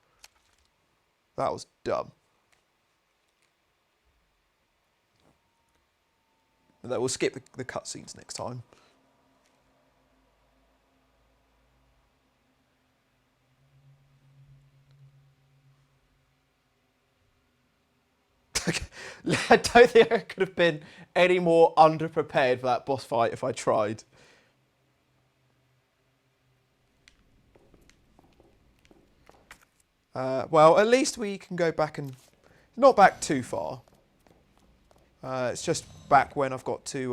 That was dumb. We'll skip the cutscenes next time. I don't think I could have been any more underprepared for that boss fight if I tried. Well, at least we can go back and... Not back too far. It's just back when I've got to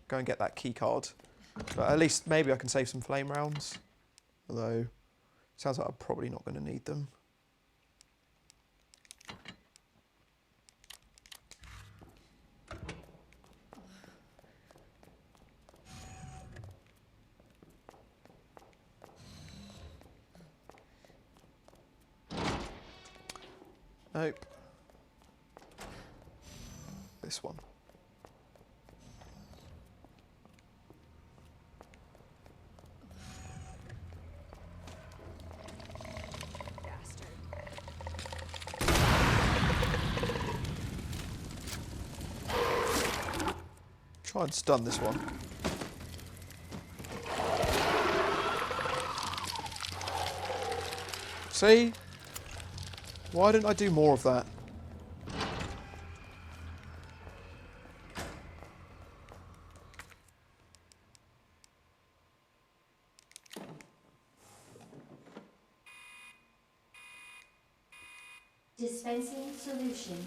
go and get that key card. But at least maybe I can save some flame rounds. Although, sounds like I'm probably not going to need them. Nope. This one. Try and stun this one. See? Why didn't I do more of that? Dispensing solution.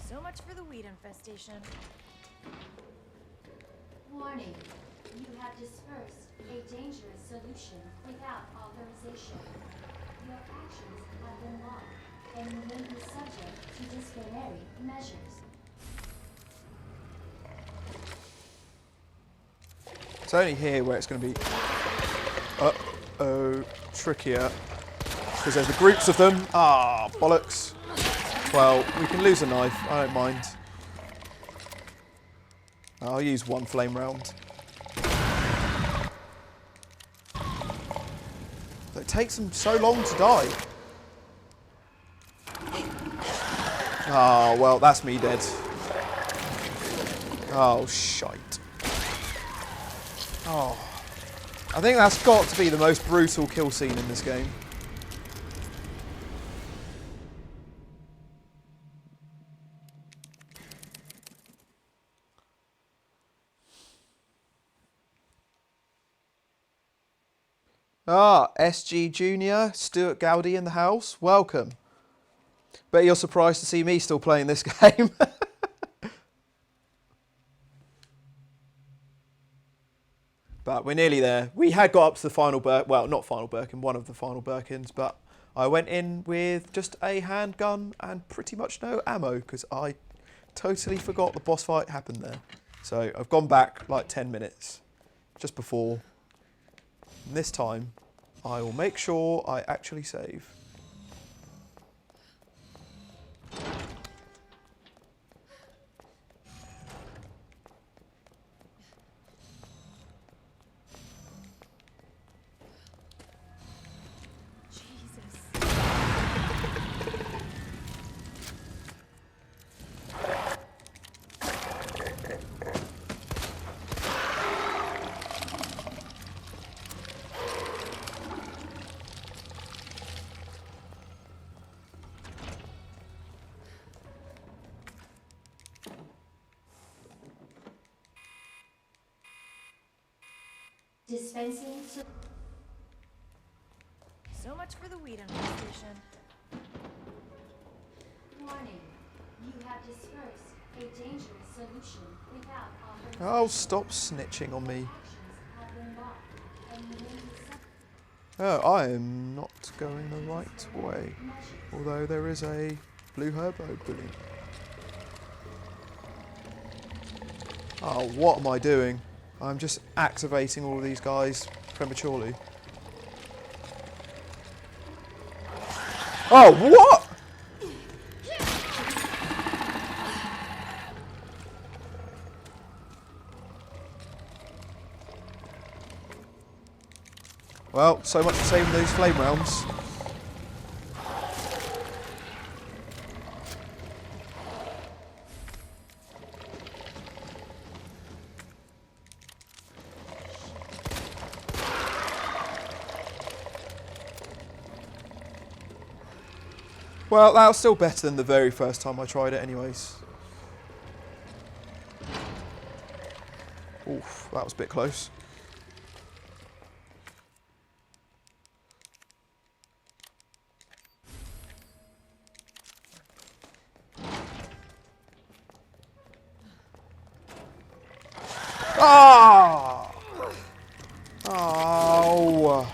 So much for the weed infestation. Warning. You have dispersed a dangerous solution without authorization. Your actions have been logged, and you may be subject to disciplinary measures. It's only here where it's going to be trickier, because there's the groups of them. Ah, bollocks. Well, we can lose a knife, I don't mind. I'll use one flame round. It takes them so long to die. Ah, well, that's me dead. Oh, shite. Oh. I think that's got to be the most brutal kill scene in this game. Ah, SG Junior, Stuart Gowdy in the house. Welcome. Bet you're surprised to see me still playing this game. But we're nearly there. We had got up to the final well, not final Birkin, one of the final Birkins, but I went in with just a handgun and pretty much no ammo because I totally forgot the boss fight happened there. So I've gone back like 10 minutes just before. And this time I will make sure I actually save. Dispensing So much for the weed infestation. Warning. You have dispersed a dangerous solution without authorization. Oh, stop snitching on me. Actions have been logged, and you may be subject Oh, I am not going the right way. Although there is a blue herb. Oh, brilliant. Oh, what am I doing? I'm just activating all of these guys prematurely. Oh, what? Well, so much for saving those flame rounds. Well, that was still better than the very first time I tried it anyways. Oof, that was a bit close. Ah! Oh!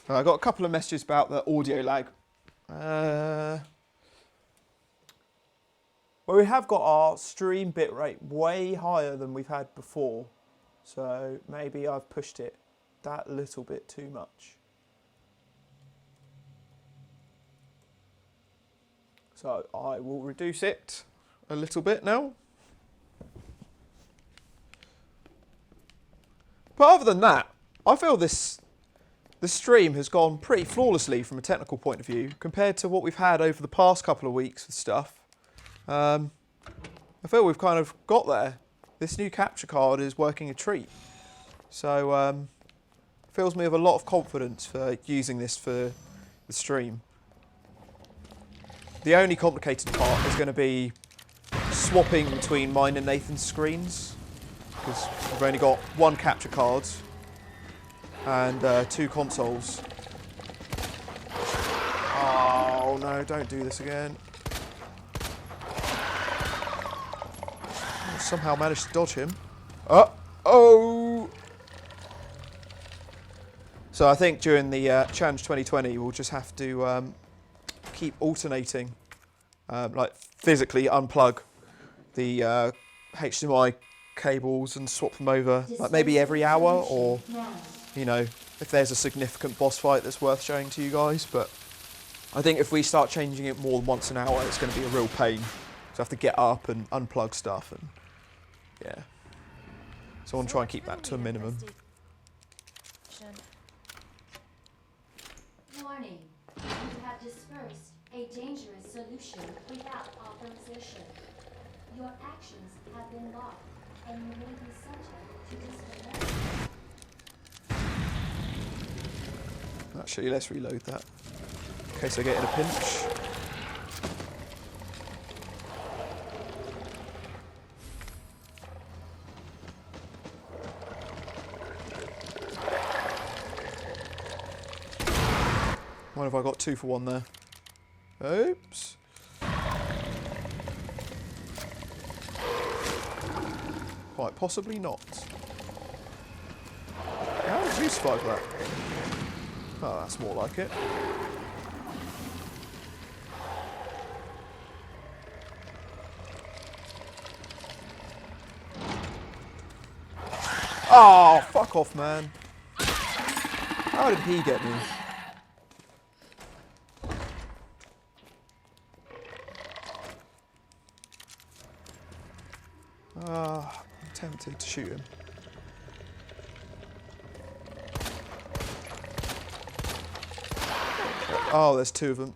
I got a couple of messages about the audio lag. Well, we have got our stream bitrate way higher than we've had before. So maybe I've pushed it that little bit too much. So I will reduce it a little bit now. But other than that, I feel the stream has gone pretty flawlessly from a technical point of view compared to what we've had over the past couple of weeks with stuff. I feel we've kind of got there. This new capture card is working a treat. So, fills me with a lot of confidence for using this for the stream. The only complicated part is going to be swapping between mine and Nathan's screens, because we've only got one capture card and 2 consoles. Oh no, don't do this again. Somehow managed to dodge him. Oh! So I think during the Challenge 2020 we'll just have to keep alternating, like physically unplug the HDMI cables and swap them over, like maybe every hour, or you know, if there's a significant boss fight that's worth showing to you guys. But I think if we start changing it more than once an hour, it's going to be a real pain. So I have to get up and unplug stuff, and yeah. So I want to try and keep that to a minimum. Warning. You have dispersed a dangerous solution without authorization. Your actions have been locked, and you may be subject to disciplinary. Actually, let's reload that in case I get in a pinch. What have I got? 2 for 1 there? Oops. Quite possibly not. How did you survive that? Oh, that's more like it. Oh, fuck off, man. How did he get me? I'm tempted to shoot him. Oh, there's 2 of them.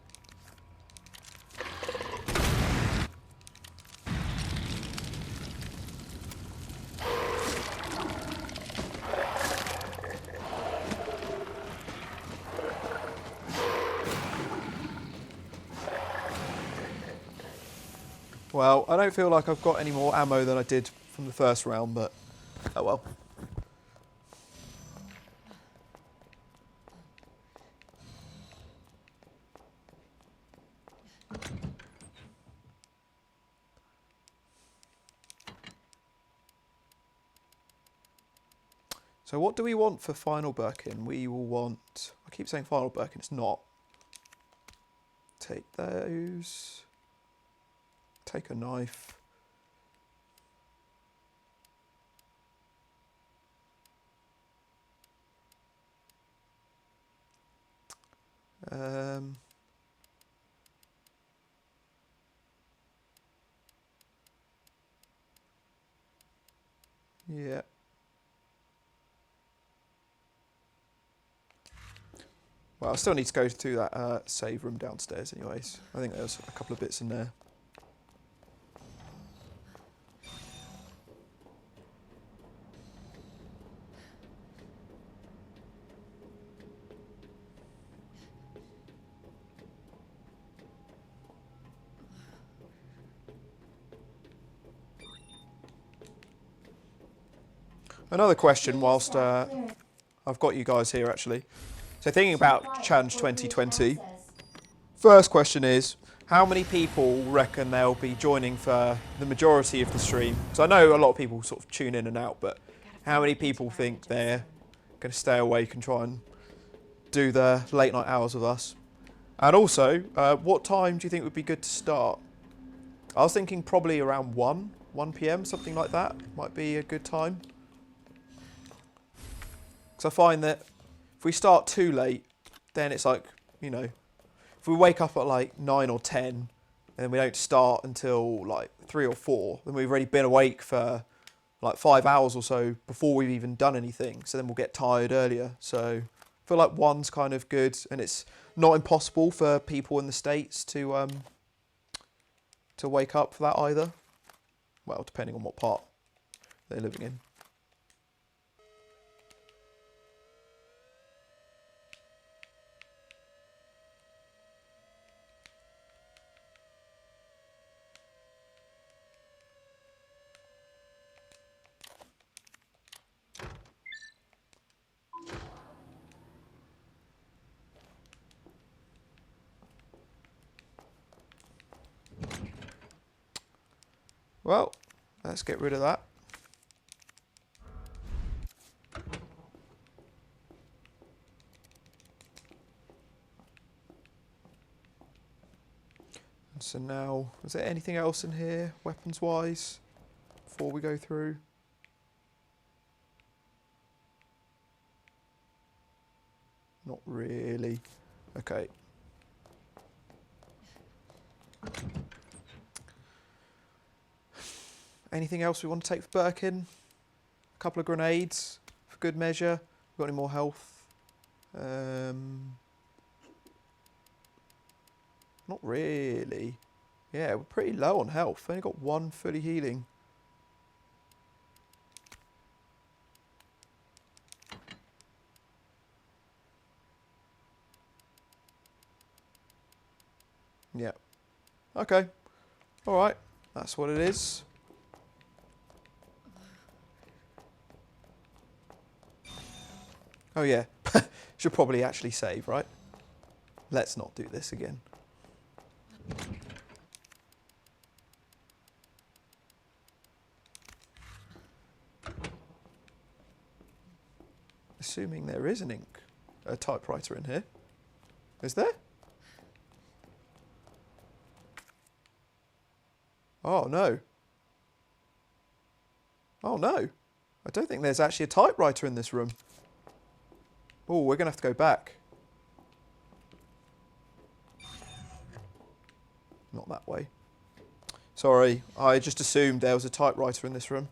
Well, I don't feel like I've got any more ammo than I did from the first round, but oh well. So what do we want for final Birkin? We will want... I keep saying final Birkin, it's not. Take those. Take a knife. Yeah. Well, I still need to go to that save room downstairs anyways. I think there's a couple of bits in there. Another question whilst I've got you guys here actually. So thinking about Challenge 2020, first question is, how many people reckon they'll be joining for the majority of the stream? Because I know a lot of people sort of tune in and out, but how many people think they're going to stay awake and try and do the late night hours with us? And also, what time do you think would be good to start? I was thinking probably around 1 PM, something like that might be a good time. Because I find that if we start too late, then it's like, you know, if we wake up at like 9 or 10 and then we don't start until like 3 or 4, then we've already been awake for like 5 hours or so before we've even done anything. So then we'll get tired earlier. So I feel like one's kind of good, and it's not impossible for people in the States to wake up for that either. Well, depending on what part they're living in. Well, let's get rid of that. And so now, is there anything else in here, weapons-wise, before we go through? Not really. Okay. Anything else we want to take for Birkin? A couple of grenades for good measure. Got any more health? Not really. Yeah, we're pretty low on health. Only got one fully healing. Yeah. Okay. Alright. That's what it is. Oh yeah. Should probably actually save, right? Let's not do this again. Assuming there is a typewriter in here. Is there? Oh no. Oh no. I don't think there's actually a typewriter in this room. Oh, we're going to have to go back. Not that way. Sorry, I just assumed there was a typewriter in this room.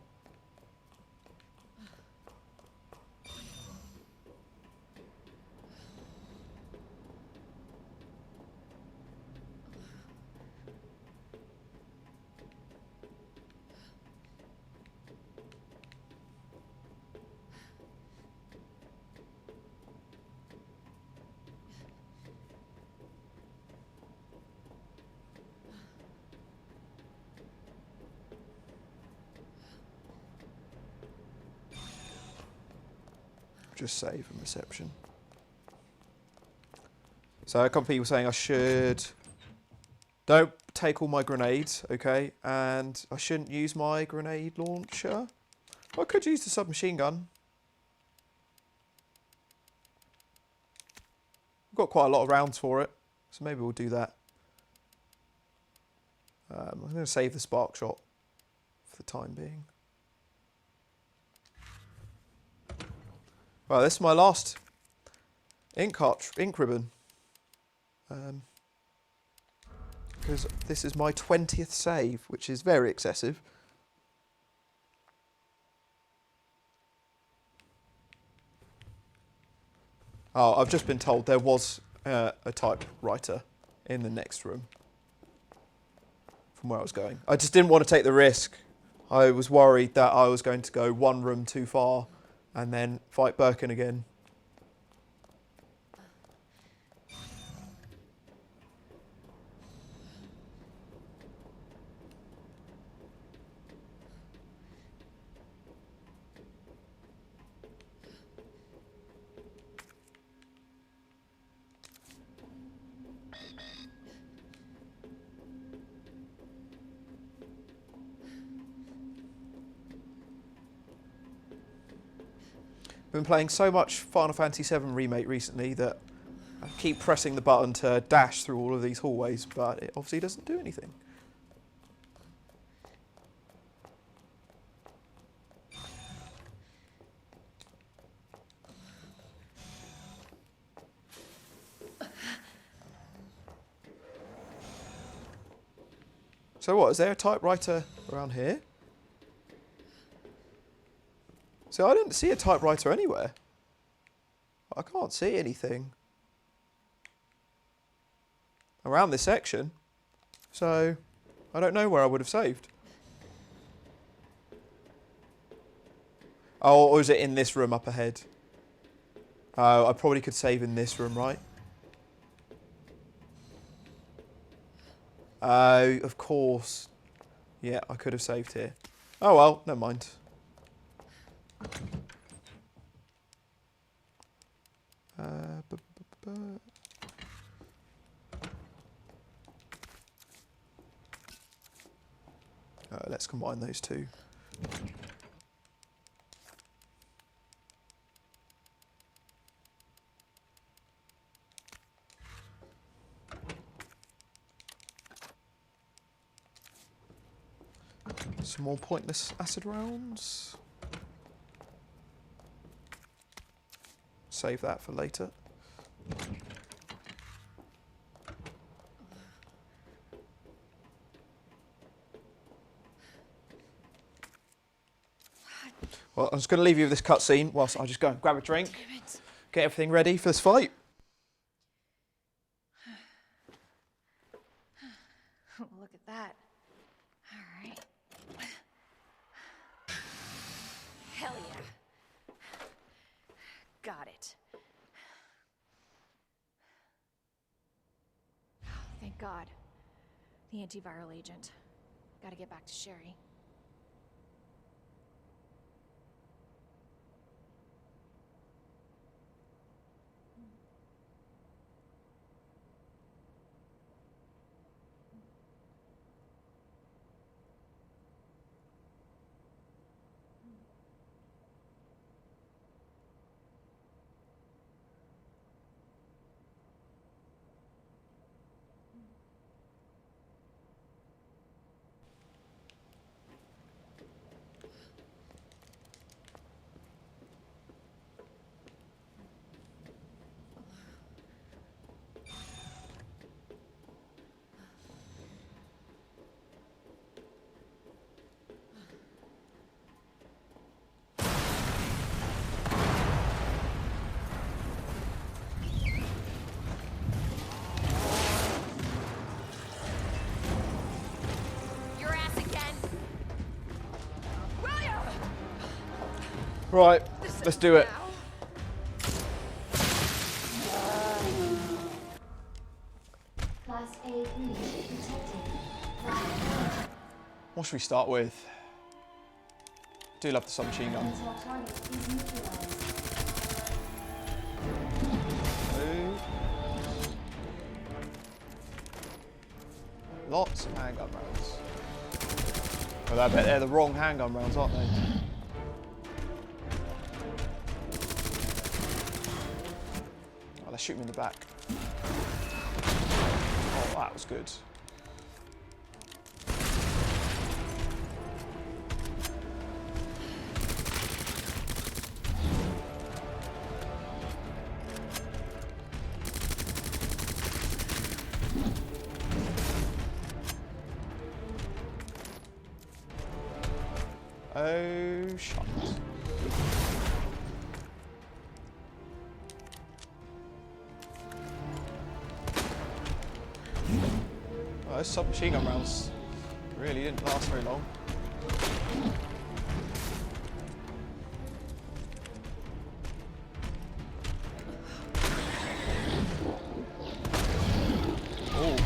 Just save and reception. So a couple of people saying I should... Don't take all my grenades, okay? And I shouldn't use my grenade launcher. I could use the submachine gun. I've got quite a lot of rounds for it, so maybe we'll do that. I'm going to save the spark shot for the time being. Well, this is my last ink ribbon. Because this is my 20th save, which is very excessive. Oh, I've just been told there was a typewriter in the next room from where I was going. I just didn't want to take the risk. I was worried that I was going to go one room too far and then fight Birkin again. Been playing so much Final Fantasy VII Remake recently that I keep pressing the button to dash through all of these hallways, but it obviously doesn't do anything. So what, is there a typewriter around here? So I didn't see a typewriter anywhere. I can't see anything around this section. So I don't know where I would have saved. Oh, or is it in this room up ahead? Oh, I probably could save in this room, right? Oh, of course. Yeah, I could have saved here. Oh well, never mind. Let's combine those two. Some more pointless acid rounds. Save that for later. Well, I'm just going to leave you with this cutscene whilst I just go and grab a drink, get everything ready for this fight. Look at that. All right. Hell yeah. Got it. Thank God. The antiviral agent. Gotta get back to Sherry. Right, let's do it. Class A breach detected. What should we start with? Do love the submachine gun. Intel target is neutralized. Lots of handgun rounds. Well, I bet they're the wrong handgun rounds, aren't they? Oh, let's shoot him in the back. Oh, that was good. Oh, shot. Oh, those submachine gun rounds really didn't last very long. Oh.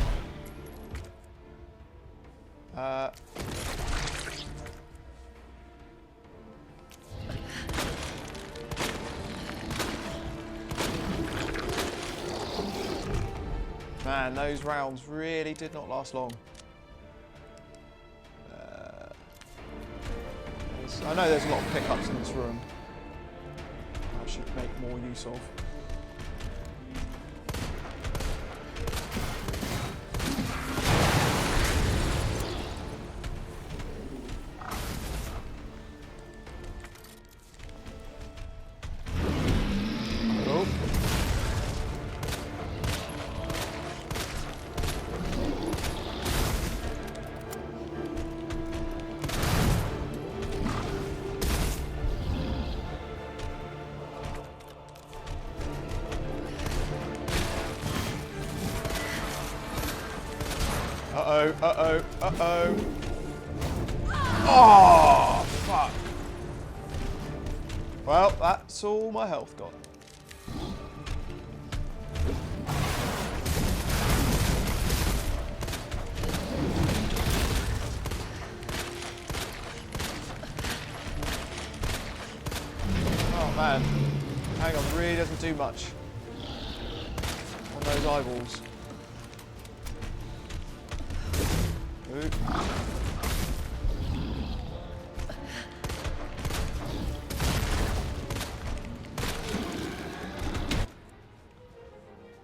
Man, those rounds really did not last long. I know there's a lot of pickups in this room I should make more use of. Uh-oh, uh-oh, uh-oh. Oh, fuck. Well, that's all my health gone. Oh man, hang on, really doesn't do much on those eyeballs. Ooh.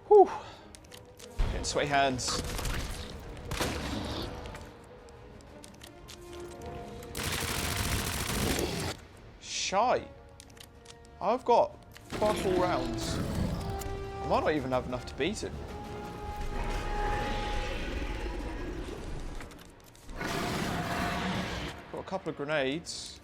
Whew. Getting sweaty hands. Shite. I've got fuck all rounds. I might not even have enough to beat him. Got a couple of grenades.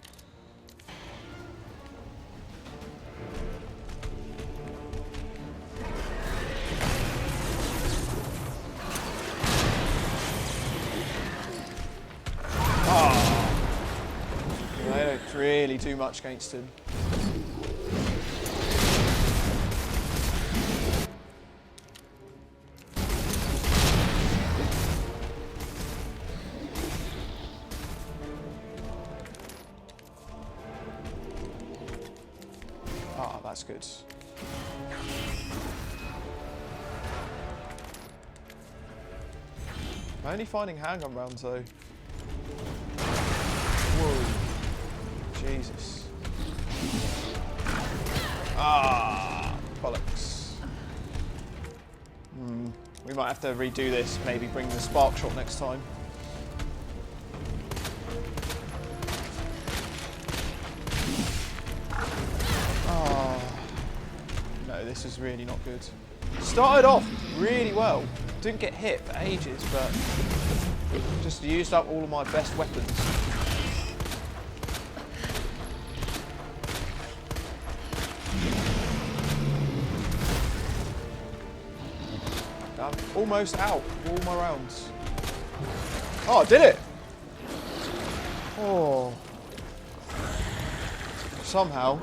They don't really do much against him. Ah, that's good. I'm only finding handgun rounds though. Whoa. Jesus. Ah, bollocks. We might have to redo this, maybe bring the spark shot next time. Oh, no, this is really not good. Started off really well. Didn't get hit for ages, but just used up all of my best weapons. I'm almost out of all my rounds. Oh, I did it! Oh. Somehow.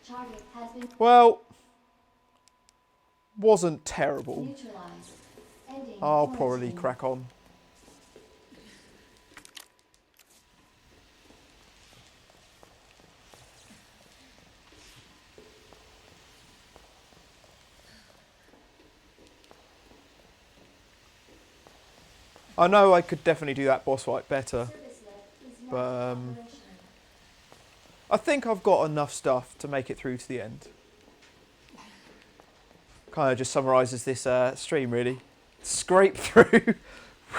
Target has been Well, wasn't terrible. neutralized. Ending I'll quarantine. probably crack on. I know I could definitely do that boss fight better, Service lift is now but operational. I think I've got enough stuff to make it through to the end. Kind of just summarises this stream really. Scrape through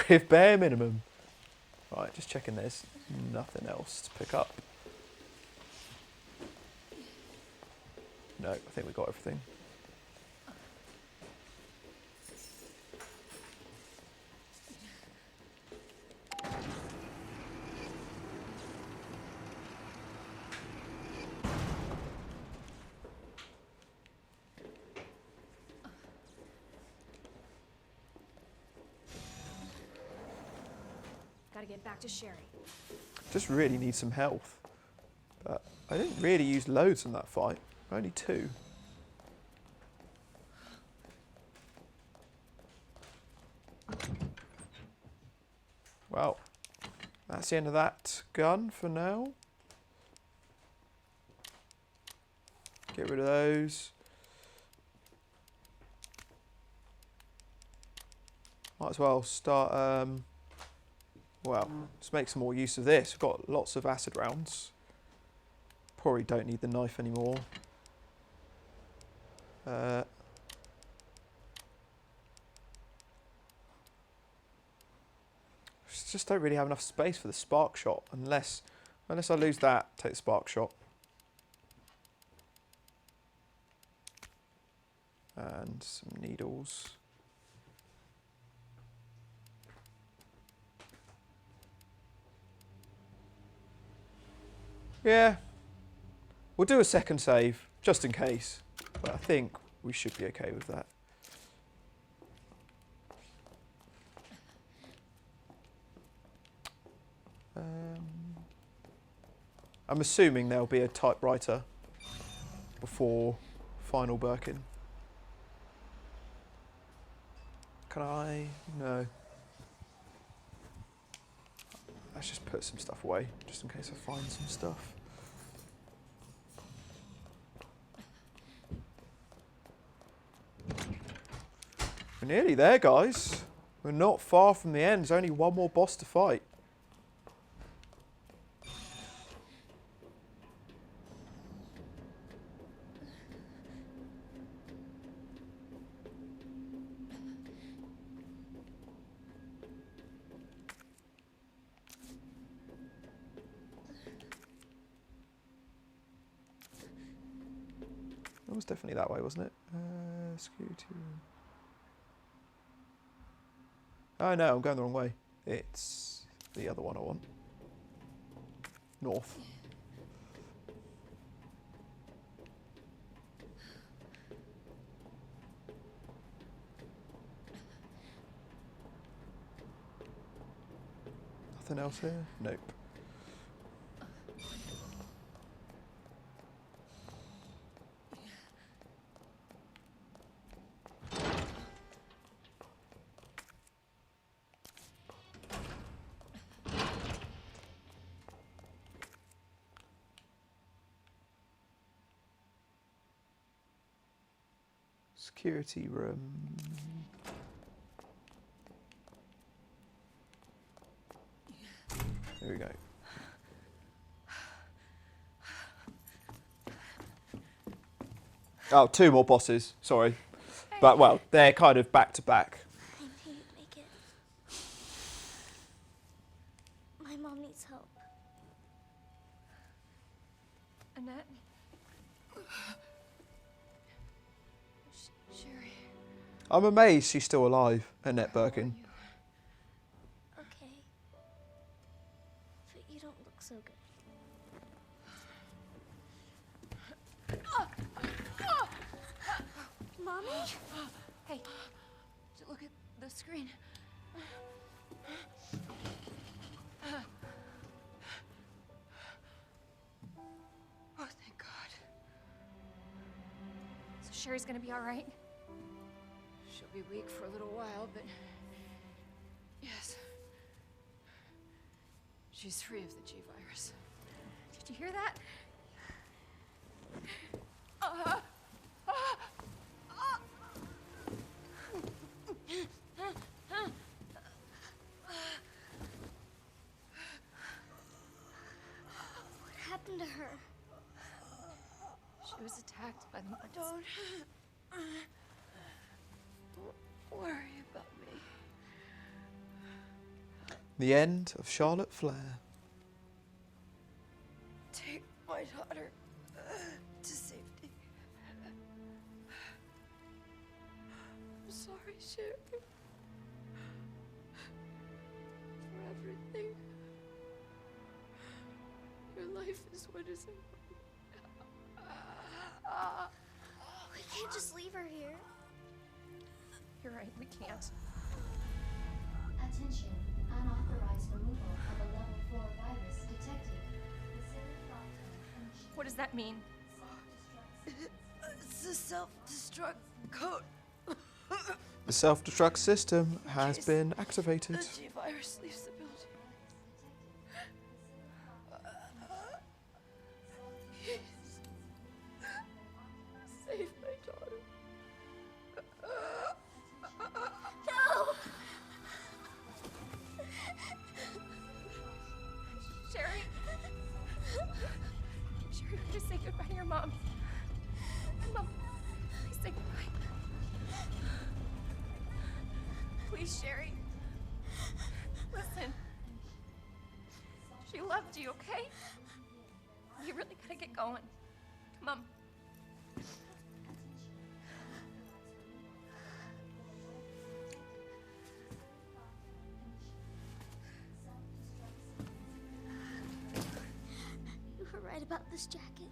with bare minimum. Right, just checking there's nothing else to pick up. No, I think we got everything. Gotta get back to Sherry. Just really need some health. But I didn't really use loads in that fight. Only 2. Well, that's the end of that gun for now. Get rid of those. Might as well start, well, let's make some more use of this. We've got lots of acid rounds. Probably don't need the knife anymore. Just don't really have enough space for the spark shot unless I lose that, take the spark shot. And some needles. Yeah, We'll do a second save, just in case. But I think we should be okay with that. I'm assuming there'll be a typewriter before final Birkin. Can I? No. Let's just put some stuff away, just in case I find some stuff. We're nearly there, guys. We're not far from the end. There's only one more boss to fight. It was definitely that way, wasn't it? Security room. Oh no, I'm going the wrong way. It's the other one I want. North. Nothing else here? Nope. Security room. There we go. Oh, two more bosses. Sorry. But, well, they're kind of back to back. I knew you'd make it. My mom needs help. Annette? Sherry. I'm amazed she's still alive, Annette Birkin. Okay. But you don't look so good. Mommy? Hey, look at the screen. Oh, thank God. So Sherry's gonna be all right? She'll be weak for a little while, but yes. She's free of the G virus. Did you hear that? What happened to her? She was attacked by the monsters. Don't worry about me. The end of Charlotte Flair. Take my daughter to safety. I'm sorry, Sherry. For everything. Your life is what is important. We can't just leave her here. You're right, we can't. Attention, unauthorized removal of a level 4 virus detected. What does that mean? It's a self-destruct code. The self-destruct system has been activated. The G virus leaves the building. Save my daughter. No! Sherry? Sherry, please say goodbye to your mom. Mom, please say goodbye. Please, Sherry. Listen. She loved you, okay? You really gotta get going. Come on. You were right about this jacket.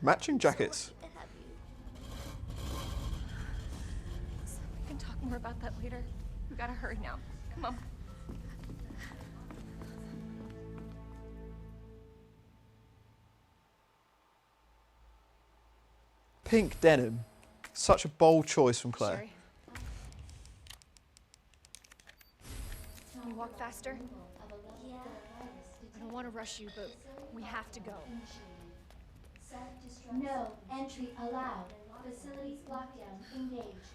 Matching jackets. So lucky to have you. We can talk more about that later. We gotta hurry now. Come on. Pink denim. Such a bold choice from Claire. Sherry. Can you walk faster? Yeah. I don't want to rush you, but we have to go. No entry allowed. Facilities lockdown engaged.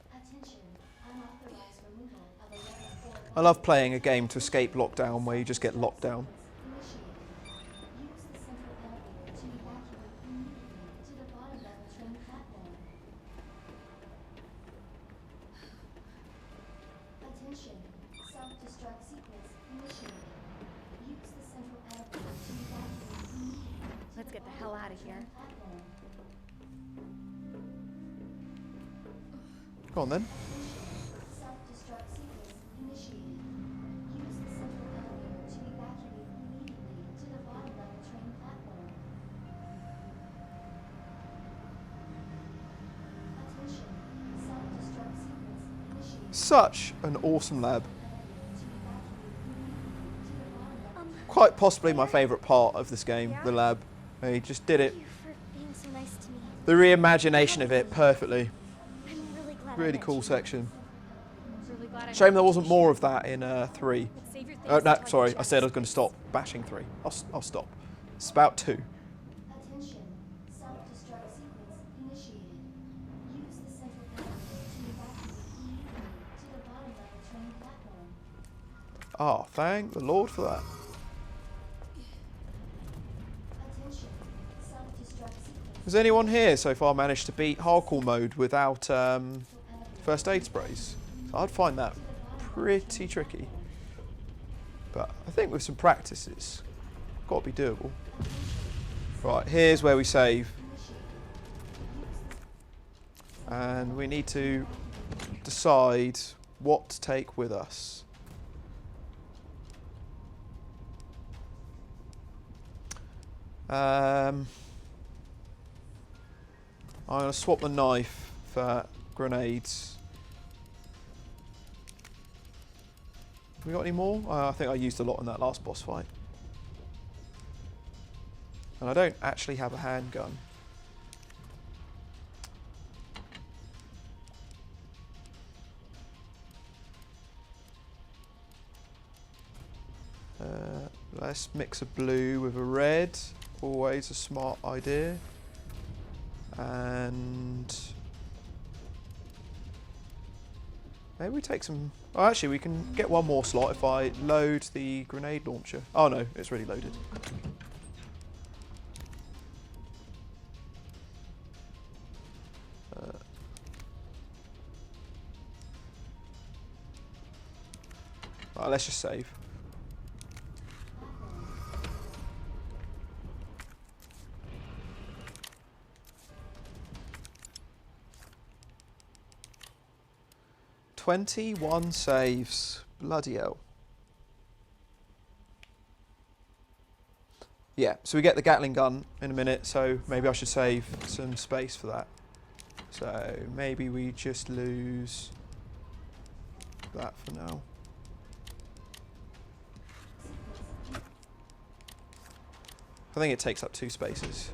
Attention. Unauthorized removal of a level 4. I love playing a game to escape lockdown where you just get locked down. Use the central elevator to evacuate immediately to the bottom level train platform. Attention. Self-destruct sequence initiated. Use the central elevator to evacuate immediately. Let's get the hell out of here. Platform. Go on then. Self-destruct sequence initiated. Use the central elevator to evacuate immediately to the bottom level train platform. Attention. Self-destruct sequence initiated. Such an awesome lab. To evacuate immediately to the bottom level. Quite possibly my favourite part of this game, the lab. They just did it, Thank you for being so nice to me. the reimagination of it perfectly. I'm really glad I Really met cool you. section. I'm really glad I Shame there wasn't more of that in 3. Let's save your things No, until I sorry, can I said I was going to stop bashing 3. I'll stop. It's about 2. Attention. Self-destruct sequence initiated. Use the central elevator to evacuate immediately to the bottom level train platform. Ah, thank the Lord for that. Attention. Self-destruct sequence. Has anyone here so far managed to beat hardcore mode without first aid sprays? I'd find that pretty tricky. But I think with some practice it's got to be doable. Right, here's where we save. And we need to decide what to take with us. I'm going to swap the knife for grenades. Have we got any more? I think I used a lot in that last boss fight. And I don't actually have a handgun. Let's mix a blue with a red. Always a smart idea. And maybe we take some. Oh, actually, we can get one more slot if I load the grenade launcher. Oh no, it's already loaded. Right, let's just save. "21 saves. Bloody hell." Yeah, so we get the Gatling gun in a minute, so maybe I should save some space for that. So maybe we just lose that for now. I think it takes up 2 spaces.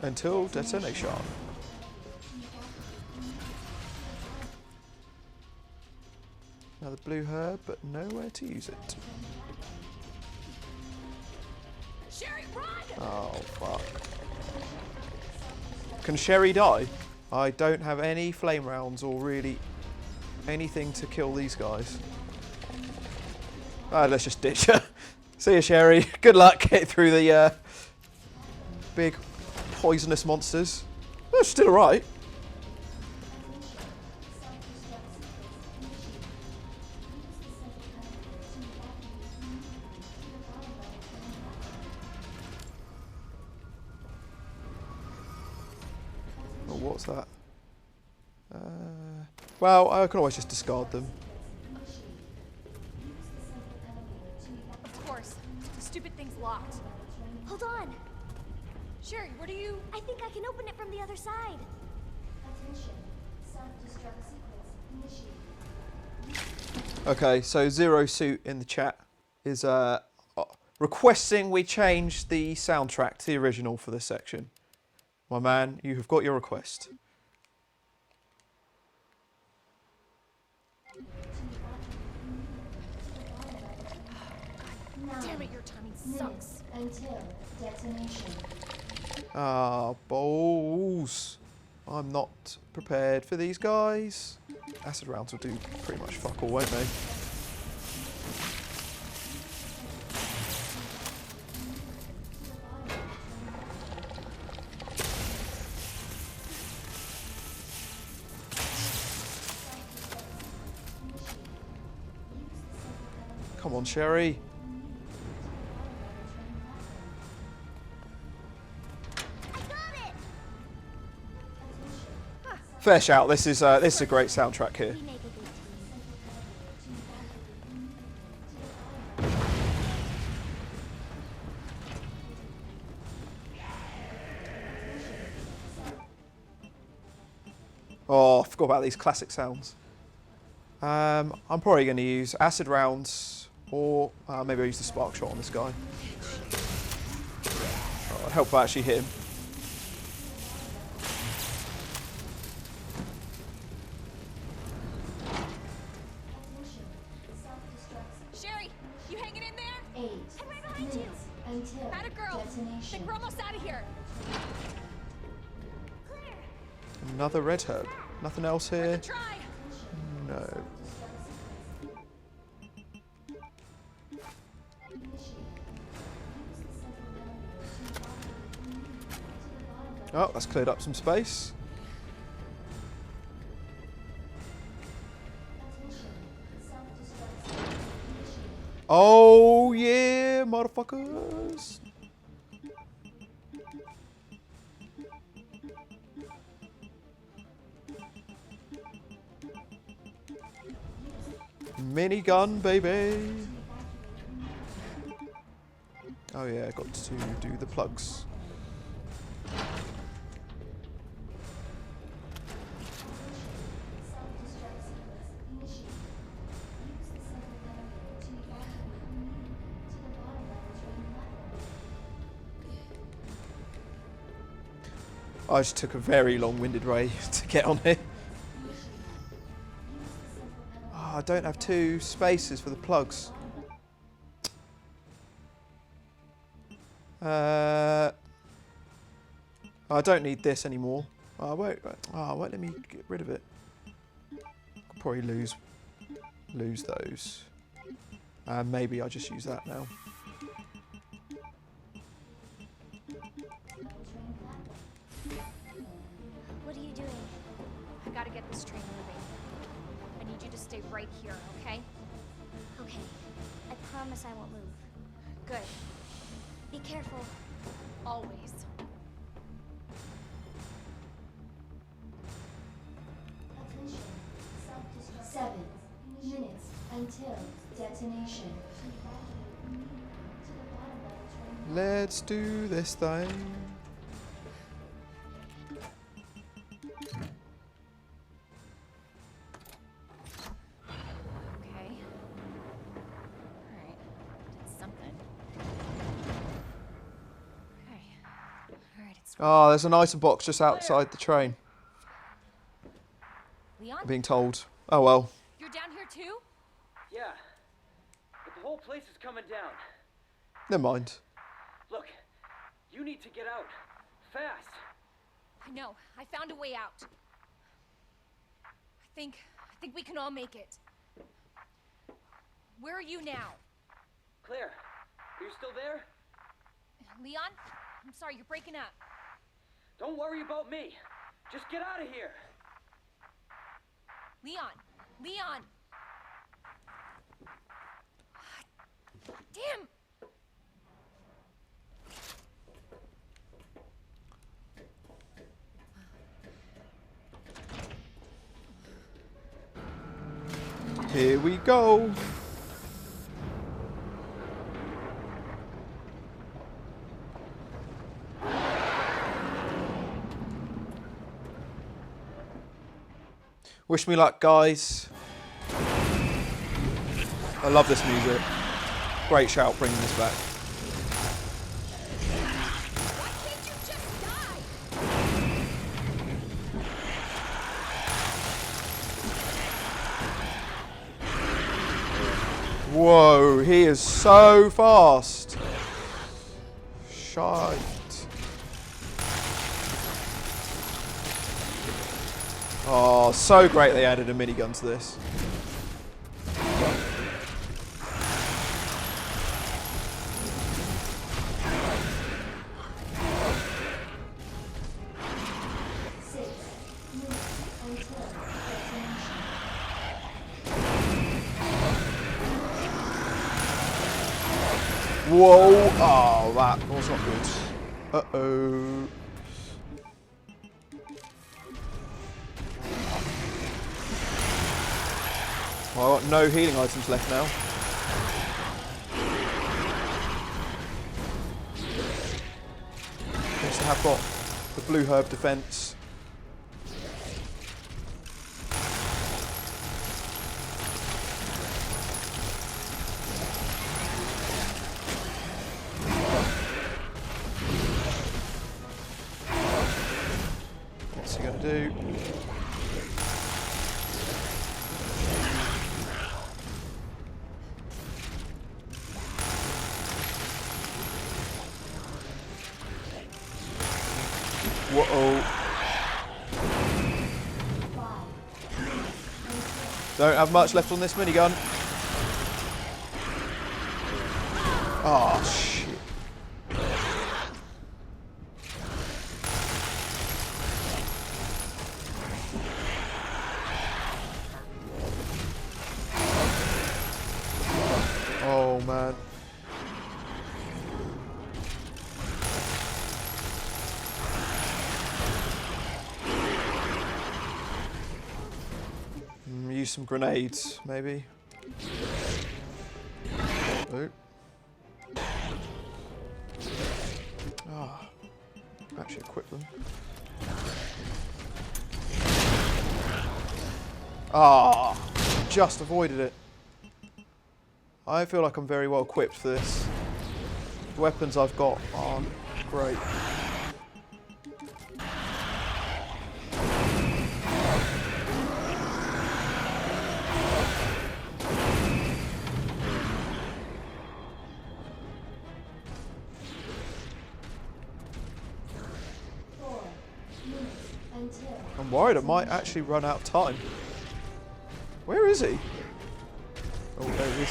Until detonation. Another blue herb, but nowhere to use it. Sherry, run! Oh, fuck. Can Sherry die? I don't have any flame rounds or really anything to kill these guys. Let's just ditch her. See ya, Sherry. Good luck getting through the big poisonous monsters. Oh, she's still alright. what's that? Well, I can always just discard them. Of course. The stupid thing's locked. Hold on. Sherry, what are you... I think I can open it from the other side. Attention. Self-destruct sequence initiated. Okay, so Zero Suit in the chat is requesting we change the soundtrack to the original for this section. My man, you have got your request. Damn it, your timing sucks. Until detonation. Ah, balls. I'm not prepared for these guys. Acid rounds will do pretty much fuck all, won't they? Come on, Sherry. Fair shout. This is a great soundtrack here. Oh, I forgot about these classic sounds. I'm probably going to use acid rounds, or maybe I'll use the spark shot on this guy. Oh, I'd help if I actually hit him. Sherry, you hanging in there? 8 I'm right behind you. minutes until Atta girl. detonation. Think we're almost out of here. Another red herb. Nothing else here? Try. No. Oh, that's cleared up some space. Oh yeah, motherfuckers. Minigun, baby. Oh yeah, got to do the plugs. I just took a very long-winded way to get on here. Oh, I don't have 2 spaces for the plugs. I don't need this anymore. Oh, won't let me get rid of it. I'll probably lose those. Maybe I'll just use that now. What are you doing? I gotta get this train moving. I need you to stay right here, okay? Okay. I promise I won't move. Good. Be careful. Always. Attention. Self-destruct. 7 minutes until detonation. Let's do this thing. Okay. Alright. Did something. Okay. Alright, it's Oh, there's an item box just outside the train. Leon? I'm being told. Oh well. You're down here too? Yeah, but the whole place is coming down. Never mind. Look, you need to get out. Fast. I know. I found a way out. I think we can all make it. Where are you now? Claire, are you still there? Leon? I'm sorry, you're breaking up. Don't worry about me. Just get out of here. Leon! Leon! Damn! Here we go. Wish me luck, guys. I love this music. Great shout bringing this back. Whoa, he is so fast. Shite. Oh, so great they added a minigun to this. Whoa! Oh, that was not good. Uh-oh. Well, I've got no healing items left now. Yes, I have got the blue herb defense. What's he gonna do? Whoa. Don't have much left on this minigun. Oh, shit. Oh, man. Use some grenades, maybe. Oh. Ah, actually equip them. Ah, just avoided it. I feel like I'm very well equipped for this. The weapons I've got aren't great. I'm worried I might actually run out of time. Where is he? Oh, there he is.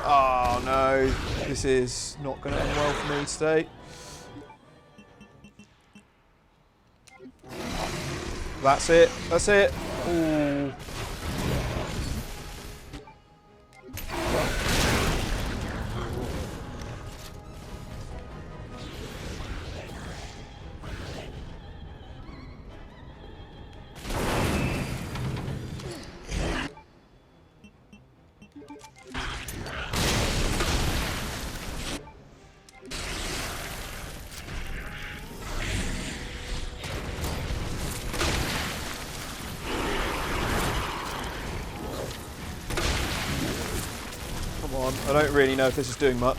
Oh no, this is not going to end well for me today. That's it, that's it. Ooh. Come on, I don't really know if this is doing much.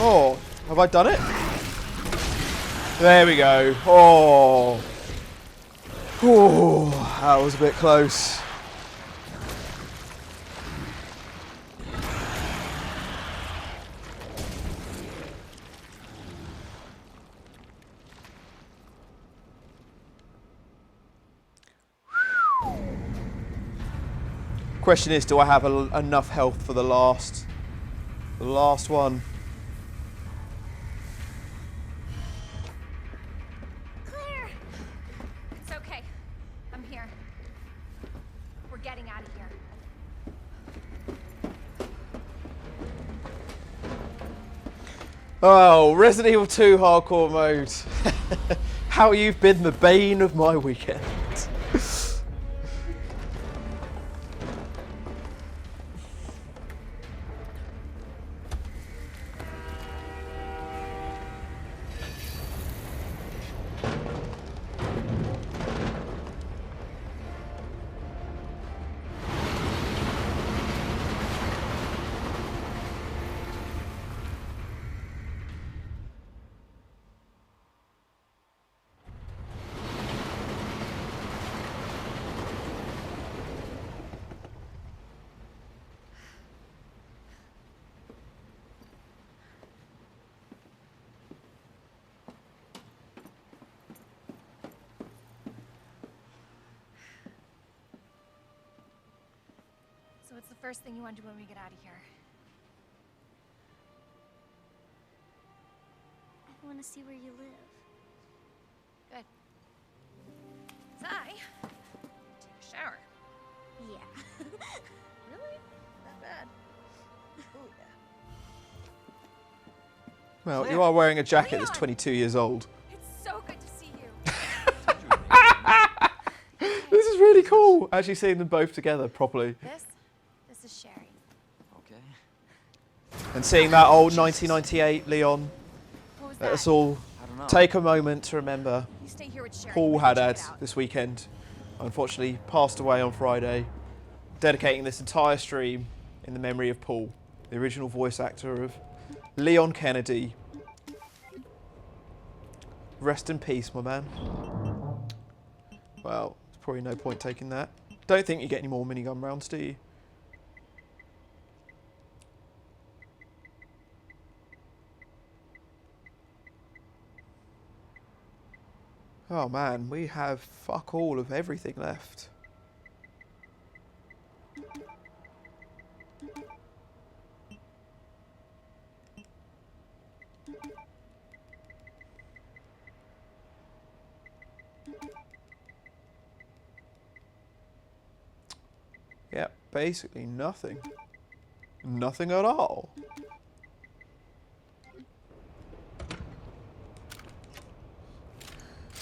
Oh, have I done it? There we go. Oh. Oh, that was a bit close. Question is, do I have enough health for the last one? Claire! It's okay. I'm here. We're getting out of here. Oh, Resident Evil 2 hardcore mode. How you've been the bane of my weekend. So what's the first thing you want to do when we get out of here? I want to see where you live. Good. 'Cause I take a shower. Yeah. Really? That bad? Ooh, yeah. Well, you are wearing a jacket that's Leon! 22 years old. It's so good to see you. This is really cool. Actually seeing them both together properly. This is Sherry. Okay. And seeing that old 1998 Leon. What was Let that? us all I don't know. take a moment to remember You stay here with Sherry. Paul We'll check Haddad it out. this weekend. Unfortunately passed away on Friday. Dedicating this entire stream in the memory of Paul, the original voice actor of Leon Kennedy. Rest in peace, my man. Well, there's probably no point taking that. Don't think you get any more minigun rounds, do you? Oh man, we have fuck all of everything left. Yeah, basically nothing. Nothing at all.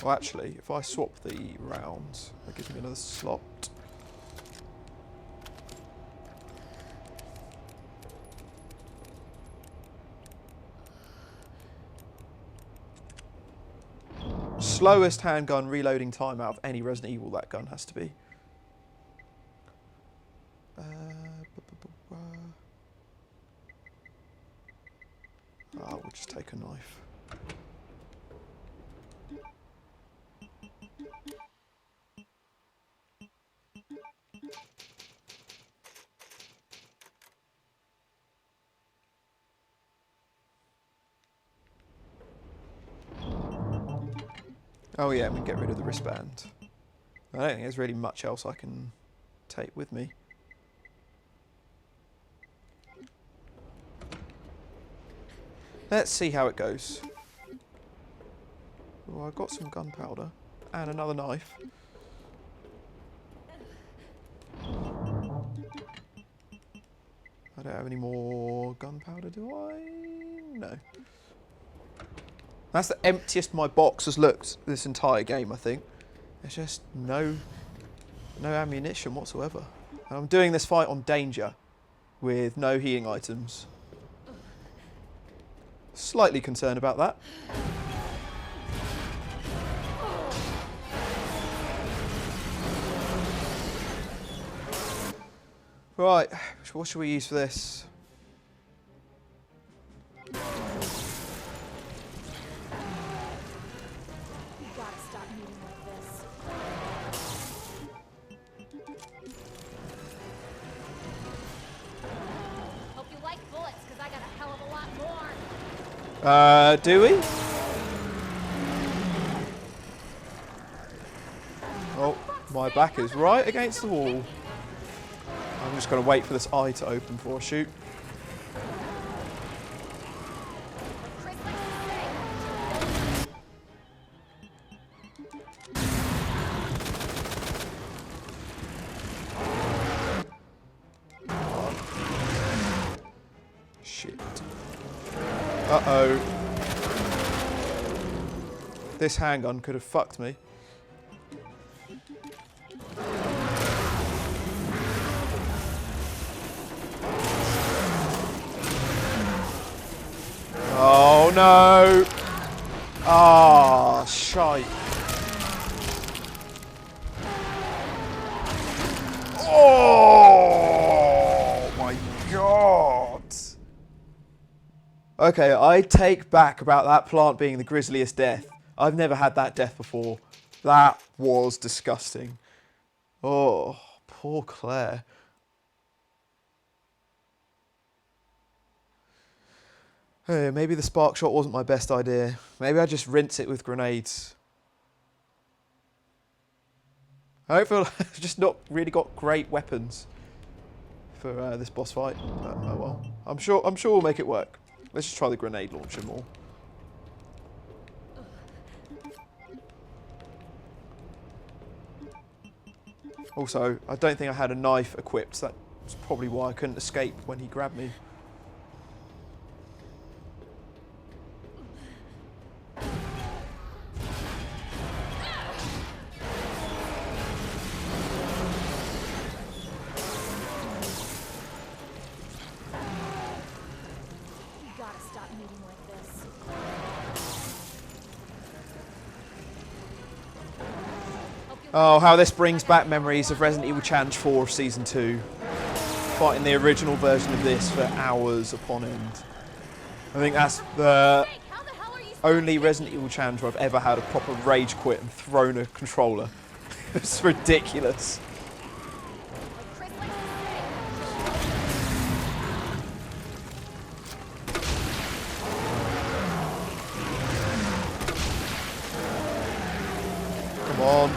Well, actually, if I swap the rounds, that gives me another slot. Slowest handgun reloading time out of any Resident Evil, that gun has to be. We'll just take a knife. Oh yeah, we can get rid of the wristband. I don't think there's really much else I can take with me. Let's see how it goes. Oh, I've got some gunpowder and another knife. I don't have any more gunpowder, do I? No. That's the emptiest my box has looked this entire game, I think. There's just no ammunition whatsoever. And I'm doing this fight on danger with no healing items. Slightly concerned about that. Right, what should we use for this? Do we? Oh, my back is right against the wall. I'm just going to wait for this eye to open before I shoot. Shit. Uh-oh. This handgun could have fucked me. Oh no! Ah, shite. Oh my god! Okay, I take back about that plant being the grisliest death. I've never had that death before. That was disgusting. Oh, poor Claire. Hey, maybe the spark shot wasn't my best idea. Maybe I just rinse it with grenades. I feel like I've just not really got great weapons for this boss fight. But, oh well, I'm sure we'll make it work. Let's just try the grenade launcher more. Also, I don't think I had a knife equipped. That's probably why I couldn't escape when he grabbed me. Oh, how this brings back memories of Resident Evil Challenge 4 Season 2. Fighting the original version of this for hours upon end. I think that's the only Resident Evil Challenge where I've ever had a proper rage quit and thrown a controller. It's ridiculous. Come on.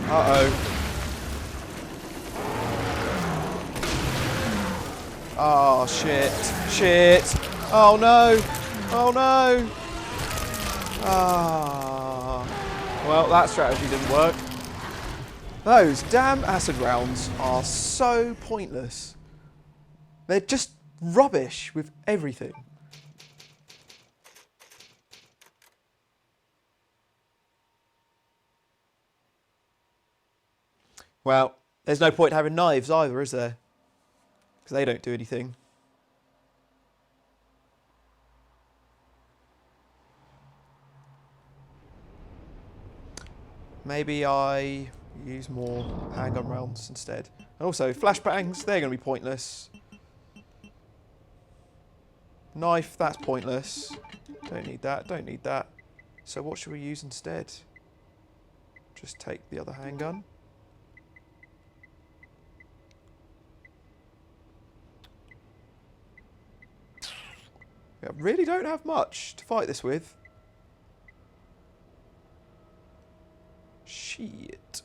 Uh-oh. Oh, shit. Shit. Oh, no. Oh, no. Ah. Well, that strategy didn't work. Those damn acid rounds are so pointless. They're just rubbish with everything. Well, there's no point having knives either, is there? Because they don't do anything. Maybe I use more handgun rounds instead. And also, flashbangs, they're going to be pointless. Knife, that's pointless. Don't need that, don't need that. So what should we use instead? Just take the other handgun. I really don't have much to fight this with. Shit.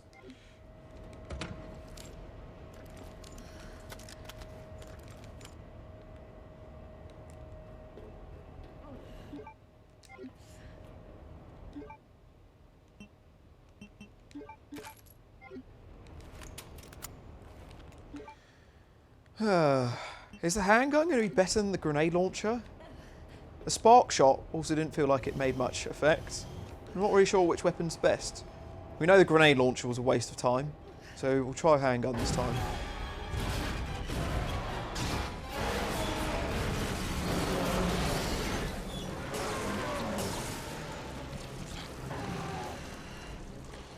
Is the handgun going to be better than the grenade launcher? The spark shot also didn't feel like it made much effect. I'm not really sure which weapon's best. We know the grenade launcher was a waste of time, so we'll try a handgun this time.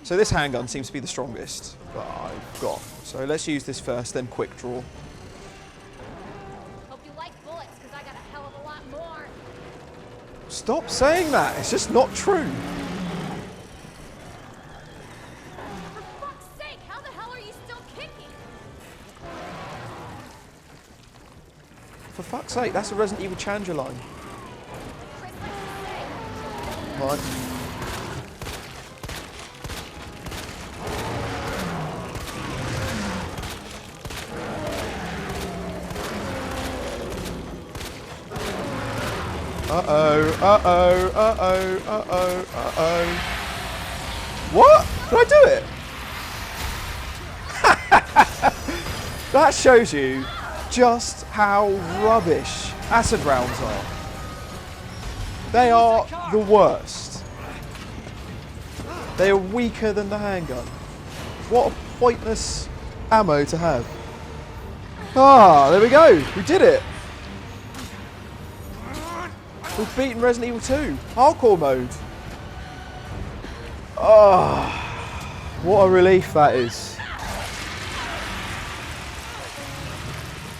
So this handgun seems to be the strongest that I've got. So let's use this first, then quick draw. Hope you like bullets, because I got a hell of a lot more. Stop saying that, it's just not true. For fuck's sake, how the hell are you still kicking? For fuck's sake, that's a Resident Evil Challenger line. Right. Uh-oh, uh-oh, uh-oh, uh-oh, uh-oh. What? Did I do it? That shows you just how rubbish acid rounds are. They are the worst. They are weaker than the handgun. What a pointless ammo to have. Ah, there we go. We did it. We've beaten Resident Evil 2. Hardcore mode. Oh, what a relief that is.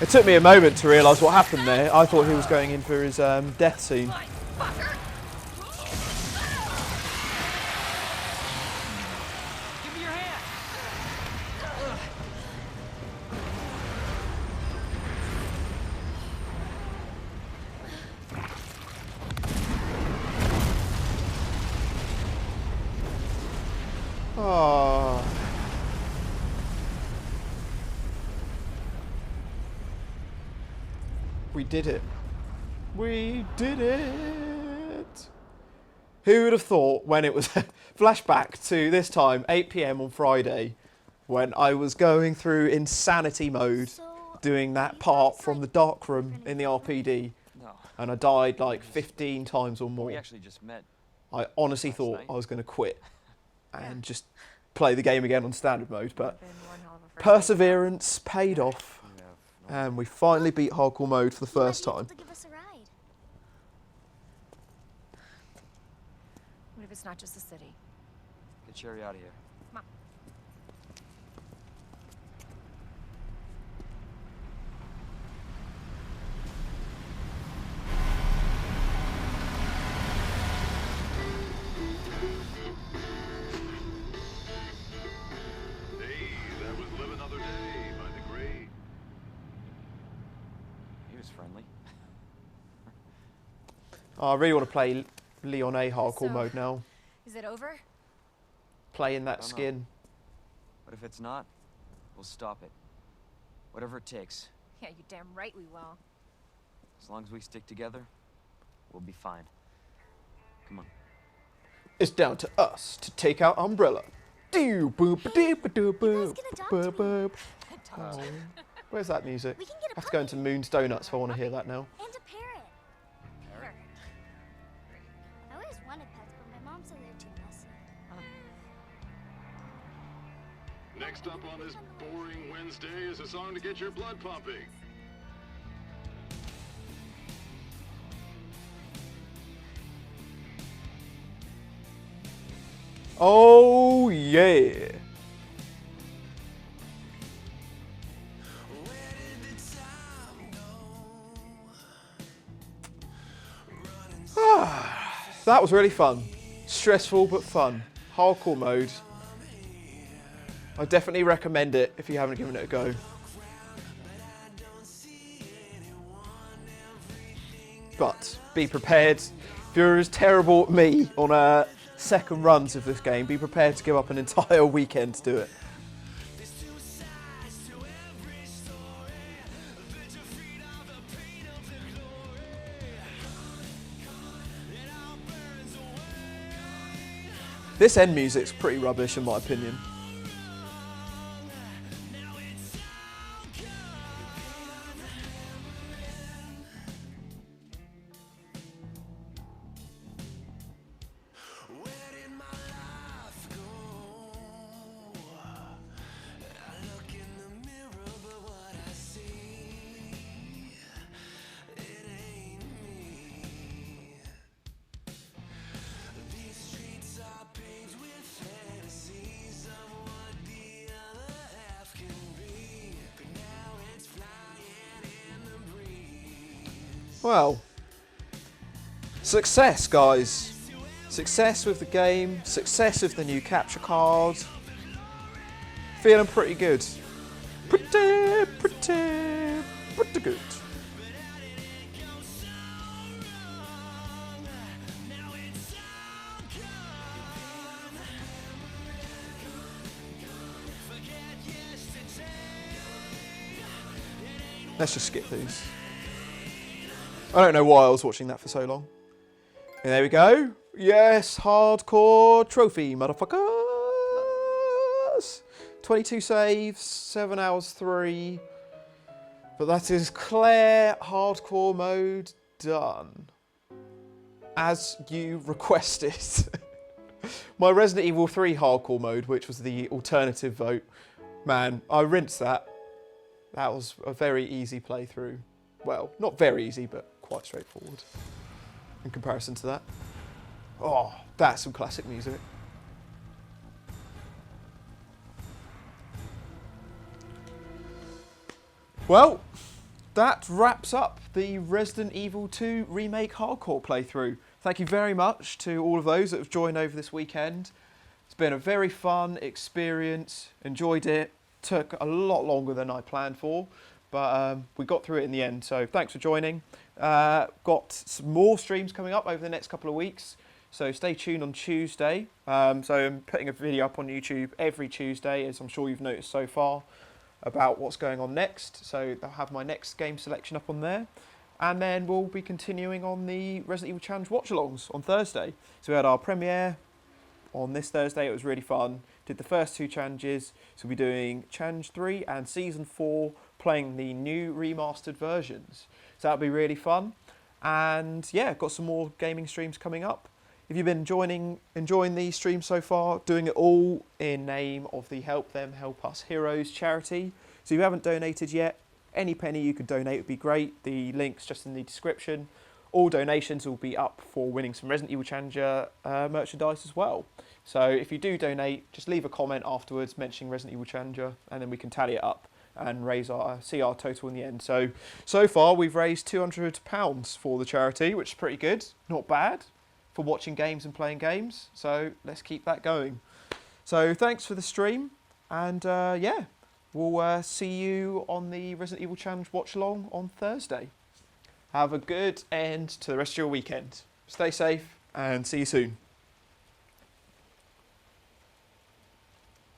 It took me a moment to realise what happened there. I thought he was going in for his death scene. Oh. We did it. We did it. Who would have thought when it was flashback to this time, 8 PM on Friday, when I was going through insanity mode, doing that part from the dark room in the RPD, and I died like 15 times or more. We actually just met. I honestly thought I was going to quit and just play the game again on standard mode, but perseverance paid off, and we finally beat hardcore mode for the first time. Give us a ride. What if it's not just the city? Get Sherry out of here. Come on. Hey, that was Live Another Day by the great. He was friendly. Oh, I really want to play Leon A hardcore So, mode now. Is it over? Play in that Don't know. skin. But if it's not, we'll stop it. Whatever it takes. Yeah, you damn right we will. As long as we stick together, we'll be fine. Come on. It's down to us to take out Umbrella. Doo boop doo doo boop boop boop. Oh, where's that music? We can get a I have to go into Moon's Donuts if I want to hear that now. And a parrot. Parrot? I always wanted pets, but my mom said they're too messy. Next up on this boring Wednesday is a song to get your blood pumping. Oh yeah. That was really fun. Stressful but fun. Hardcore mode. I definitely recommend it if you haven't given it a go. But be prepared. If you're as terrible at me on second runs of this game, be prepared to give up an entire weekend to do it. This end music's pretty rubbish in my opinion. Well, success, guys. Success with the game, success with the new capture card. Feeling pretty good. Pretty good. Let's just skip these. I don't know why I was watching that for so long. And there we go. Yes, hardcore trophy, motherfuckers. 22 saves, 7 hours 3. But that is Claire hardcore mode done. As you requested. My Resident Evil 3 hardcore mode, which was the alternative vote, man, I rinsed that. That was a very easy playthrough. Well, not very easy, but quite straightforward in comparison to that. Oh, that's some classic music. Well, that wraps up the Resident Evil 2 Remake hardcore playthrough. Thank you very much to all of those that have joined over this weekend. It's been a very fun experience, enjoyed it, took a lot longer than I planned for, but we got through it in the end, so thanks for joining. Got some more streams coming up over the next couple of weeks, so stay tuned on Tuesday. So I'm putting a video up on YouTube every Tuesday, as I'm sure you've noticed so far, about what's going on next. So I'll have my next game selection up on there. And then we'll be continuing on the Resident Evil Challenge watch-alongs on Thursday. So we had our premiere on this Thursday. It was really fun. Did the first 2 challenges. So we'll be doing Challenge 3 and Season 4, playing the new remastered versions. So that'll be really fun. And yeah, got some more gaming streams coming up. If you've been enjoying these streams so far, doing it all in name of the Help Them Help Us Heroes charity. So if you haven't donated yet, any penny you could donate would be great. The link's just in the description. All donations will be up for winning some Resident Evil Challenger merchandise as well. So if you do donate, just leave a comment afterwards mentioning Resident Evil Challenger, and then we can tally it up and see our total in the end. So far we've raised £200 for the charity, which is pretty good. Not bad for watching games and playing games. So let's keep that going. So thanks for the stream, and yeah. We'll see you on the Resident Evil Challenge watch-along on Thursday. Have a good end to the rest of your weekend. Stay safe and see you soon.